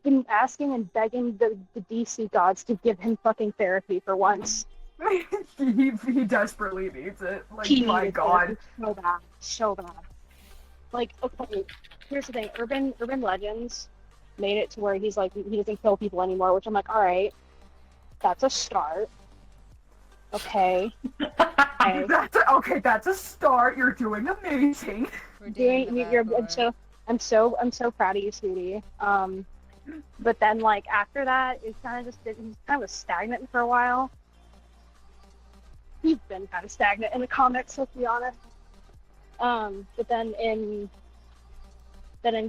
been asking and begging the DC gods to give him fucking therapy for once. he desperately needs it. Like, He my needs god. it so bad. Like, okay, here's the thing. Urban Legends made it to where he's like, he doesn't kill people anymore, which I'm like, alright, that's a start. Okay. That's a start. You're doing amazing. I'm so proud of you, sweetie. But then, like, after that, it's kind of he's kind of stagnant for a while. He's been kind of stagnant in the comics, let's be honest. But then in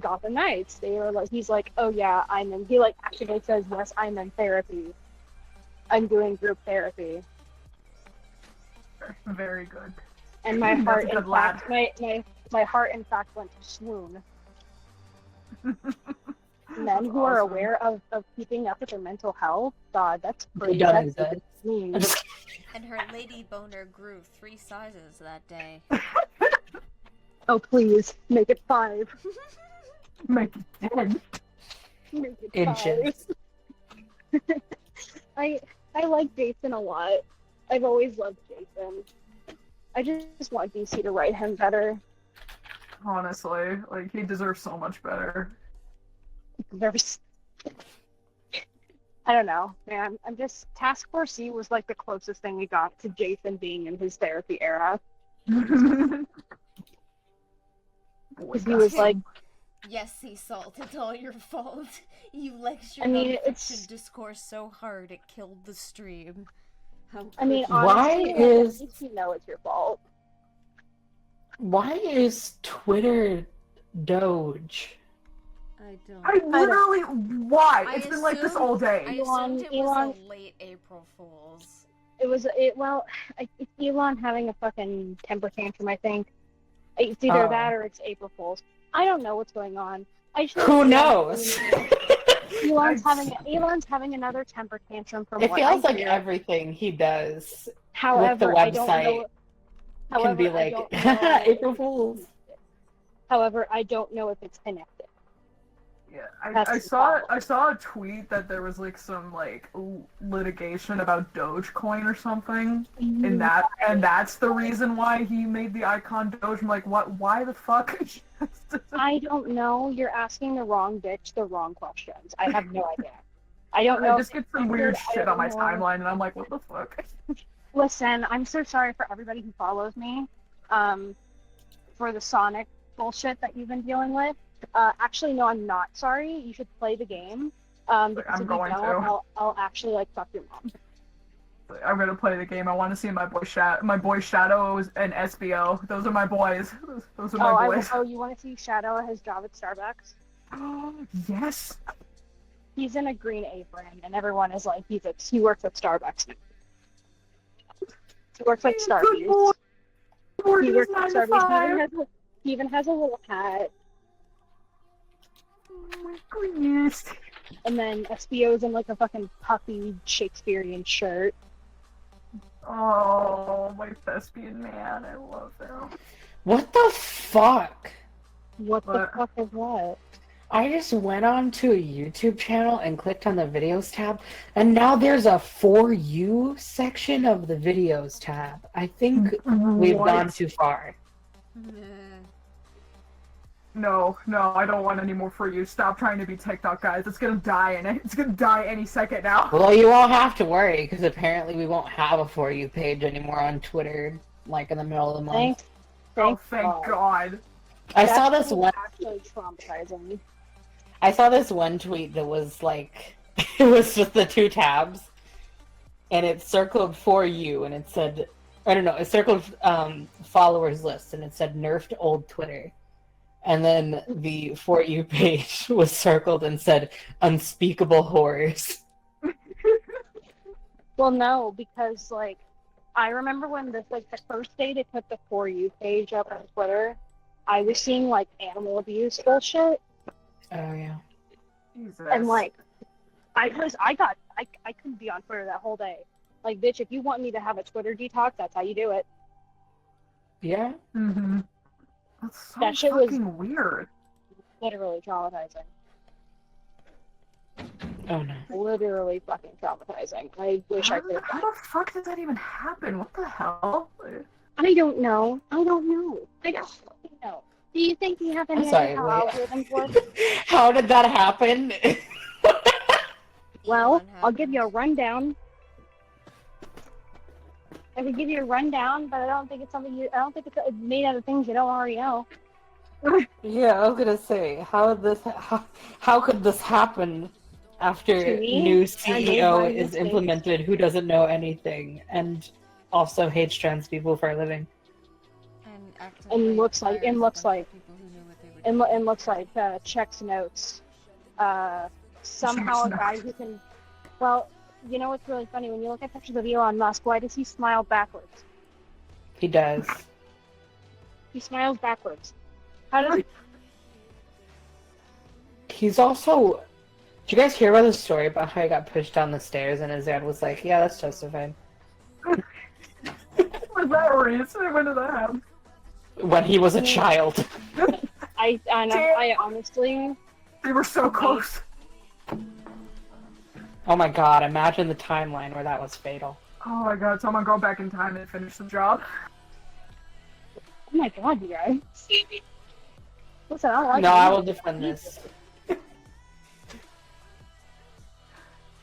Gotham Knights, they were like, he's like, oh yeah, he like actually says, yes, I'm in therapy. I'm doing group therapy. Very good. And my heart, That's a in good lad. fact, my heart, in fact, went to swoon. Men who are aware of keeping up with their mental health, God, that's pretty. That's And her lady boner grew 3 sizes that day. Oh please, make it 5. Make it 10. Make it Inches. 5. I like Jason a lot. I've always loved Jason. I just want DC to write him better. Honestly, like, he deserves so much better. I don't know, man. I'm just Task Force C was like the closest thing we got to Jason being in his therapy era. Because he was like, yes, sea salt, it's all your fault. You lectured I mean, on it's- fiction discourse so hard it killed the stream. I mean, Why honestly, is- at least you know it's your fault. Why is Twitter Doge? I don't. I literally, why? I It's been like this all I day. assumed it was a late April Fool's. It's Elon having a fucking temper tantrum, I think. It's either that or it's April Fool's. I don't know what's going on. Who knows? Elon's having another temper tantrum from It what feels I like hear. everything he does However, with the I don't website know. can be However, I like don't know. April Fools. However, I don't know if it's connected. Yeah, That's I the saw problem. a tweet that there was like some like litigation about Dogecoin or something, and that's the reason why he made the icon Doge. I'm like, what? Why the fuck? I don't know. You're asking the wrong bitch the wrong questions. I have no idea. I don't know. I just get some weird I shit don't on my know. timeline, and I'm like, what the fuck? Listen, I'm so sorry for everybody who follows me, for the Sonic bullshit that you've been dealing with. Actually, no, I'm not sorry. You should play the game. Because I'm if you going don't, to. I'll actually like fuck your mom. I'm gonna play the game. I want to see my boy Shadow and SBO. Those are my boys. Those are my boys. You want to see Shadow at his job at Starbucks? Yes. He's in a green apron, and everyone is like, he works at Starbucks. He works like Starbucks. He works at Starbucks. He even has a little hat. Oh my goodness. And then SBO's in like a fucking puffy Shakespearean shirt. Oh, my thespian man. I love him. What the fuck? What the fuck is that? I just went on to a YouTube channel and clicked on the videos tab, and now there's a For You section of the videos tab. I think we've gone too far. No, I don't want any more For You. Stop trying to be TikTok, guys. It's gonna die, and it's gonna die any second now. Well, you won't have to worry, because apparently we won't have a For You page anymore on Twitter, like in the middle of the month. Thank God. I saw this one. Actually traumatizing. I saw this one tweet that was like, it was just the two tabs, and it circled For You, and it said, I don't know, it circled followers list, and it said nerfed old Twitter. And then the For You page was circled and said unspeakable horrors. Well, no, because like, I remember when the first day they put the For You page up on Twitter, I was seeing like animal abuse bullshit. Oh yeah. Jesus. And like, I couldn't be on Twitter that whole day. Like, bitch, if you want me to have a Twitter detox, that's how you do it. Yeah. Mm-hmm. That's so That shit fucking weird. Literally traumatizing. Oh no. Literally fucking traumatizing. I wish I could. How the fuck did that even happen? What the hell? I don't know. I don't fucking know. Do you think you have any idea how algorithms work? How did that happen? Well, I'll give you a rundown. I could give you a rundown, but I don't think it's it's made out of things you don't already know. Yeah, I was gonna say, how could this happen after new CEO is implemented who doesn't know anything and also hates trans people for a living? And looks like checks notes. Somehow a guy who can. Well, you know what's really funny? When you look at pictures of Elon Musk, why does he smile backwards? He does. He smiles backwards. How does? He's also. Did you guys hear about the story about how he got pushed down the stairs and his dad was like, "Yeah, that's justified." Was that recent? When did that happen? When he was a child. I honestly. They were so close. Oh my god, imagine the timeline where that was fatal. Oh my god, someone go back in time and finish the job. Oh my god, you guys. Listen, I don't like No, I will defend this.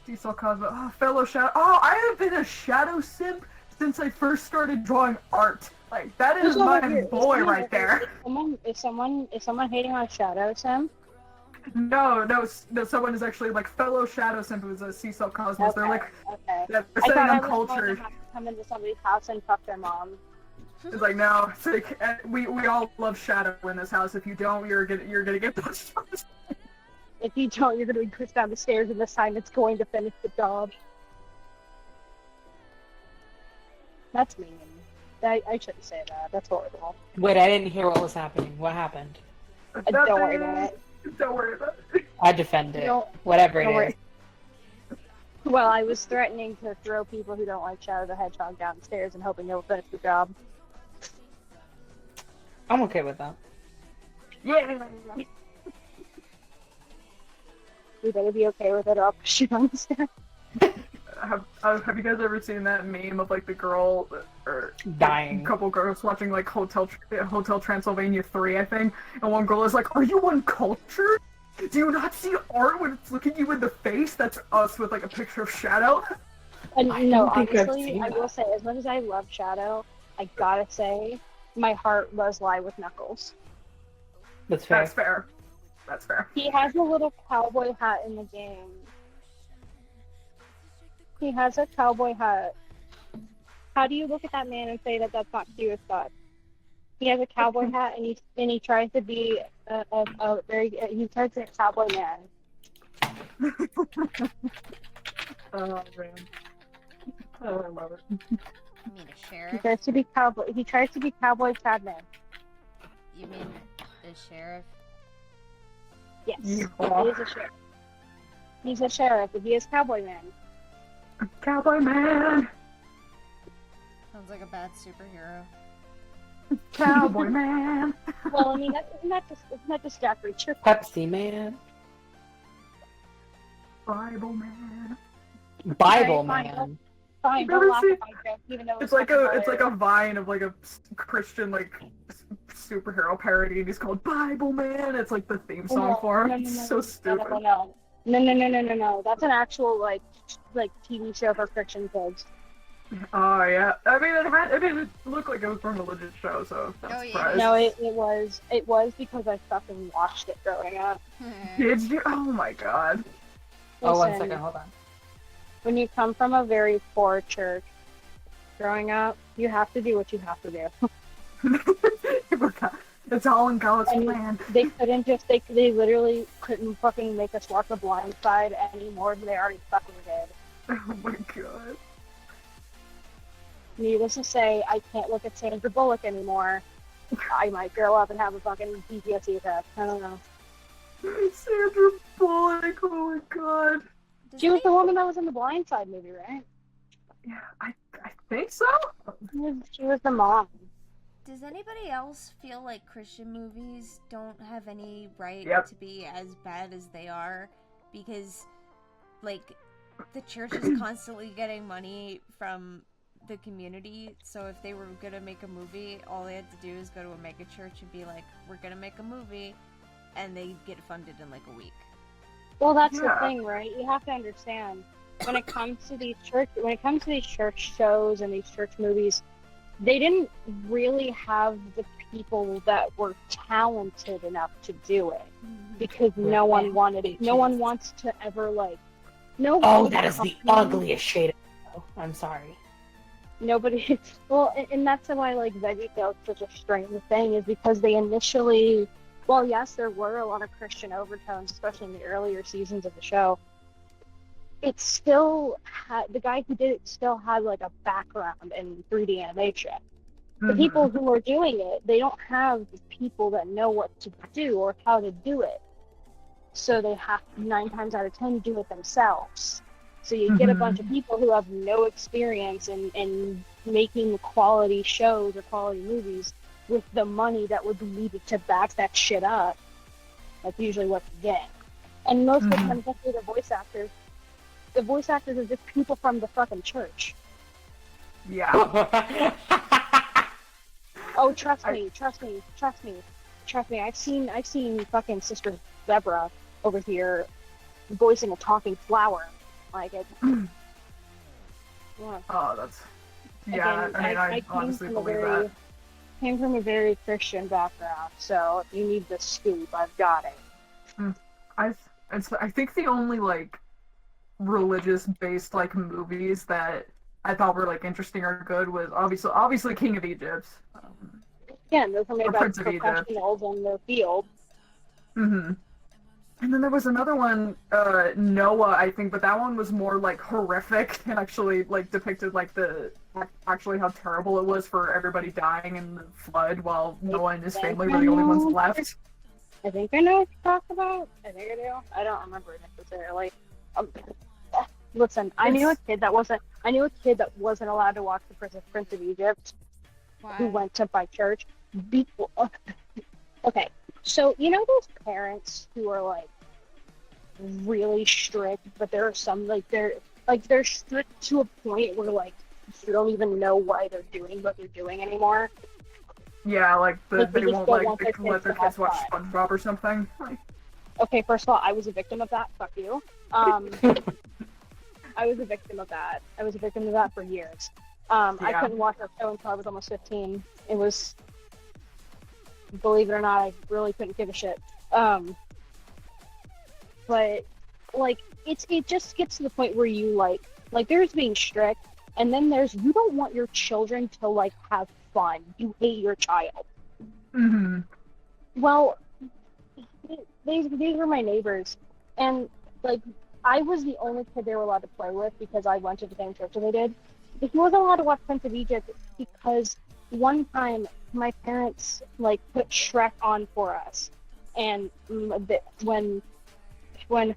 Diesel Cosmo. Oh, fellow Shadow. Oh, I have been a Shadow simp since I first started drawing art. Like, that is my boy right there. Is someone hating on Shadow Sim? No, someone is actually like fellow Shadow Simp who's a Cecil Cosmos. Okay, They're like, okay. they're I setting thought on I was culture. going to have to come into somebody's house and fuck their mom. It's like, no, it's like, we all love Shadow in this house. If you don't, you're gonna get pushed from the stairs. If you don't, you're gonna be pushed down the stairs, and this time it's going to finish the job. That's mean. I shouldn't say that. That's horrible. Wait, I didn't hear what was happening. What happened? Don't worry about it. Don't worry about it. I defend it. Don't- Whatever don't it worry. is. Well, I was threatening to throw people who don't like Shadow the Hedgehog downstairs and hoping they'll finish the job. I'm okay with that. Yeah. You better be okay with it, or I'll push you down the stairs. Have you guys ever seen that meme of like the girl or dying? A couple girls watching like Hotel Transylvania 3, I think, and one girl is like, "Are you uncultured? Do you not see art when it's looking you in the face?" That's us with like a picture of Shadow. And I no, don't think I've honestly, seen I will that. say, as much as I love Shadow, I gotta say, my heart does lie with Knuckles. That's fair. That's fair. That's fair. He has a little cowboy hat in the game. He has a cowboy hat. How do you look at that man and say that that's not cute as fuck? He has a cowboy hat, and he tries to be he tries to be a cowboy man. Oh man. Oh, I love it. You mean a He sheriff? tries to be cowboy. He tries to be cowboy Chadman. You mean a sheriff? Yes, Yeehaw. he is a sheriff. He's a sheriff, but he is cowboy man. Cowboy man. Sounds like a bad superhero. Cowboy man. Well, I mean, it's not just Jack Reacher. Pepsi man. Bible man. Bible Alright, man. Fine, You don't never laugh see- at my joke, even though It's like fucking a vine of like a Christian like superhero parody, and he's called Bible Man. It's like the theme song for him. It's so stupid. No. That's an actual like TV show for Christian kids. Oh yeah, I mean it looked like it was from a legit show, so I'm not surprised. No, it was because I fucking watched it growing up. Did you? Oh my god. Oh, 1 Listen, second, hold on. When you come from a very poor church, growing up, you have to do what you have to do. It's all in God's And plan. They couldn't just they literally couldn't fucking make us watch The Blind Side anymore than they already fucking did. Oh my god. Needless to say, I can't look at Sandra Bullock anymore. I might grow up and have a fucking PTSD attack. I don't know. Sandra Bullock, oh my god. She was the woman that was in the Blind Side movie, right? Yeah, I think so. She was the mom. Does anybody else feel like Christian movies don't have any right Yep. to be as bad as they are? Because, like, the church is constantly getting money from the community, so if they were gonna make a movie, all they had to do is go to a mega church and be like, we're gonna make a movie, and they get funded in like a week. Well, that's Yeah. the thing, right? You have to understand when it comes to these church shows and these church movies, they didn't really have the people that were talented enough to do it because no one wanted it. No one wants to ever Oh, that is the ugliest shade of I'm sorry. Nobody. Well, and that's why Veggie Tales is such a strange thing, is because they initially, well, yes, there were a lot of Christian overtones, especially in the earlier seasons of the show. It still had, the guy who did it still had a background in 3D animation. The people who are doing it, they don't have the people that know what to do or how to do it. So they have to, 9 times out of 10, do it themselves. So you get a bunch of people who have no experience in making quality shows or quality movies with the money that would be needed to back that shit up. That's usually what you get. And most of the time, especially the voice actors are just people from the fucking church. Yeah. Oh, trust me. I've seen fucking Sister Deborah over here voicing a talking flower. Yeah. Oh, that's... Yeah, Again, I mean, I came honestly from a believe very, that. came from a very Christian background, so if you need the scoop, I've got it. I think the only religious based movies that I thought were like interesting or good was obviously King of Egypt. Again, those are made Or by Prince of Egypt. professionals in their field. Mm-hmm. And then there was another one, Noah, I think, but that one was more like horrific and actually like depicted like actually how terrible it was for everybody dying in the flood while Noah and his family were the only ones left. I think I know what you talk about. I think I do. I don't remember it necessarily. Listen, I knew a kid that wasn't allowed to watch the Prince of Egypt. Who went to my church. Okay, so you know those parents who are like really strict, but there are some they're strict to a point where like you don't even know why they're doing what they're doing anymore. Yeah, like Like, they won't like let their kids watch fun. SpongeBob or something. Okay, first of all, I was a victim of that. Fuck you. I was a victim of that. I was a victim of that for years. I couldn't watch that show until I was almost 15. It was, believe it or not, I really couldn't give a shit. But like it just gets to the point where you like there's being strict, and then there's you don't want your children to like have fun. You hate your child. Mm-hmm. Well, these were my neighbors, and like I was the only kid they were allowed to play with because I went to the same church as they did. He wasn't allowed to watch Prince of Egypt because one time my parents like put Shrek on for us, and when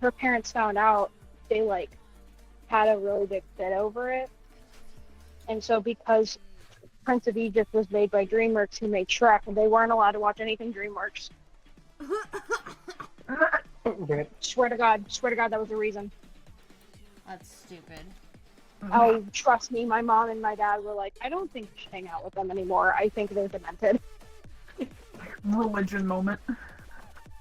her parents found out, they like had a really big fit over it. And so because Prince of Egypt was made by DreamWorks, who made Shrek, and they weren't allowed to watch anything DreamWorks. Swear to God, that was the reason. That's stupid. Oh, trust me, my mom and my dad were like, I don't think you should hang out with them anymore. I think they're demented. Religion moment.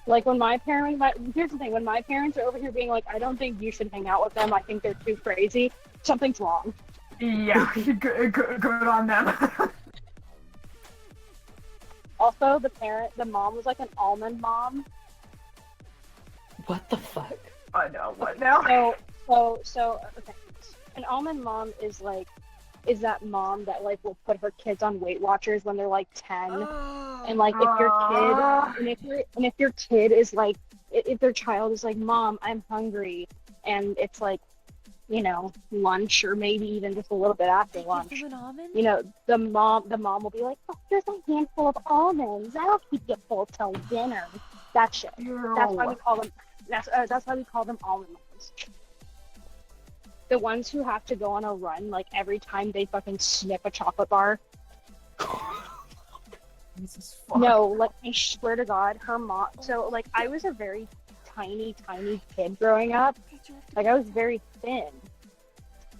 Like when my parents, here's the thing, when my parents are over here being like, I don't think you should hang out with them, I think they're too crazy, something's wrong. Yeah, good on them. Also, the mom was like an almond mom. What the fuck? I know, what now? So, okay. An almond mom is that mom that like will put her kids on Weight Watchers when they're like 10, and like if your kid is like if their child is like, Mom, I'm hungry, and it's like, you know, lunch or maybe even just a little bit after lunch, you know, the mom will be like, oh, here's a handful of almonds, that'll keep you full till dinner. That shit. That's why we call them. That's why we call them almond moms. The ones who have to go on a run, like, every time they fucking snip a chocolate bar. No, like, I swear to God, her mom... So, like, I was a very tiny kid growing up. Like, I was very thin.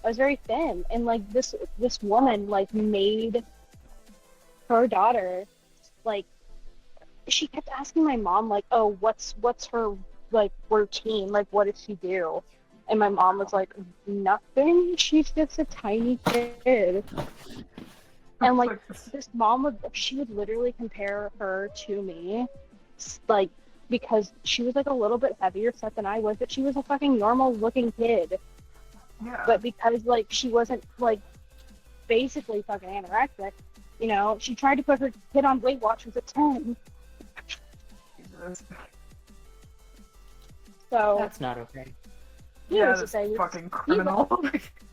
And, like, this woman, like, made her daughter, like... She kept asking my mom, like, oh, what's her, like, routine? Like, what does she do? And my mom was like, nothing. She's just a tiny kid. And like this mom she would literally compare her to me, like, because she was like a little bit heavier set than I was, but she was a fucking normal looking kid. Yeah. But because like she wasn't like basically fucking anorexic, you know, she tried to put her kid on Weight Watchers at 10. Jesus. So that's not okay. Yeah, that's fucking criminal.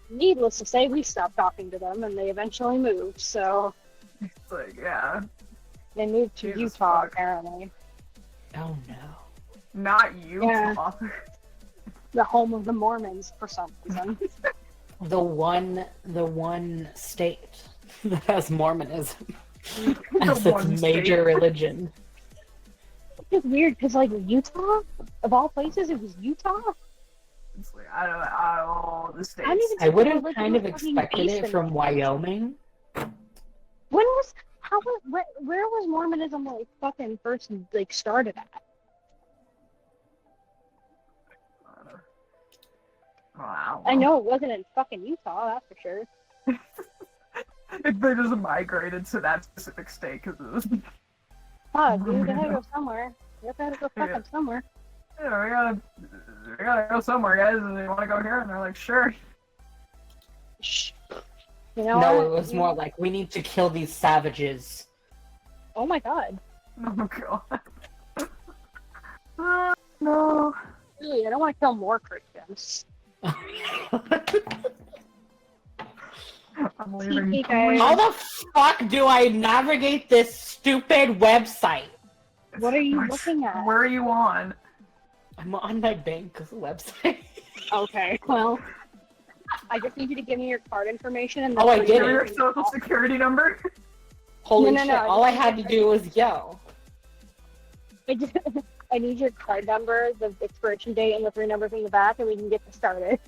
Needless to say, we stopped talking to them, and they eventually moved. So, it's like, yeah, they moved to Utah apparently. Oh no, not Utah. Yeah. The home of the Mormons for some reason. the one state that has Mormonism as its major religion. It's weird because, like, Utah, of all places, it was Utah. It's like, I don't know, the states. I would have kind of expected it from Wyoming. Where was Mormonism like fucking first like started at? Wow. I know it wasn't in fucking Utah, that's for sure. They just migrated to that specific state because it was. Oh, dude, they had to go somewhere. You have to go fucking somewhere. Yeah, we gotta go somewhere, guys. And they want to go here, and they're like, sure. You know No, what? it was more like, we need to kill these savages. Oh my god. Oh god. No. Really, I don't want to kill more Christians. I'm leaving. How the fuck do I navigate this stupid website? What are you looking at? Where are you on? I'm on my bank's website. Okay, well, I just need you to give me your card information and Oh, I did Give me it. your social security number. Holy No, shit, no, all I had to do was yell. I need your card number, the expiration date, and the 3 numbers in the back, and we can get this started.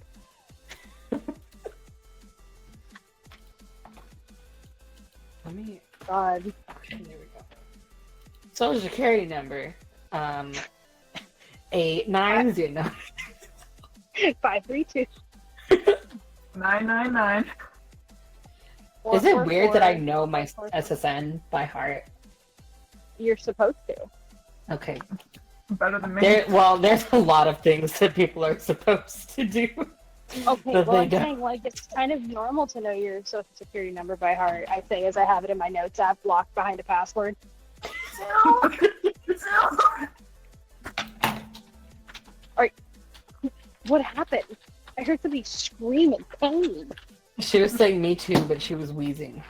Let me... God. Okay, there we go. Social security number. 890. 532. 999. Is it weird that I know my SSN by heart? You're supposed to. Okay. Better than me. There's a lot of things that people are supposed to do. Okay, that well, they I'm don't. saying, like, it's kind of normal to know your social security number by heart. I say as I have it in my notes app, blocked behind a password. Alright, what happened? I heard somebody scream in pain. She was saying me too, but she was wheezing.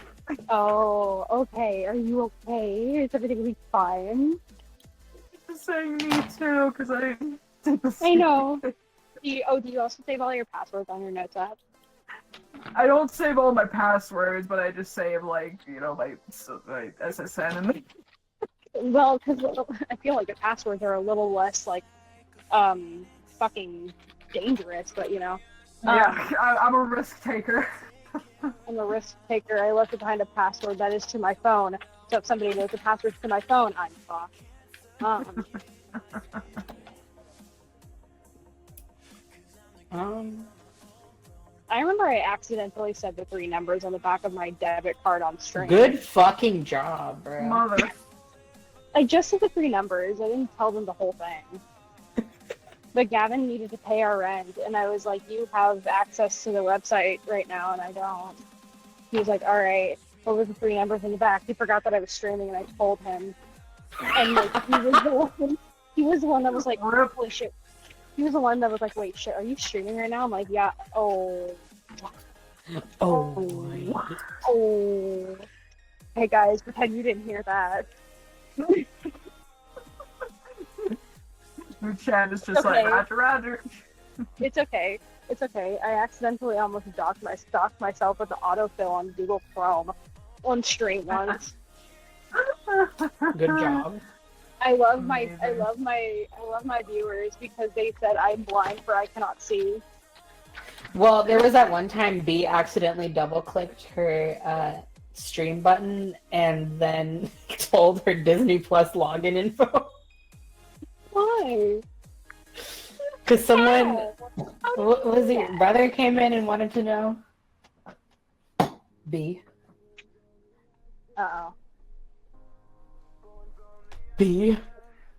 Oh, okay. Are you okay? Is everything gonna be fine? She's saying me too, because I did the I know. Do you also save all your passwords on your notes app? I don't save all my passwords, but I just save, like, you know, my SSN and Well, because I feel like the passwords are a little less, like, fucking dangerous, but, you know. yeah, I'm a risk taker. I'm a risk taker. I left it behind a password that is to my phone. So if somebody knows the password to my phone, I'm fucked. I remember I accidentally said the 3 numbers on the back of my debit card on stream. Good fucking job, bro. Mother. I just said the 3 numbers. I didn't tell them the whole thing. But Gavin needed to pay our rent, and I was like, you have access to the website right now, and I don't. He was like, alright, what were the 3 numbers in the back? He forgot that I was streaming, and I told him. And like, he was the one that was like, holy shit. He was the one that was like, wait, shit, are you streaming right now? I'm like, yeah, oh. Oh. Hey guys, pretend you didn't hear that. Your chat is just like, Roger. It's okay. It's okay. I accidentally almost stalked myself with the autofill on Google Chrome on stream once. Good job. I love my viewers because they said I'm blind for I cannot see. Well, there was that one time B accidentally double-clicked her stream button and then told her Disney Plus login info. Why? Because someone, was your brother came in and wanted to know? B. Uh-oh. B.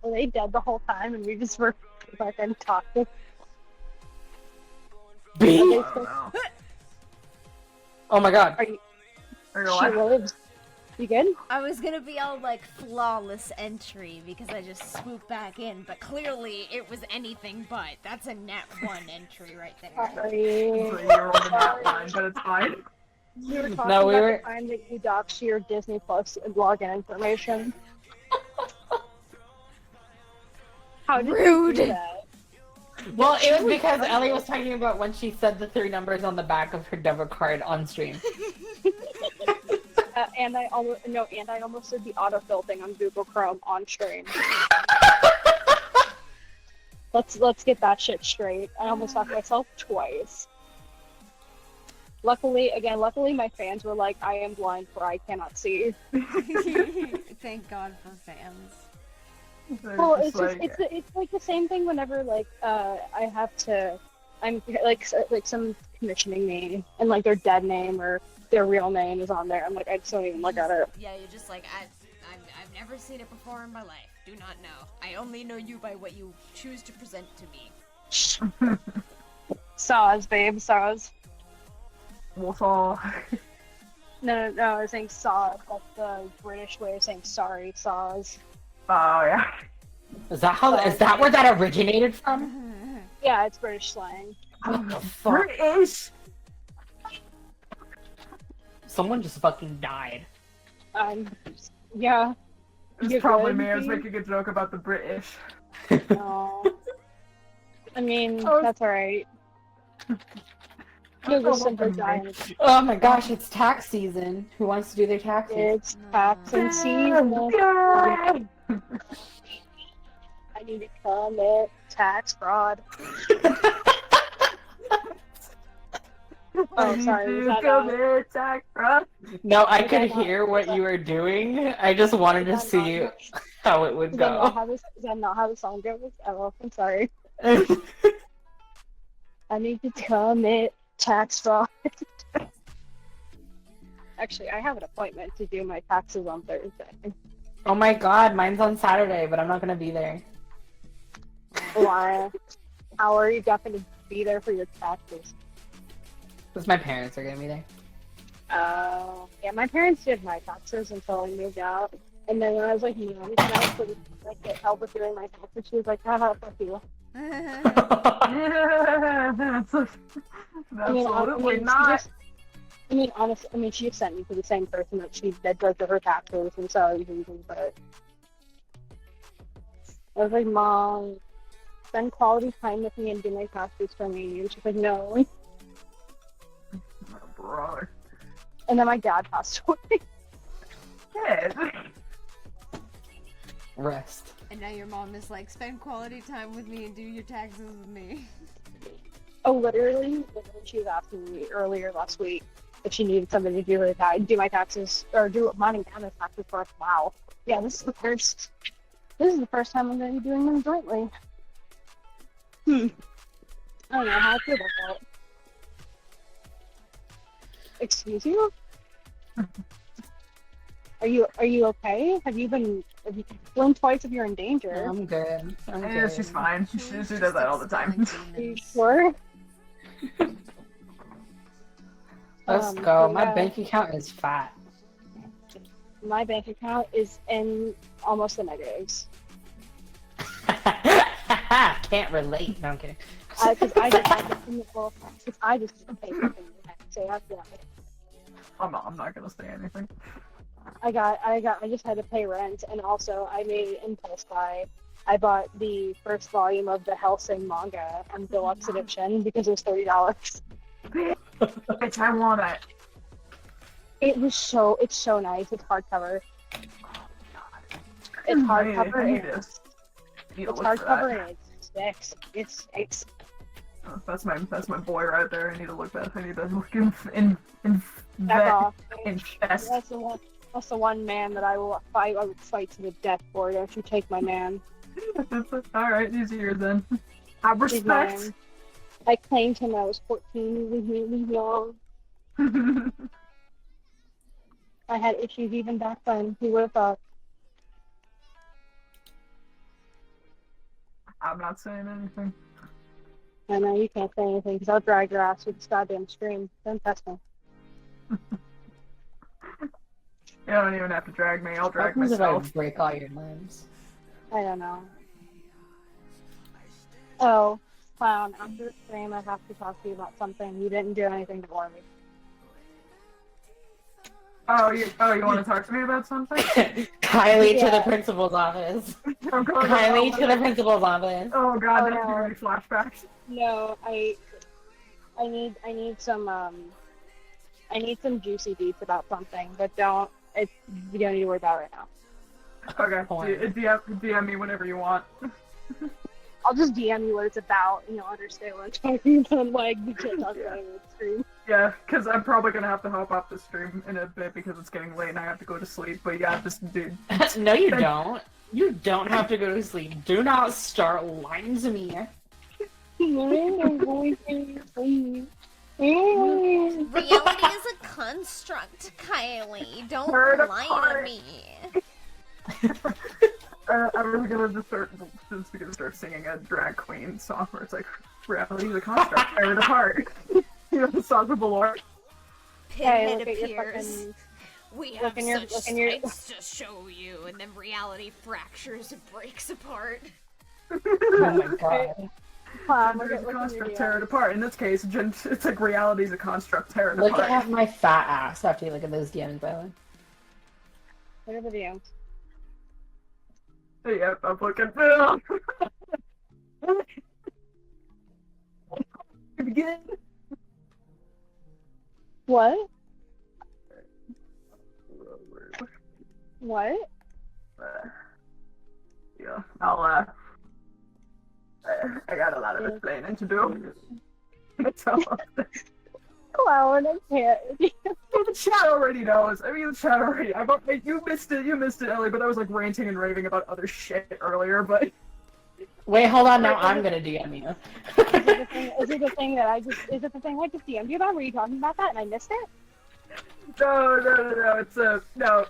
Were they dead the whole time and we just were fucking talking? B? Oh my god. Are you alive? She lives. You good? I was gonna be all like flawless entry because I just swooped back in, but clearly it was anything but. That's a nat 1 entry right there. Sorry. You're on the nat 1, but it's fine. We were talking about the time that you doxed your Disney Plus login information. How did you do that? Well, it was because Ellie was talking about when she said the 3 numbers on the back of her debit card on stream. And I almost did the autofill thing on Google Chrome on stream. Let's get that shit straight. I almost talked myself twice. Luckily my fans were like, I am blind for I cannot see. Thank God for fans. Well, it's like the same thing whenever like I'm like some commissioning me and like their dead name or their real name is on there. I'm like, I just don't even look at it. Yeah, you're just like, I've never seen it before in my life. Do not know. I only know you by what you choose to present to me. Saws, babe, saws. Wolf all. No, I was saying saw. That's the British way of saying sorry, saws. Oh, yeah. Is that where that originated from? Yeah, it's British slang. What the fuck? British! Someone just fucking died. Yeah. It's probably me. I was making a joke about the British. No. I mean, that's alright. You'll just simply die. Oh my gosh, it's tax season. Who wants to do their taxes? It's taxing season. I need to commit tax fraud. Oh, sorry. Was that, No, I could hear what you were doing. I just wanted to see how it would go. Is that not how the song goes? Oh, I'm sorry. I need to commit tax fraud. Actually, I have an appointment to do my taxes on Thursday. Oh my god, mine's on Saturday, but I'm not gonna be there. Why? How are you going to be there for your taxes? Because my parents are gonna be there. Yeah, my parents did my taxes until I moved out. And then when I was like, you know, can I get help with doing my taxes? She was like, haha, fuck you. Absolutely not. Honestly, she sent me to the same person that does her taxes and so, but I was like, Mom, spend quality time with me and do my taxes for me. And she's like, no. Bro. And then my dad passed away. Good. Rest. And now your mom is like, spend quality time with me and do your taxes with me. Oh, literally, she was asking me earlier last week if she needed somebody to do my taxes, or do mine and Gav's taxes for us. Wow. Yeah, this is the first time I'm going to be doing them jointly. I don't know how I feel about that. Excuse you? Are you okay? Have you blinked twice if you're in danger? I'm good. Yeah, she's fine. She does that all the time. Are you sure? Let's go. My bank account is fat. My bank account is in almost the negatives. Can't relate. No, I'm kidding. Because I just pay for things. So that's why. I'm not gonna say anything. I just had to pay rent, and also I made an impulse buy. I bought the first volume of the Hellsing manga on deluxe edition because it was $30. Bitch, I want it. It's so nice. It's hardcover. It's hardcover and it sticks. It sticks. Oh, that's my boy right there. I need to look that. I need to look invest. That's the one man that I would fight to the death for. Don't you take my man. Alright, these are yours then. I respect. I claimed him when I was 14. He was really young. I had issues even back then. He would have thought. I'm not saying anything. I know you can't say anything because I'll drag your ass with this goddamn stream. Don't test me. You don't even have to drag me. I'll drag myself. I break all your limbs. I don't know. Oh, Clown, after the stream, I have to talk to you about something. You didn't do anything to warn me. Oh, you want to talk to me about something? Kylie to the principal's office. Kylie to the principal's office. Oh god, that's really flashbacks. No, I need some juicy beats about something, but you don't need to worry about it right now. Okay, DM me whenever you want. I'll just DM you what it's about, and you'll understand what I'm talking about. Like, we can't talk about it on the stream. Yeah, because I'm probably gonna have to hop off the stream in a bit because it's getting late and I have to go to sleep. But yeah, just dude. No, you don't. You don't have to go to sleep. Do not start lying to me. Reality is a construct, Kylie. Don't lie to me. I was gonna start singing a drag queen song where it's like reality is a construct, tear it apart. You know the songs of the Lord. Pinhead look at your appears. fucking- We look have in your- such look in your- sights to show you, and then reality fractures and breaks apart. Oh my god. Gender is a construct, tear it apart. In this case, it's like reality is a construct, tear it Look apart. at my fat ass after you look at those DMs, by the way. Look at the DMs. Yep, I'm looking. Begin. What? What? Yeah, I got a lot of explaining to do. That's all. Clown, I can't. Well, the chat already knows. I mean, the chat already. You missed it, Ellie, but I was like ranting and raving about other shit earlier, but. Wait, hold on, now I'm gonna DM you. Is it the thing I just DM'd you about? Were you talking about that and I missed it? No, it's no.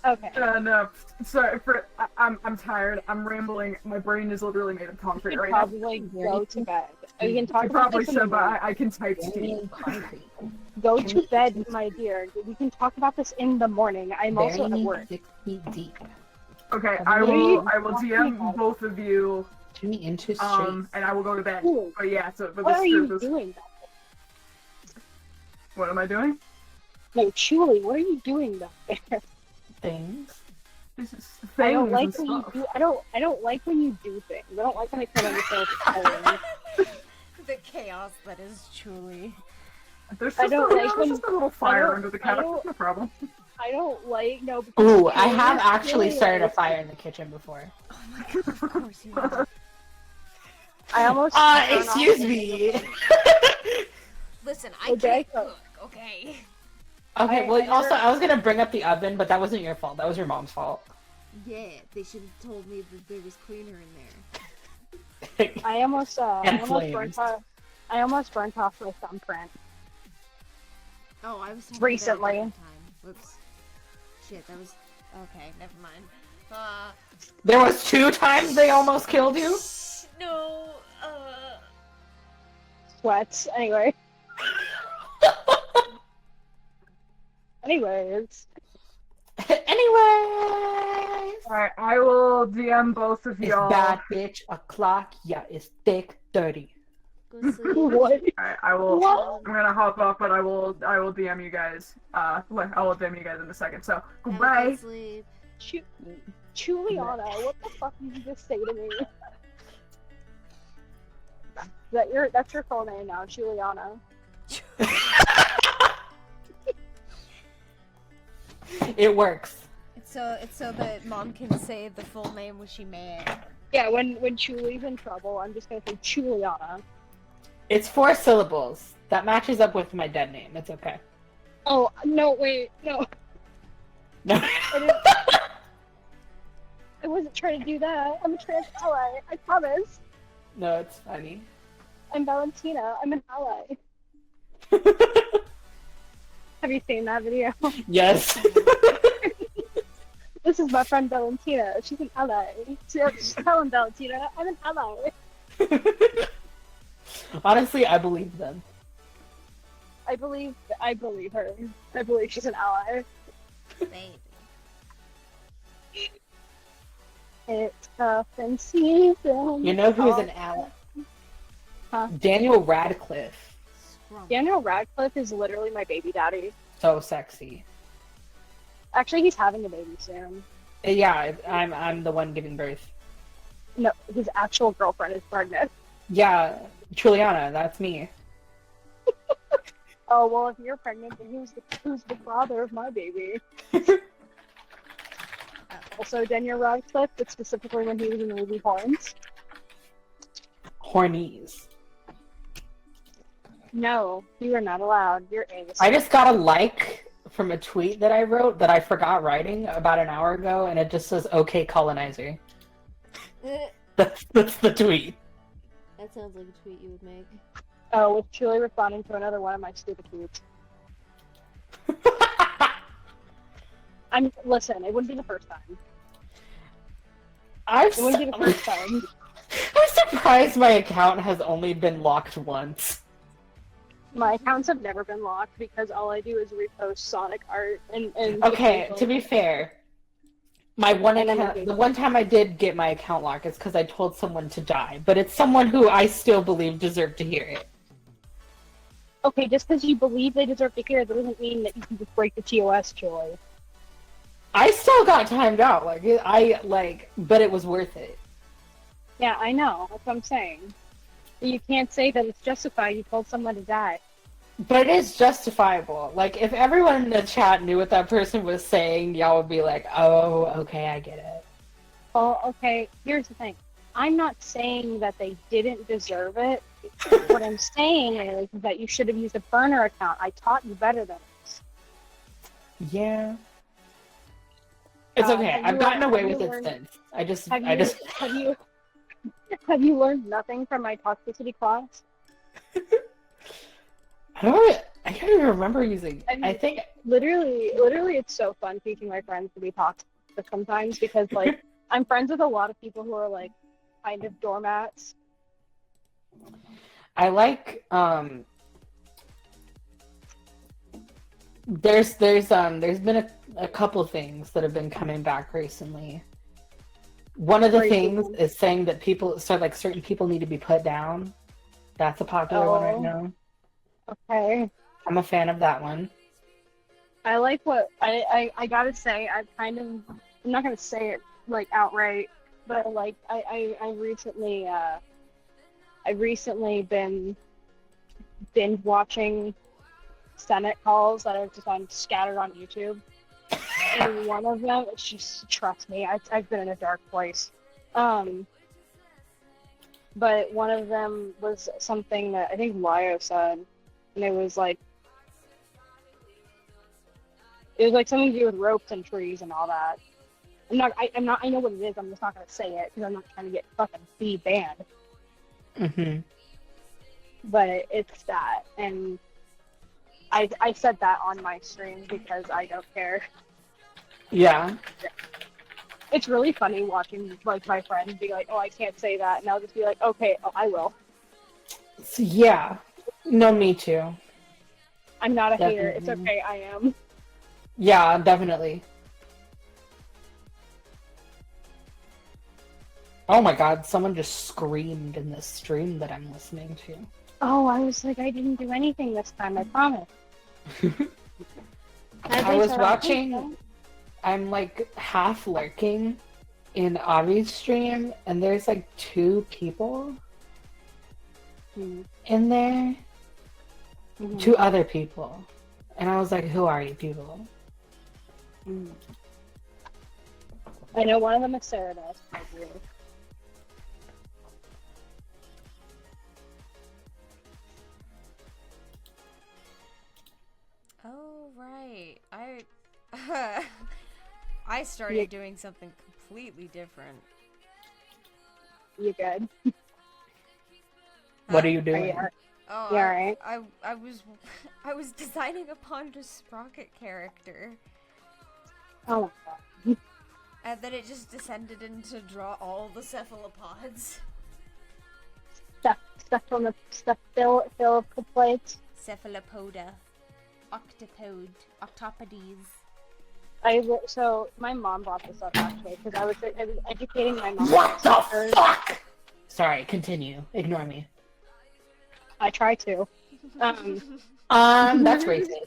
Okay. No. Sorry, I'm tired. I'm rambling. My brain is literally made of concrete right now. Probably go to bed. We can talk I about probably this in the should, but morning. I can type Steve. Go to bed, my dear. We can talk about this in the morning. I'm also at work. 6 feet deep. Okay, I will DM both of you. Turn me into and I will go to bed. Ooh. But yeah, so but What this are you this- doing? What am I doing? No, truly, what are you doing back there? Things. This is I don't things like and when you stuff. do. I don't like when you do things. I don't like when I come on yourself. The chaos that is truly. There's I just, don't like when- just a little fire I don't- under the I couch. don't- No problem. I don't like because Ooh, I Julie have is actually really started a like- fire in the kitchen before. Oh my god, of course you have. I almost. turn off Excuse the- me. Listen, I Okay, can't cook, okay? Okay, I well, never- also, I was gonna bring up the oven, but that wasn't your fault. That was your mom's fault. Yeah, they should have told me that there was cleaner in there. I almost And flames. I almost burnt off my thumbprint. Oh, I was talking Recently. about that time. Whoops. Shit, that was okay. Never mind. There was 2 times they almost killed you? No. Sweats. Anyway. Anyways. Alright, I will DM both of It's y'all. bad, bitch. O'clock. Yeah, it's thick, dirty. Go sleep. What? Alright, I will. What? I'm gonna hop off, but I will DM you guys. I will DM you guys in a second. So Have a goodbye. good sleep. Juliana, what the fuck did you just say to me? That's your full name now, Juliana. It works. It's so that mom can say the full name when she may. Yeah, when Chuli's in trouble, I'm just gonna say Juliana. It's 4 syllables. That matches up with my dead name. It's okay. Oh no! Wait, no. No. I wasn't trying to do that. I'm a trans ally. I promise. No, it's funny. I'm Valentina. I'm an ally. Have you seen that video? Yes. This is my friend Valentina. She's an ally. She's telling Valentina, I'm an ally. Honestly, I believe them. I believe her. I believe she's an ally. Baby. It's tough and season. You know who's an ally? Huh? Daniel Radcliffe. Daniel Radcliffe is literally my baby daddy. So sexy. Actually, he's having a baby soon. Yeah, I'm the one giving birth. No, his actual girlfriend is pregnant. Yeah, Juliana, that's me. Oh, well, if you're pregnant, then who's the father of my baby? Also, Daniel Radcliffe, but specifically when he was in the movie Horns. Hornies. No, you are not allowed. You're ace. I just got a like from a tweet that I wrote that I forgot writing about an hour ago, and it just says, "Okay, colonizer." That's the tweet. That sounds like a tweet you would make. Oh, with Julie responding to another one of my stupid tweets. Listen, it wouldn't be the first time. I'm It wouldn't be the first time. surprised my account has only been locked once. My accounts have never been locked because all I do is repost Sonic art and Okay, to be fair, my one And I'm account, okay. the one time I did get my account locked is because I told someone to die, but it's someone who I still believe deserved to hear it. Okay, just because you believe they deserve to hear it doesn't mean that you can just break the TOS, Joy. I still got timed out, but it was worth it. Yeah, I know. That's what I'm saying. You can't say that it's justified. You told someone to die. But it is justifiable. Like, if everyone in the chat knew what that person was saying, y'all would be like, oh, okay, I get it. Well, okay, here's the thing. I'm not saying that they didn't deserve it. What I'm saying is that you should have used a burner account. I taught you better than this. Yeah. It's okay. I've gotten away with it since. Have you learned nothing from my toxicity class? I can't even remember using. I think literally, it's so fun teaching my friends to be toxic sometimes because, like, I'm friends with a lot of people who are like kind of doormats. I like there's been a couple things that have been coming back recently. One of the things is saying that certain people need to be put down. That's a popular one right now. Okay. I'm a fan of that one. I like what I gotta say. I'm not gonna say it like outright, but like I recently been binge watching Senate calls that are just scattered on YouTube. And one of them, it's just, trust me, I've been in a dark place. But one of them was something that I think Lyo said, and it was like something to do with ropes and trees and all that. I know what it is, I'm just not gonna say it because I'm not trying to get fucking banned. Mm-hmm. But it's that, and I said that on my stream because I don't care. Yeah. It's really funny watching like my friends be like, "Oh, I can't say that," and I'll just be like, "Okay, I will." So, yeah. No, me too. I'm not a hater. Definitely. It's okay. I am. Yeah, definitely. Oh my god, someone just screamed in this stream that I'm listening to. Oh, I was like, I didn't do anything this time. I promise. I was watching. I'm like half lurking in Avi's stream, and there's like 2 people in there. 2 other people. And I was like, who are you people? I know one of them is Sarah. Oh, right. I started doing something completely different. You good? What are you doing? Oh, you alright? I was designing a Ponder Sprocket character. Oh my god. And then it just descended into draw all the cephalopods. Stuff from the Philip plates. Cephalopoda. Octopode. Octopodes. So my mom brought this up actually because I was educating my mom. What the fuck? Sorry, continue. Ignore me. I try to. That's racist.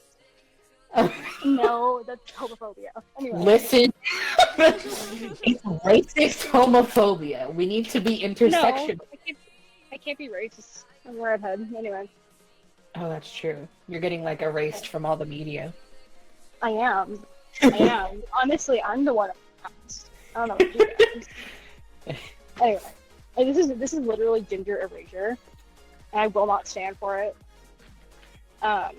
No, that's homophobia. Anyway. Listen, it's racist homophobia. We need to be intersectional. No, I can't be racist. I'm a redhead. Anyway. Oh, that's true. You're getting like erased from all the media. I am. Honestly, I'm the one. I don't know what you guys. Anyway, this is literally ginger erasure, and I will not stand for it. I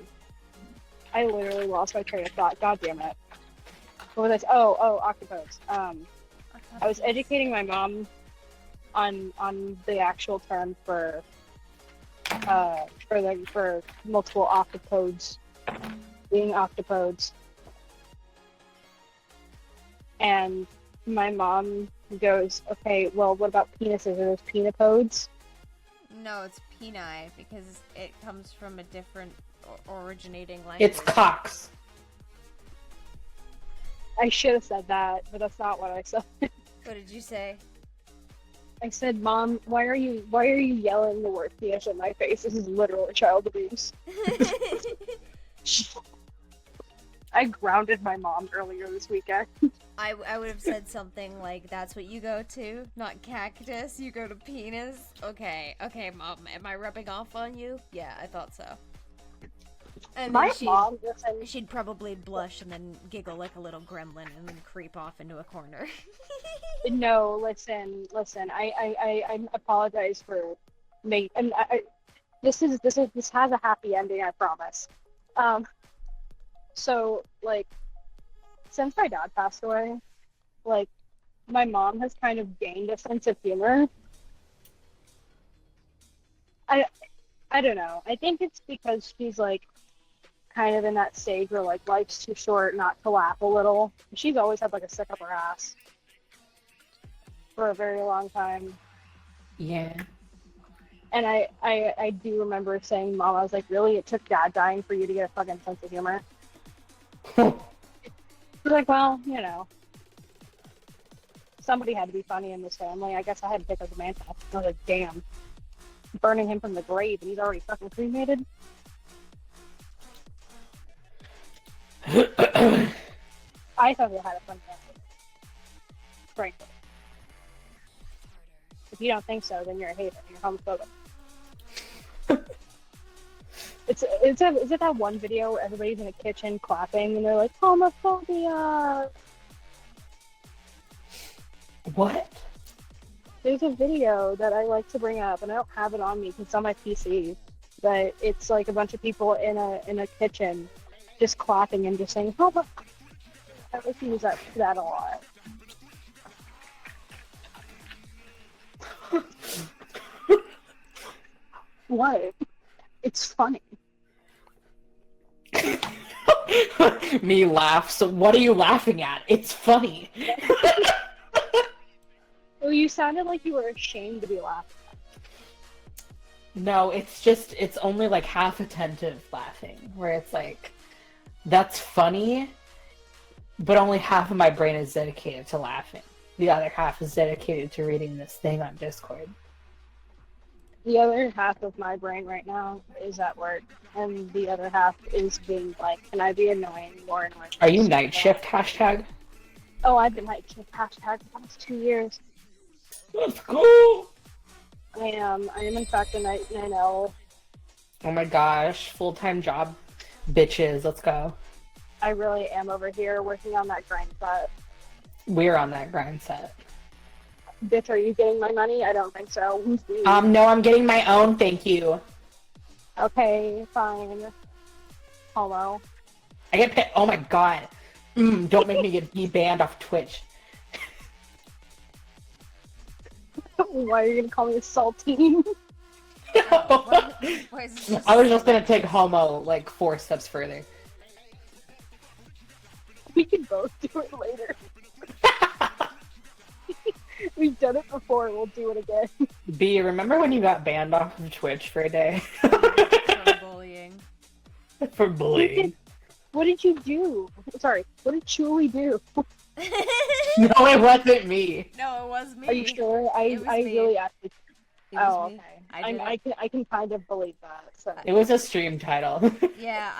literally lost my train of thought. God damn it. What was I? Oh, octopodes. I was educating my mom on the actual term for multiple octopodes being octopodes. And my mom goes, okay, well, what about penises? Are those penipodes? No, it's peni because it comes from a different originating language. It's cocks. I should have said that, but that's not what I said. What did you say? I said, Mom, why are you yelling the word penis in my face? This is literal child abuse. I grounded my mom earlier this weekend. I would have said something like, that's what you go to? Not cactus, you go to penis? Okay, Mom, am I rubbing off on you? Yeah, I thought so. And My then mom, she'd probably blush and then giggle like a little gremlin and then creep off into a corner. No, listen. I apologize for me, and this has a happy ending. I promise. So like, since my dad passed away, like, my mom has kind of gained a sense of humor. I don't know. I think it's because she's like kind of in that stage where like life's too short not to laugh a little. She's always had like a stick up her ass for a very long time. Yeah. And I do remember saying, Mom, I was like, really? It took Dad dying for you to get a fucking sense of humor? She's like, well, you know, somebody had to be funny in this family. I guess I had to pick up the mantle. I was like, damn. Burning him from the grave and he's already fucking cremated? I thought they had a fun family. Frankly. If you don't think so, then you're a hater. You're homophobic. Is it that one video where everybody's in the kitchen clapping and they're like, homophobia? What? There's a video that I like to bring up, and I don't have it on me because it's on my PC, but it's like a bunch of people in a kitchen just clapping and just saying, homophobia. I like to use that a lot. What? It's funny. Me laughs. So what are you laughing at? It's funny. Well, you sounded like you were ashamed to be laughing. No, it's only like half attentive laughing, where it's like, that's funny, but only half of my brain is dedicated to laughing. The other half is dedicated to reading this thing on Discord. The other half of my brain right now is at work, and the other half is being like, can I be annoying more annoying? Are you night shift hashtag? Oh, I've been night shift hashtag for the past 2 years. Let's go! I am in fact a night owl. Oh my gosh, full-time job. Bitches, let's go. I really am over here working on that grind set. We're on that grind set. Bitch, are you getting my money? I don't think so. No, I'm getting my own, thank you. Okay, fine. Homo. I get paid. Oh my god. Don't make me get banned off Twitch. Why are you gonna call me a saltine? I was just gonna take homo like 4 steps further. We can both do it later. We've done it before, we'll do it again. B, remember when you got banned off of Twitch for a day? For bullying. For bullying. What did you do? Sorry, what did Julie do? No, it wasn't me. No, it was me. Are you sure? I me. really actually. Oh, okay. I can kind of believe that. So. It was a stream title. Yeah,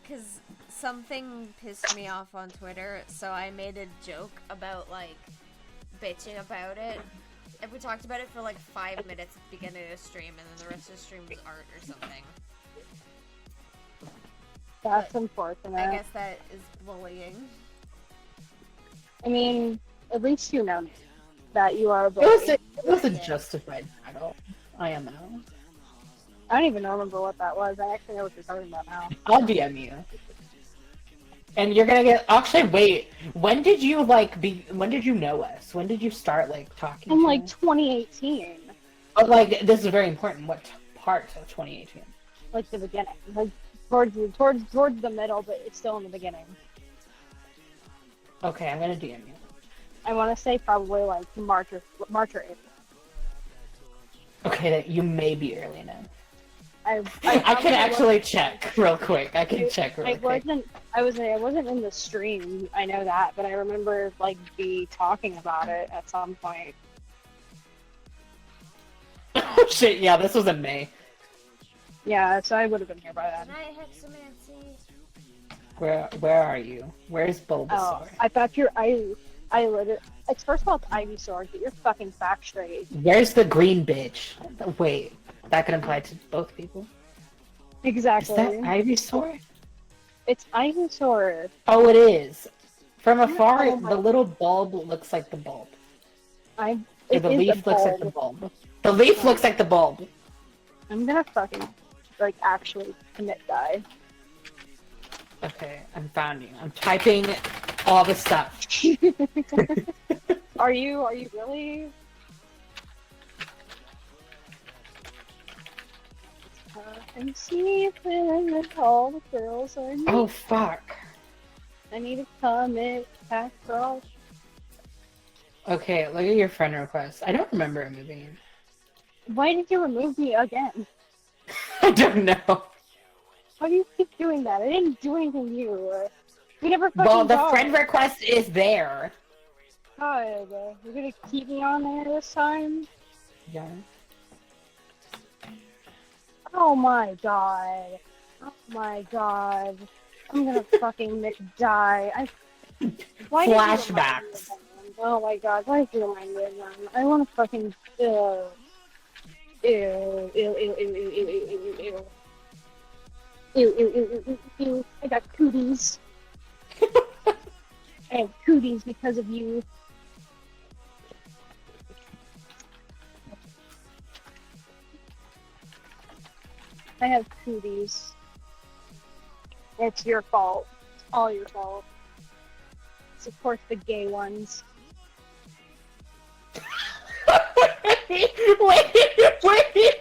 cause something pissed me off on Twitter, so I made a joke about like bitching about it. And we talked about it for like 5 minutes at the beginning of the stream, and then the rest of the stream was art or something. That's unfortunate. I guess that is bullying. I mean, at least you know that you are a bully. It was a justified title. I am now. I don't even remember what that was. I actually know what you're talking about now. I'll DM you. And you're gonna get. Actually, wait. When did you when did you know us? When did you start talking? In 2018. Oh, this is very important. What part of 2018? Like the beginning, like towards the middle, but it's still in the beginning. Okay, I'm gonna DM you. I want to say probably like March or April. Okay, you may be early now. I I can probably actually wasn't- check real quick. I can check real I quick. wasn't in the stream. I know that, but I remember like talking about it at some point. Oh shit! Yeah, this was in May. Yeah, so I would have been here by then. Good night, Hexamancy. Where are you? Where's Bulbasaur? Oh, I thought I literally. It's first of all, it's Ivysaur. Get your fucking facts straight. Where's the green bitch? Wait, that could apply to both people. Exactly. Is that Ivysaur? It's Ivysaur. Oh, it is. From afar, Oh my- the little bulb looks like the bulb. Or It the is leaf a looks like the bulb. bulb. The leaf looks like the bulb. I'm gonna fucking actually commit die. Okay, I'm found you. I'm typing all the stuff. Are you really? I'm sleeping with all the girls I need. Oh fuck. I need to commit pack girl. Okay, look at your friend request. I don't remember removing you. Why did you remove me again? I don't know. Why do you keep doing that? I didn't do anything to you. We never fucking Well, the talked. friend request is there. God, you're gonna keep me on there this time? Yeah. Oh my god. Oh my god. I'm gonna fucking die. Why did you remind me of Flashbacks. them? Oh my god, why did you remind me of them? I wanna fucking ew. Ew, ew, ew, ew, ew, ew, ew, ew, ew. Ew, ew, ew, ew, ew. I got cooties. I have cooties because of you. I have cooties. It's your fault. It's all your fault. Support the gay ones.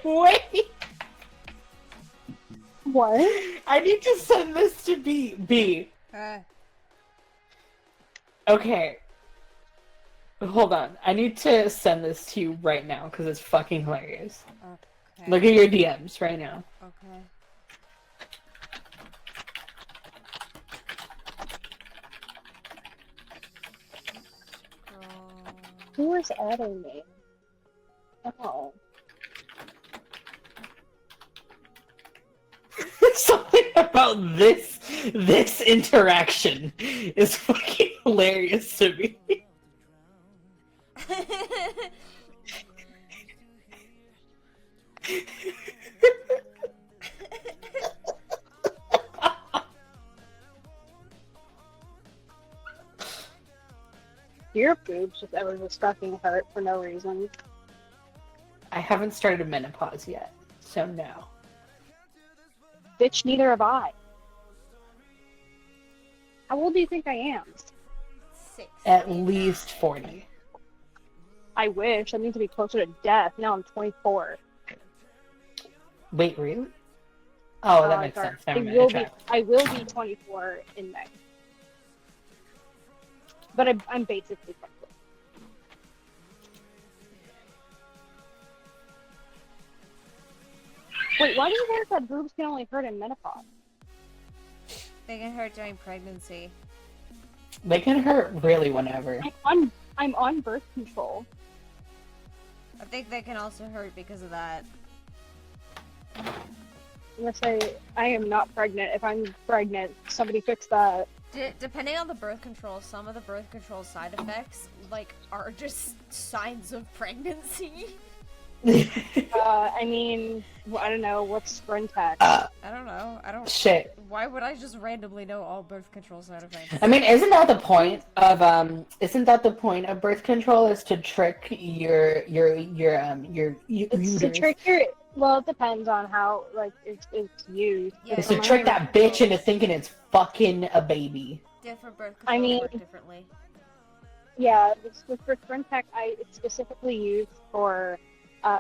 Wait. What? I need to send this to B. Okay. Hold on. I need to send this to you right now because it's fucking hilarious. Okay. Look at your DMs right now. Okay. Who is adding me? Oh. Something about this interaction is fucking hilarious to me. Your boobs just ever just fucking hurt for no reason. I haven't started menopause yet, so no. Bitch, neither have I. How old do you think I am? 6. At least 40. I wish. I need to be closer to death. Now I'm 24. Wait, really? Oh, that makes sorry. sense. Never mind. I will be 24 in May. But I'm basically 24. Wait, why do you think that boobs can only hurt in menopause? They can hurt during pregnancy. They can hurt really whenever. I'm on birth control. I think they can also hurt because of that. I'm gonna say I am not pregnant. If I'm pregnant, somebody fix that. Depending on the birth control, some of the birth control side effects, like, are just signs of pregnancy. I mean, I don't know. What's Sprintec? I don't know. I don't. Shit. Why would I just randomly know all birth control side effects? I mean, isn't that the point of birth control is to trick your It's to trick your. Well, it depends on how it's used. It's to trick that bitch into thinking it's fucking a baby. Different birth controls work differently. Yeah, for Sprintec, it's specifically used for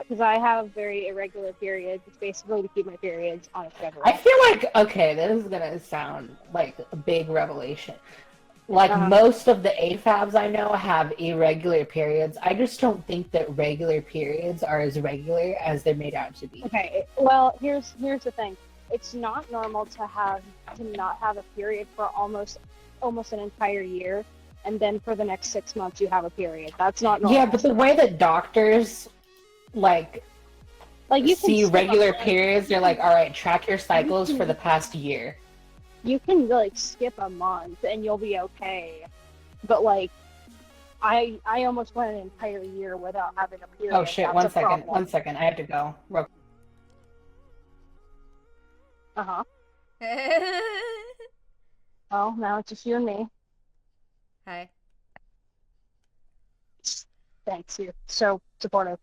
because I have very irregular periods. It's basically to keep my periods on a schedule. I feel like, okay, this is gonna sound like a big revelation. Like Uh-huh. most of the AFABs I know have irregular periods. I just don't think that regular periods are as regular as they're made out to be. Okay, well, here's the thing. It's not normal to not have a period for almost an entire year, and then for the next 6 months you have a period. That's not normal. Yeah, but the way that doctors like you can see skip a regular month. periods, they're like, all right, track your cycles for the past year. You can skip a month and you'll be okay. But I almost went an entire year without having a period. Oh shit! That's One a second. problem. I have to go. Uh-huh. Well, now it's just you and me. Hi. Thanks, you're so supportive.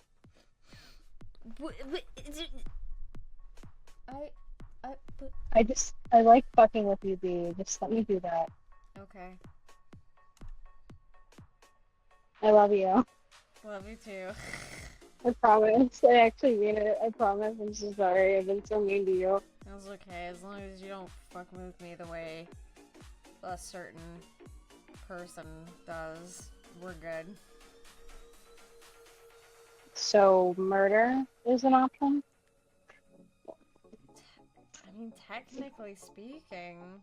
I like fucking with you, B. Just let me do that. Okay. I love you. Love you too. I promise. I actually mean it. I promise. I'm so sorry. I've been so mean to you. That's okay, as long as you don't fuck with me the way a certain person does. We're good. So, murder is an option? I mean, technically speaking...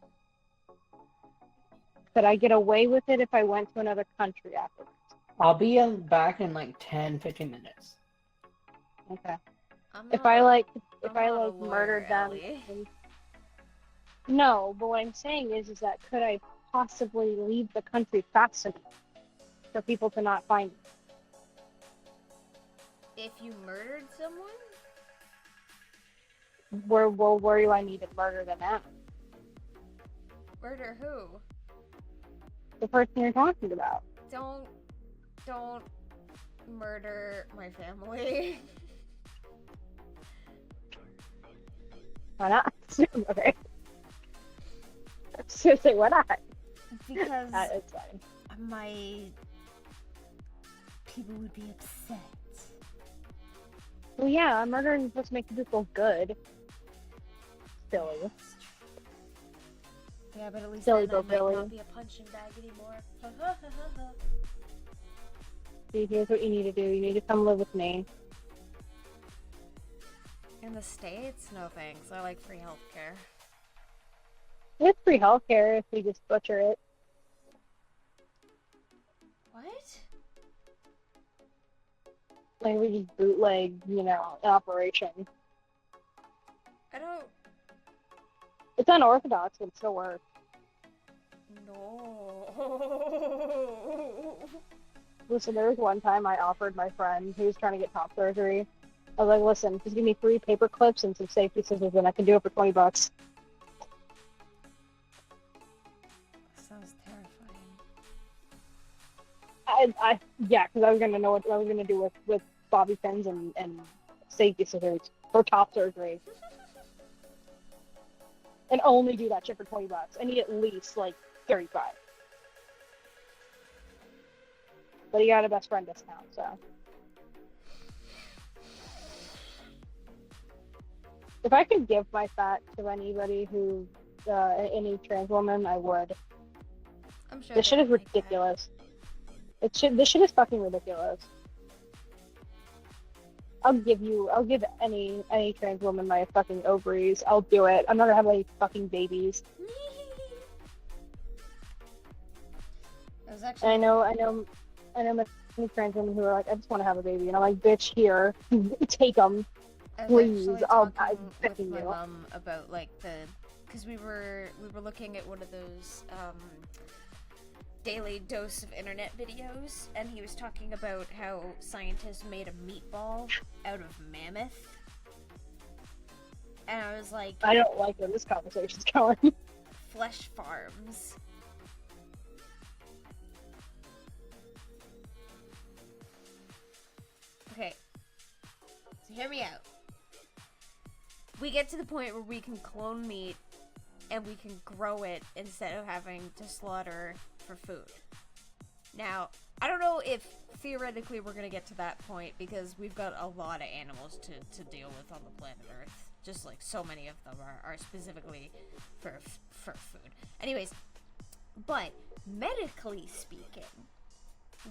Could I get away with it if I went to another country afterwards? I'll be back in like 10-15 minutes. Okay. If I lawyer, murdered them... Ellie. No, but what I'm saying is that could I possibly leave the country fast enough for people to not find me? If you murdered someone? Where do I need to murder them at? Murder who? The person you're talking about. Don't murder my family. Why not? Okay. I was gonna say, why not? Because it's fine. my people would be upset. Well, yeah, murdering is supposed to make people good. Silly. Yeah, but at least Silly then I might Billy. not be a punching bag anymore. See, here's what you need to do. You need to come live with me. In the States? No thanks. I like free healthcare. It's free healthcare if we just butcher it. What? Like, we just bootleg, an operation. I don't... It's unorthodox, but it still works. No. Listen, there was one time I offered my friend who was trying to get top surgery. I was like, listen, just give me 3 paper clips and some safety scissors and I can do it for $20. Sounds terrifying. Yeah, because I was gonna know what I was gonna do with bobby pins and safety scissors for top surgery. And only do that shit for $20. I need at least 35. But he got a best friend discount, so. If I could give my fat to anybody who, any trans woman, I would. I'm sure This shit is like ridiculous. This shit is fucking ridiculous. I'll give any trans woman my fucking ovaries. I'll do it. I'm not gonna have any fucking babies. I know many trans women who are like, I just want to have a baby, and I'm like, bitch, here, take them, please. I'm begging my you. mom about because we were looking at one of those daily dose of internet videos, and he was talking about how scientists made a meatball out of mammoth, and I was like, I don't like where this conversation's going. Flesh farms. Okay, so hear me out. We get to the point where we can clone meat and we can grow it instead of having to slaughter for food. Now, I don't know if theoretically we're gonna get to that point because we've got a lot of animals to deal with on the planet Earth. Just so many of them are specifically for food. Anyways, But medically speaking,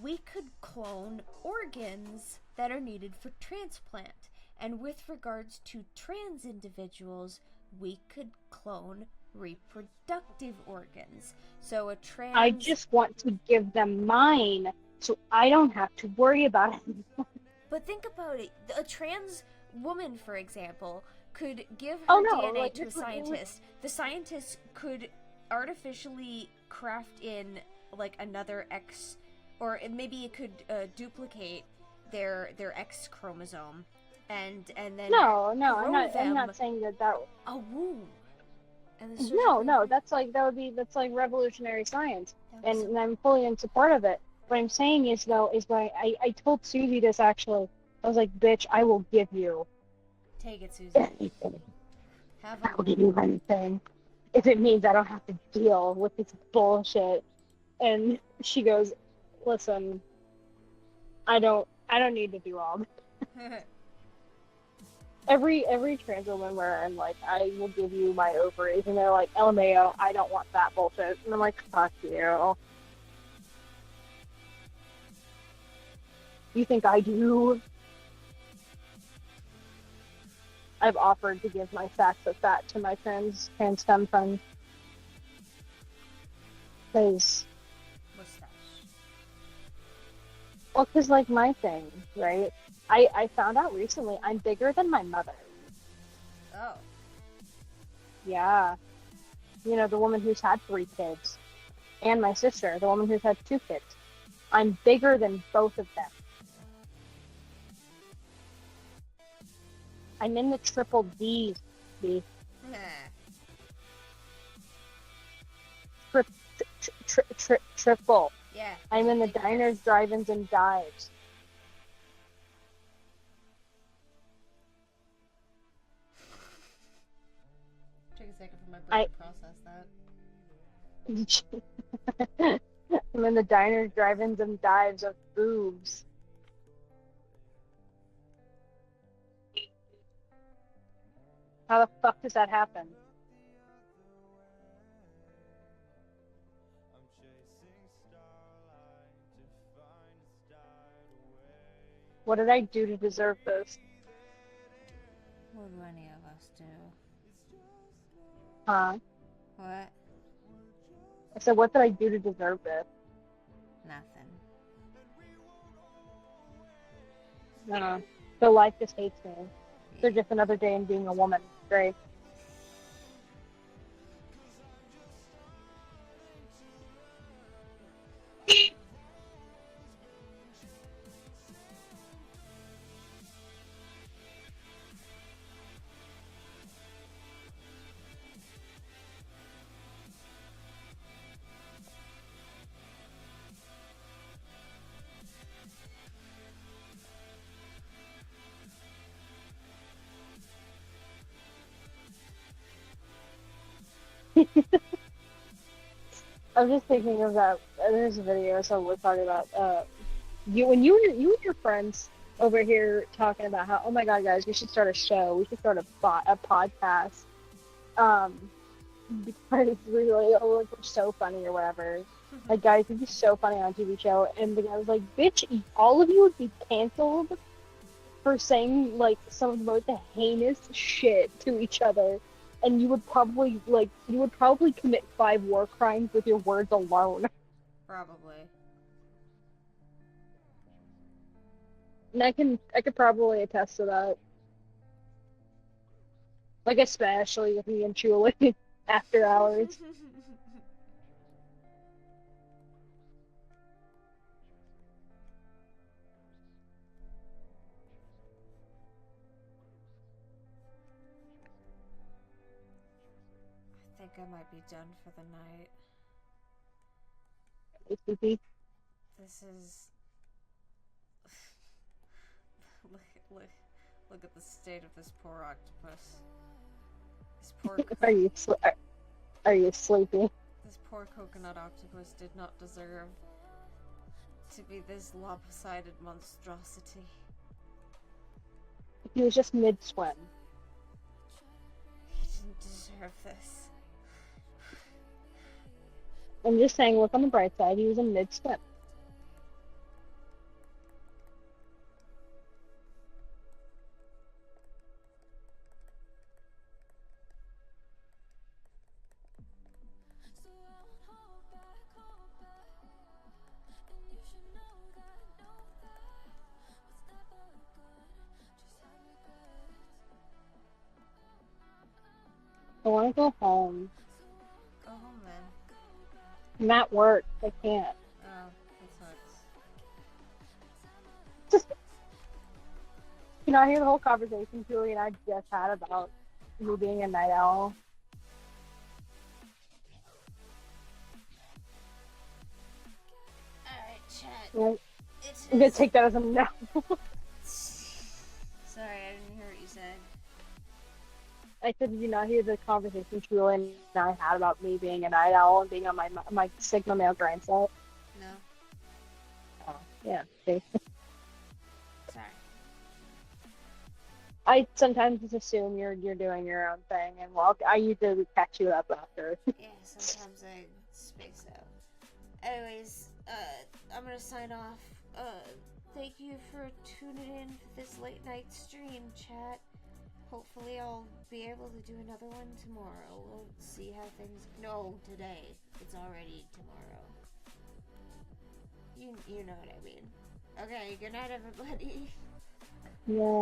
we could clone organs that are needed for transplant. And with regards to trans individuals, we could clone reproductive organs. So a trans... I just want to give them mine so I don't have to worry about it anymore. But think about it. A trans woman, for example, could give her DNA to a scientist. The scientist could artificially craft in, like, another X, or maybe it could duplicate their X chromosome, and then No, I'm them not saying that. A womb. And that's like revolutionary science, and I'm fully in support of it. What I'm saying is I told Susie this actually. I was like, bitch, I will give you. Take it, Susie. Anything. I will give you anything if it means I don't have to deal with this bullshit. And she goes, listen, I don't need to do all that. Every trans woman where I'm like, I will give you my ovaries, and they're like, LMAO, I don't want that bullshit. And I'm like, fuck you. You think I do? I've offered to give my sacks of fat to my trans femme friends. Because, like, my thing, right? I found out recently I'm bigger than my mother. Oh. Yeah. You know, the woman who's had 3 kids. And my sister, the woman who's had 2 kids. I'm bigger than both of them. I'm in the triple D's, B. Triple. Yeah. I'm in the diners, drive-ins, and dives. Take a second for my brain to process that. I'm in the diners, drive-ins, and dives of boobs. How the fuck does that happen? What did I do to deserve this? What do any of us do? Huh? What? I said, what did I do to deserve this? Nothing. No. So life just hates me. They're just another day in being a woman. Great. I'm just thinking of that. There's a video someone was talking about you and your friends over here talking about how, oh my god, guys, we should start a show. We should start a podcast. Because we're so funny or whatever. Like, guys, it'd be so funny on a TV show. And the guy was like, bitch, all of you would be canceled for saying like some of the most heinous shit to each other. And you would probably commit 5 war crimes with your words alone. Probably. And I could probably attest to that. Like, especially with me and Julie after hours. I think I might be done for the night. This is... look at the state of this poor octopus. This poor... Are you sleepy? This poor coconut octopus did not deserve to be this lopsided monstrosity. He was just mid-swim. He didn't deserve this. I'm just saying, look on the bright side. He was a mid-step. I want to go home. Go home then. I'm at work. I can't. Oh, that sucks. You know, I hear the whole conversation Julie and I just had about you being a night owl. Alright, chat. Right? I'm gonna take that as a no. Sorry, I didn't hear what you said. I said, did you not hear the conversation Julie and I had about me being a night owl and being on my Sigma male grind set? No. Oh, yeah. See? Sorry. I sometimes just assume you're doing your own thing, and well, I usually catch you up after. Yeah, sometimes I space out. Anyways, I'm gonna sign off. Thank you for tuning in for this late night stream, chat. Hopefully I'll be able to do another one tomorrow. We'll see how things... No, today. It's already tomorrow. You know what I mean. Okay, good night, everybody. Yeah.